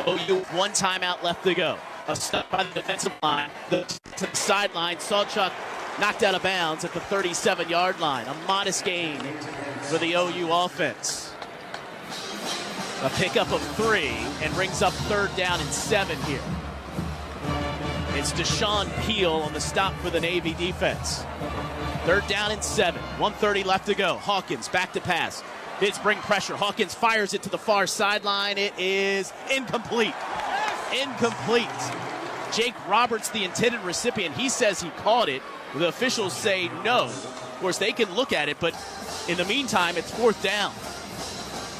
OU 1 timeout left to go. A stop by the defensive line. To the sideline, Sawchuk knocked out of bounds at the 37-yard line. A modest gain for the OU offense. A pickup of 3 and brings up 3rd down and 7 here. It's Deshaun Peel on the stop for the Navy defense. Third down and 7. 1:30 left to go. Hawkins back to pass. Bids bring pressure. Hawkins fires it to the far sideline. It is incomplete. Incomplete. Jake Roberts, the intended recipient, he says he caught it. The officials say no. Of course, they can look at it, but in the meantime, it's 4th down.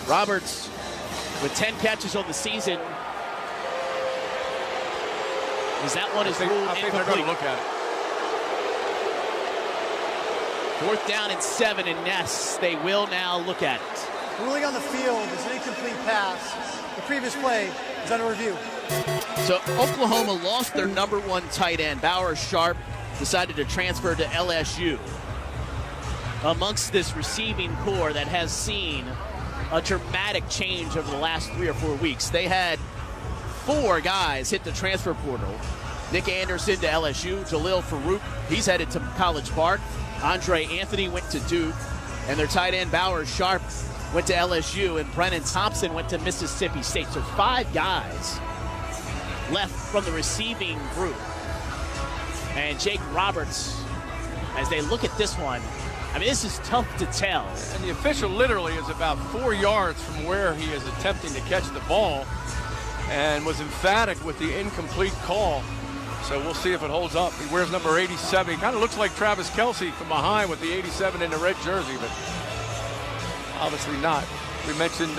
Roberts with 10 catches on the season. That one is ruled incomplete. I think they're going to look at it. 4th down and 7, and yes, they will now look at it. The ruling on the field is an incomplete pass. The previous play is under review. So Oklahoma lost their number 1 tight end. Bauer Sharp decided to transfer to LSU. Amongst this receiving core that has seen a dramatic change over the last 3 or 4 weeks. They had 4 guys hit the transfer portal. Nick Anderson to LSU. Jalil Farouk, he's headed to College Park. Andre Anthony went to Duke. And their tight end, Bauer Sharp, went to LSU. And Brennan Thompson went to Mississippi State. So 5 guys left from the receiving group. And Jake Roberts, as they look at this one, I mean, this is tough to tell. And the official literally is about 4 yards from where he is attempting to catch the ball and was emphatic with the incomplete call. So we'll see if it holds up. He wears number 87. He kind of looks like Travis Kelce from behind with the 87 in the red jersey, but obviously not. We mentioned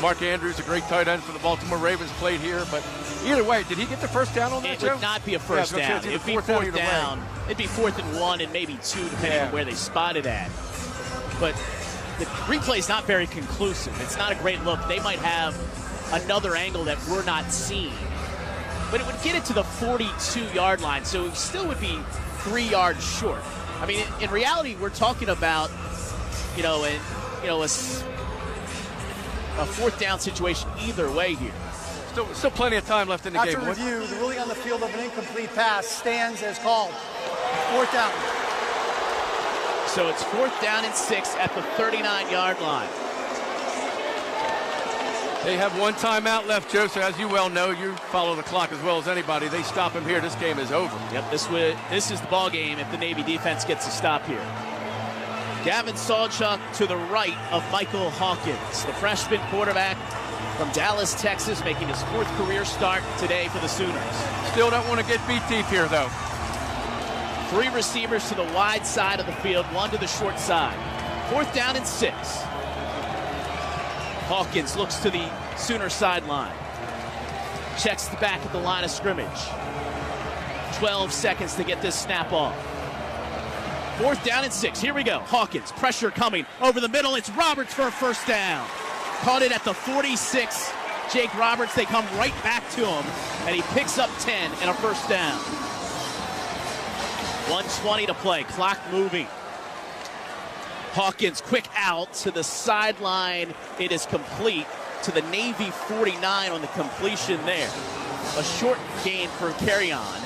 Mark Andrews, a great tight end for the Baltimore Ravens, played here. But either way, did he get the first down on that, It would not be a first down. It'd be 4th down. It'd be 4th and 1 and maybe 2, depending on where they spotted at. But the replay is not very conclusive. It's not a great look. They might have another angle that we're not seeing. But it would get it to the 42-yard line, so it still would be 3 yards short. I mean, in reality, we're talking about, a 4th down situation either way here. Still plenty of time left in the game. After review, the ruling on the field of an incomplete pass stands as called. 4th down. So it's 4th down and 6 at the 39-yard line. They have 1 timeout left, Joe, so as you well know, you follow the clock as well as anybody. They stop him here, this game is over. Yep, this is the ball game if the Navy defense gets a stop here. Gavin Sawchuk to the right of Michael Hawkins, the freshman quarterback from Dallas, Texas, making his 4th career start today for the Sooners. Still don't want to get beat deep here, though. 3 receivers to the wide side of the field, 1 to the short side. 4th down and 6. Hawkins looks to the Sooner sideline. Checks the back at the line of scrimmage. 12 seconds to get this snap off. 4th down and 6. Here we go. Hawkins, pressure coming over the middle. It's Roberts for a first down. Caught it at the 46. Jake Roberts, they come right back to him, and he picks up 10 and a first down. 1:20 to play. Clock moving. Hawkins, quick out to the sideline. It is complete to the Navy 49 on the completion there. A short gain for carry-on.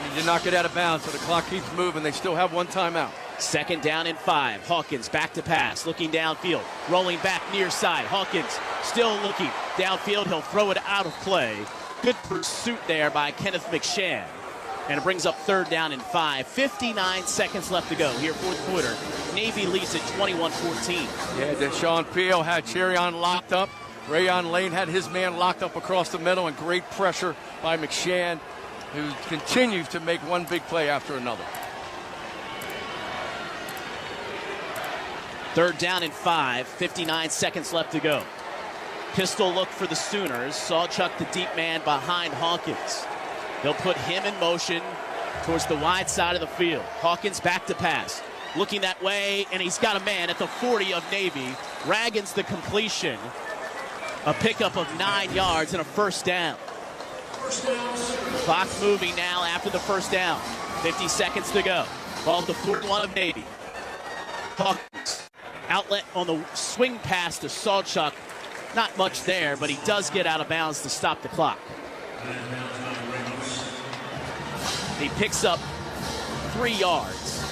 He did not get out of bounds, so the clock keeps moving. They still have 1 timeout. 2nd down and 5. Hawkins back to pass, looking downfield, rolling back near side. Hawkins still looking downfield. He'll throw it out of play. Good pursuit there by Kenneth McShann. And it brings up 3rd down and 5. 59 seconds left to go here, 4th quarter. Navy leads at 21-14. Yeah, Deshaun Peel had Cherion locked up. Rayon Lane had his man locked up across the middle, and great pressure by McShann, who continues to make one big play after another. 3rd down and 5. 59 seconds left to go. Pistol look for the Sooners. Sawchuk, the deep man behind Hawkins. They'll put him in motion towards the wide side of the field. Hawkins back to pass. Looking that way, and he's got a man at the 40 of Navy. Raggins the completion. A pickup of 9 yards and a first down. Clock moving now after the first down. 50 seconds to go. Ball to 41 of Navy. Hawkins. Outlet on the swing pass to Sawchuk. Not much there, but he does get out of bounds to stop the clock. He picks up 3 yards.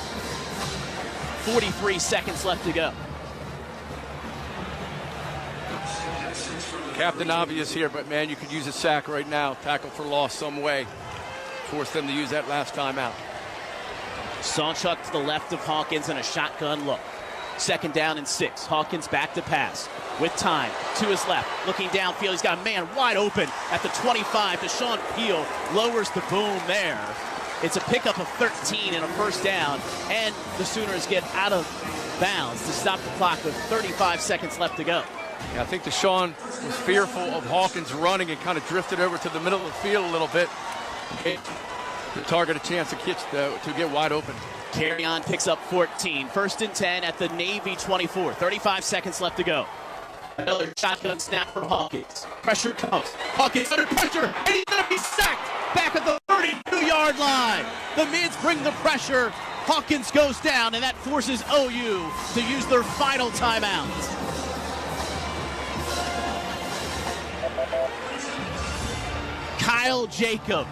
43 seconds left to go. Captain obvious here, but man, you could use a sack right now. Tackle for loss some way. Force them to use that last time out. Sawchuk to the left of Hawkins and a shotgun look. 2nd down and 6. Hawkins back to pass with time to his left. Looking downfield, he's got a man wide open at the 25. Deshaun Peel lowers the boom there. It's a pickup of 13 and a 1st down, and the Sooners get out of bounds to stop the clock with 35 seconds left to go. Yeah, I think Deshaun was fearful of Hawkins running and kind of drifted over to the middle of the field a little bit. The target a chance to get wide open. Carry-on picks up 14. 1st and 10 at the Navy 24. 35 seconds left to go. Another shotgun snap from Hawkins. Pressure comes. Hawkins under pressure, and he's going to be sacked back at the 32-yard line. The Mids bring the pressure. Hawkins goes down, and that forces OU to use their final timeout. Kyle Jacob.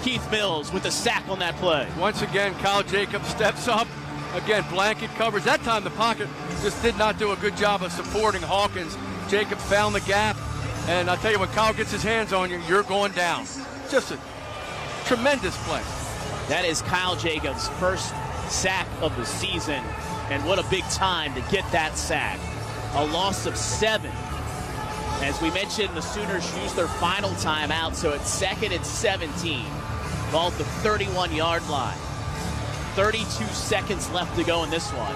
Keith Mills with the sack on that play. Once again, Kyle Jacob steps up. Again, blanket covers. That time the pocket just did not do a good job of supporting Hawkins. Jacob found the gap. And I tell you, when Kyle gets his hands on you, you're going down. Just a tremendous play. That is Kyle Jacobs' first sack of the season. And what a big time to get that sack. A loss of 7. As we mentioned, the Sooners used their final timeout, so it's 2nd and 17. Ball at the 31-yard line. 32 seconds left to go in this one.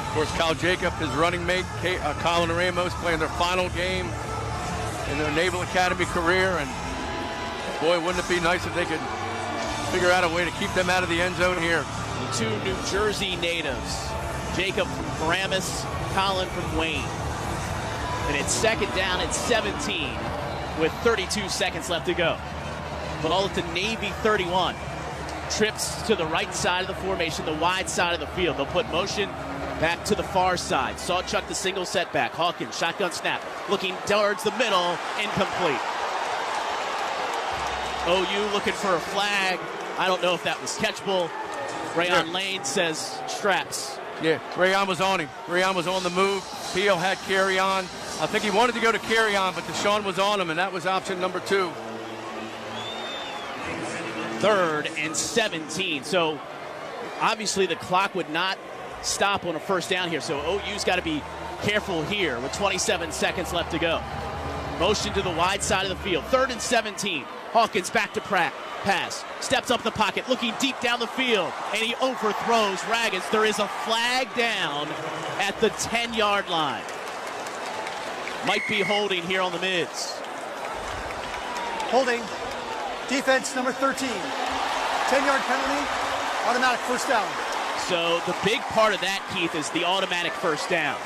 Of course, Kyle Jacob, his running mate, Colin Ramos, playing their final game in their Naval Academy career. And boy, wouldn't it be nice if they could figure out a way to keep them out of the end zone here. The 2 New Jersey natives, Jacob from Paramus, Colin from Wayne. And it's 2nd down and 17 with 32 seconds left to go. Ball at the Navy 31. Trips to the right side of the formation, the wide side of the field. They'll put motion back to the far side. Sawchuk the single setback. Hawkins, shotgun snap. Looking towards the middle, incomplete. OU looking for a flag. I don't know if that was catchable. Rayon Lane says straps. Yeah, Rayon was on him. Rayon was on the move. Peel had carry on. I think he wanted to go to carry on, but Deshaun was on him, and that was option number 2. 3rd and 17. So obviously the clock would not stop on a 1st down here. So OU's got to be careful here with 27 seconds left to go. Motion to the wide side of the field. 3rd and 17. Hawkins back to pass. Steps up the pocket, looking deep down the field, and he overthrows Raggins. There is a flag down at the 10-yard line. Might be holding here on the Mids. Holding. Defense number 13. 10-yard penalty. Automatic 1st down. So the big part of that, Keith, is the automatic 1st down.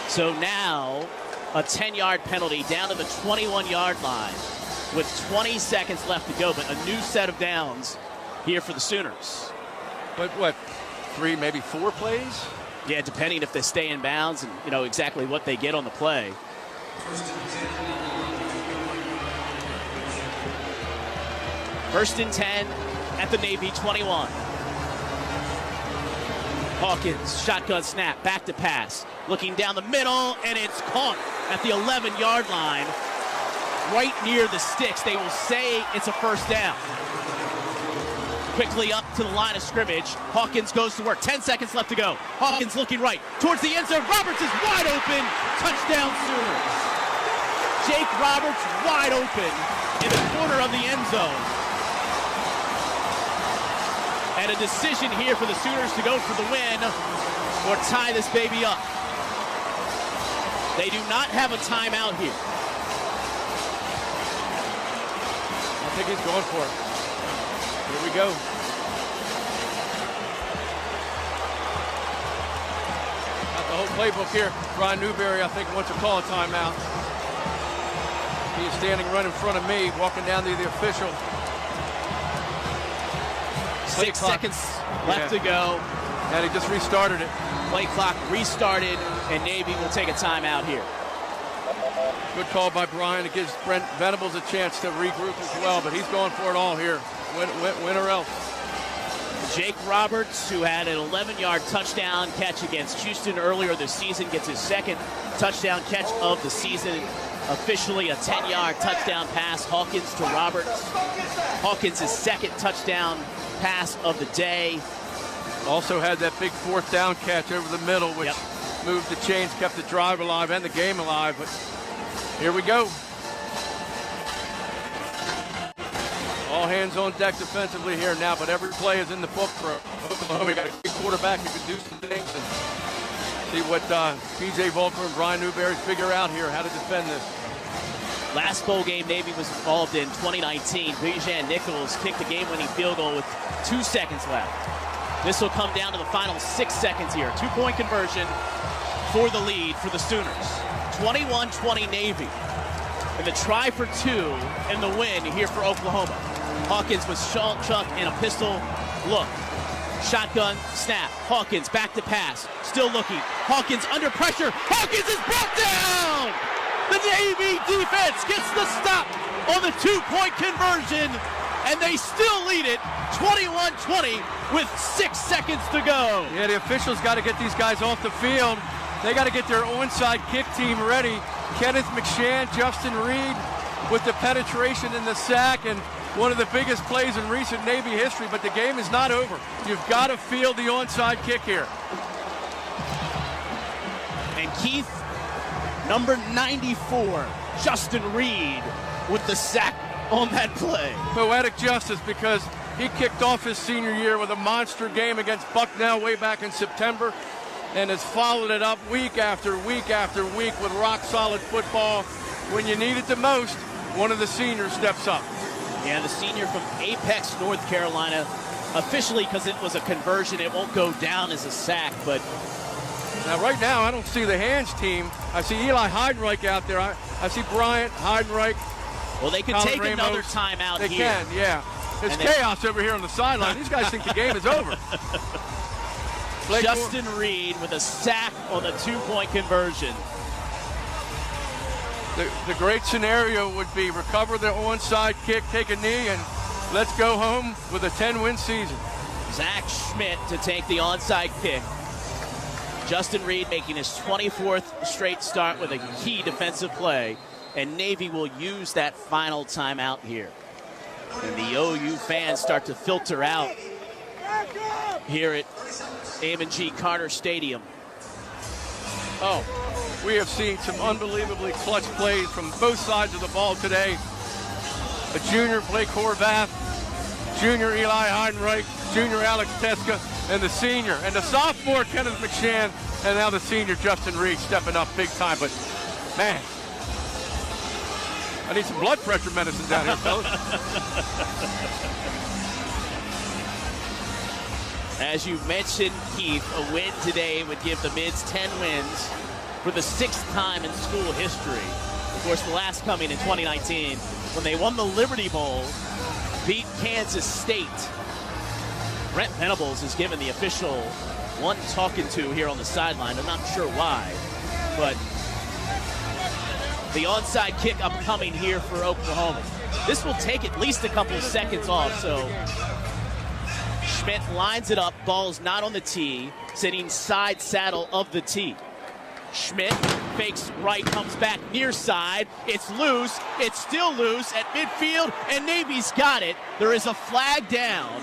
So now a 10-yard penalty down to the 21-yard line with 20 seconds left to go, but a new set of downs here for the Sooners. But what, 3, maybe 4 plays? Yeah, depending if they stay in bounds and you know exactly what they get on the play. First and 10 at the Navy 21. Hawkins, shotgun snap, back to pass. Looking down the middle, and it's caught at the 11-yard line. Right near the sticks. They will say it's a 1st down. Quickly up to the line of scrimmage. Hawkins goes to work. 10 seconds left to go. Hawkins looking right towards the end zone. Roberts is wide open. Touchdown Sooners. Jake Roberts wide open in the corner of the end zone. And a decision here for the Sooners to go for the win or tie this baby up. They do not have a timeout here. I think he's going for it. Here we go. Got the whole playbook here. Brian Newberry, I think, wants to call a timeout. He's standing right in front of me, walking down to the official. 6 seconds left to go. And he just restarted it. Play clock restarted, and Navy will take a timeout here. Good call by Brian. It gives Brent Venables a chance to regroup as well, but he's going for it all here. Win or else. Jake Roberts, who had an 11-yard touchdown catch against Houston earlier this season, gets his 2nd touchdown catch of the season Officially a 10-yard touchdown pass. Hawkins to Roberts. Hawkins' second touchdown pass of the day. Also had that big fourth down catch over the middle, which moved the chains, kept the drive alive and the game alive. But here we go. All hands on deck defensively here now, but every play is in the book for Oklahoma. We got a good quarterback who can do some things, and see what P.J. Volker and Brian Newberry figure out here, how to defend this. Last bowl game Navy was involved in, 2019. Bijan Nichols kicked the game-winning field goal with 2 seconds left. This will come down to the final 6 seconds here. 2-point conversion for the lead for the Sooners. 21-20 Navy. And the try for 2 and the win here for Oklahoma. Hawkins was chucked in a pistol look. Shotgun snap. Hawkins back to pass. Still looking. Hawkins under pressure. Hawkins is brought down! The Navy defense gets the stop on the 2-point conversion, and they still lead it 21-20 with 6 seconds to go. Yeah, the officials got to get these guys off the field. They got to get their onside kick team ready. Kenneth McShann, Justin Reed with the penetration in the sack, and one of the biggest plays in recent Navy history, but the game is not over. You've got to field the onside kick here. And Keith, number 94, Justin Reed with the sack on that play. Poetic justice, because he kicked off his senior year with a monster game against Bucknell way back in September, and has followed it up week after week after week with rock-solid football. When you need it the most, one of the seniors steps up. Yeah, the senior from Apex, North Carolina. Officially, because it was a conversion, it won't go down as a sack, but... Now, right now, I don't see the hands team. I see Eli Heidenreich out there. I see Bryant, Heidenreich. Well, they could take another timeout here. They can, yeah. It's chaos over here on the sideline. These guys think the game is over. Justin Reed with a sack on the 2-point conversion. The great scenario would be recover the onside kick, take a knee, and let's go home with a 10-win season. Zach Schmidt to take the onside kick. Justin Reed making his 24th straight start with a key defensive play, and Navy will use that final timeout here. And the OU fans start to filter out here at Amon G. Carter Stadium. Oh, we have seen some unbelievably clutch plays from both sides of the ball today. A junior, Blake Horvath, junior Eli Heidenreich, junior Alex Teska, and the senior, and the sophomore Kenneth McShann, and now the senior Justin Reed stepping up big time. But, man, I need some blood pressure medicine down here, fellas. As you mentioned, Keith, a win today would give the Mids 10 wins for the 6th time in school history. Of course, the last coming in 2019 when they won the Liberty Bowl, beat Kansas State. Brent Venables is given the official one talking to here on the sideline. I'm not sure why, but the onside kick upcoming here for Oklahoma. This will take at least a couple of seconds off, so Schmidt lines it up, ball's not on the tee, sitting side saddle of the tee. Schmidt fakes right, comes back near side. It's loose. It's still loose at midfield, and Navy's got it. There is a flag down.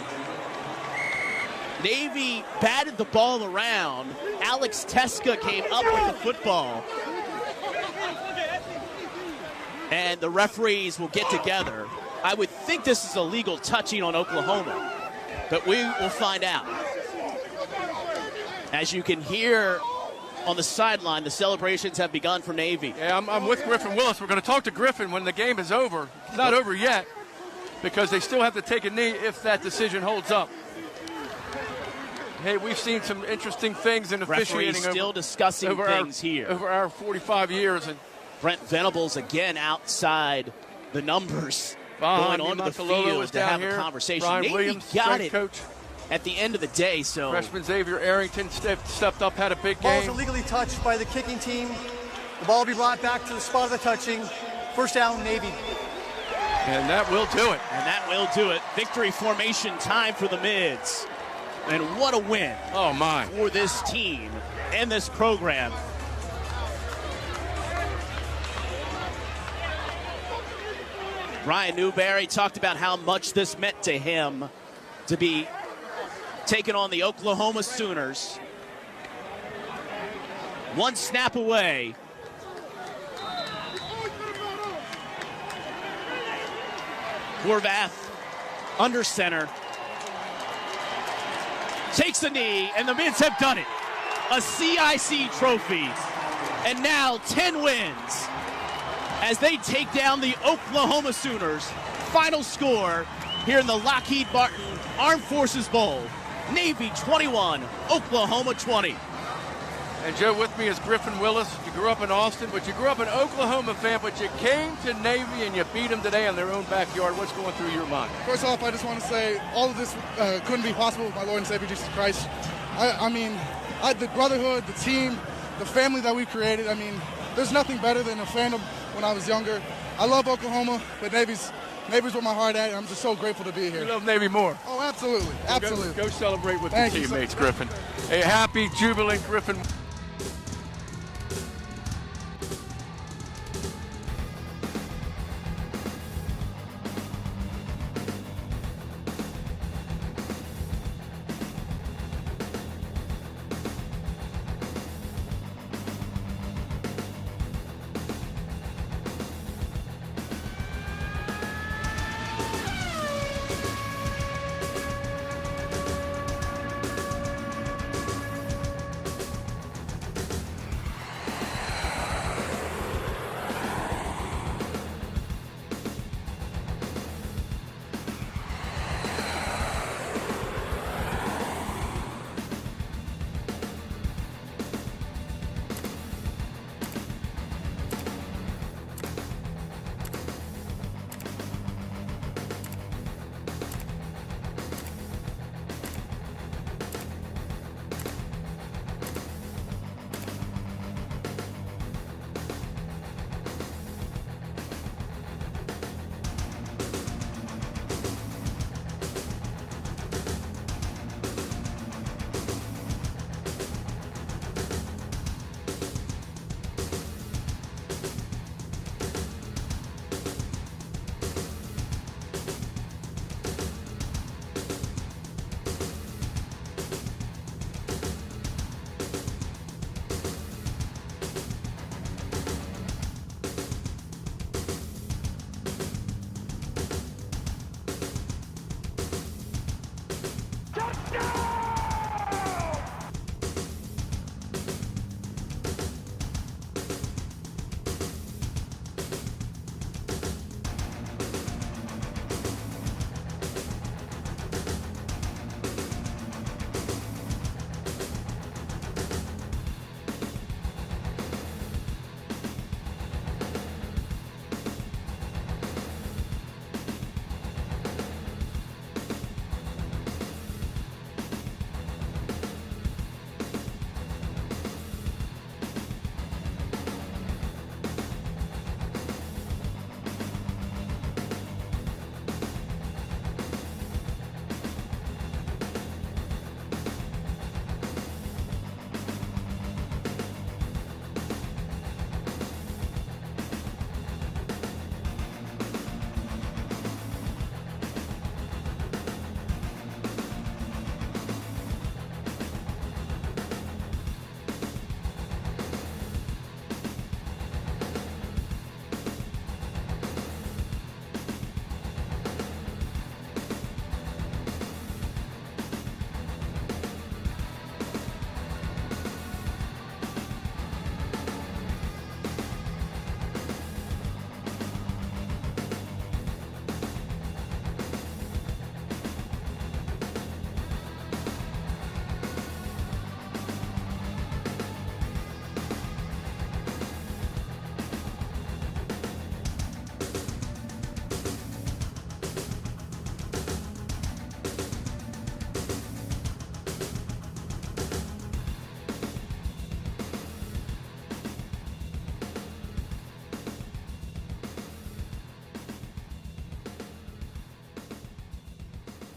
Navy batted the ball around. Alex Teska came up with the football. And the referees will get together. I would think this is a legal touching on Oklahoma, but we will find out. As you can hear on the sideline, the celebrations have begun for Navy. Yeah, I'm with Griffin Willis. We're going to talk to Griffin when the game is over. It's not over yet because they still have to take a knee if that decision holds up. Hey, we've seen some interesting things in officiating. Referees still discussing things here. Over our 45 years. And Brent Venables again outside the numbers. Going onto the field to have a conversation. Brian Navy Williams, got it coach. At the end of the day, so. Freshman Xavier Arrington stepped up, had a big game. Ball's illegally touched by the kicking team. The ball will be brought back to the spot of the touching. First down, Navy. And that will do it. And that will do it. Victory formation time for the Mids. And what a win. Oh, my. For this team and this program. Ryan Newberry talked about how much this meant to him to be taking on the Oklahoma Sooners. One snap away. Horvath under center. Takes a knee, and the Mids have done it. A CIC trophy. And now 10 wins as they take down the Oklahoma Sooners. Final score here in the Lockheed Martin Armed Forces Bowl. Navy 21, Oklahoma 20. And Joe, with me is Griffin Willis. You grew up in Austin, but you grew up an Oklahoma fan, but you came to Navy and you beat them today in their own backyard. What's going through your mind? First off, I just want to say all of this couldn't be possible with my Lord and Savior Jesus Christ. The brotherhood, the team, the family that we created, there's nothing better than a fandom when I was younger. I love Oklahoma, but Navy's where my heart at. I'm just so grateful to be here. You love Navy more. Oh, absolutely. Absolutely. Go celebrate with Thank the you, teammates, sir. Griffin. A happy, jubilant Griffin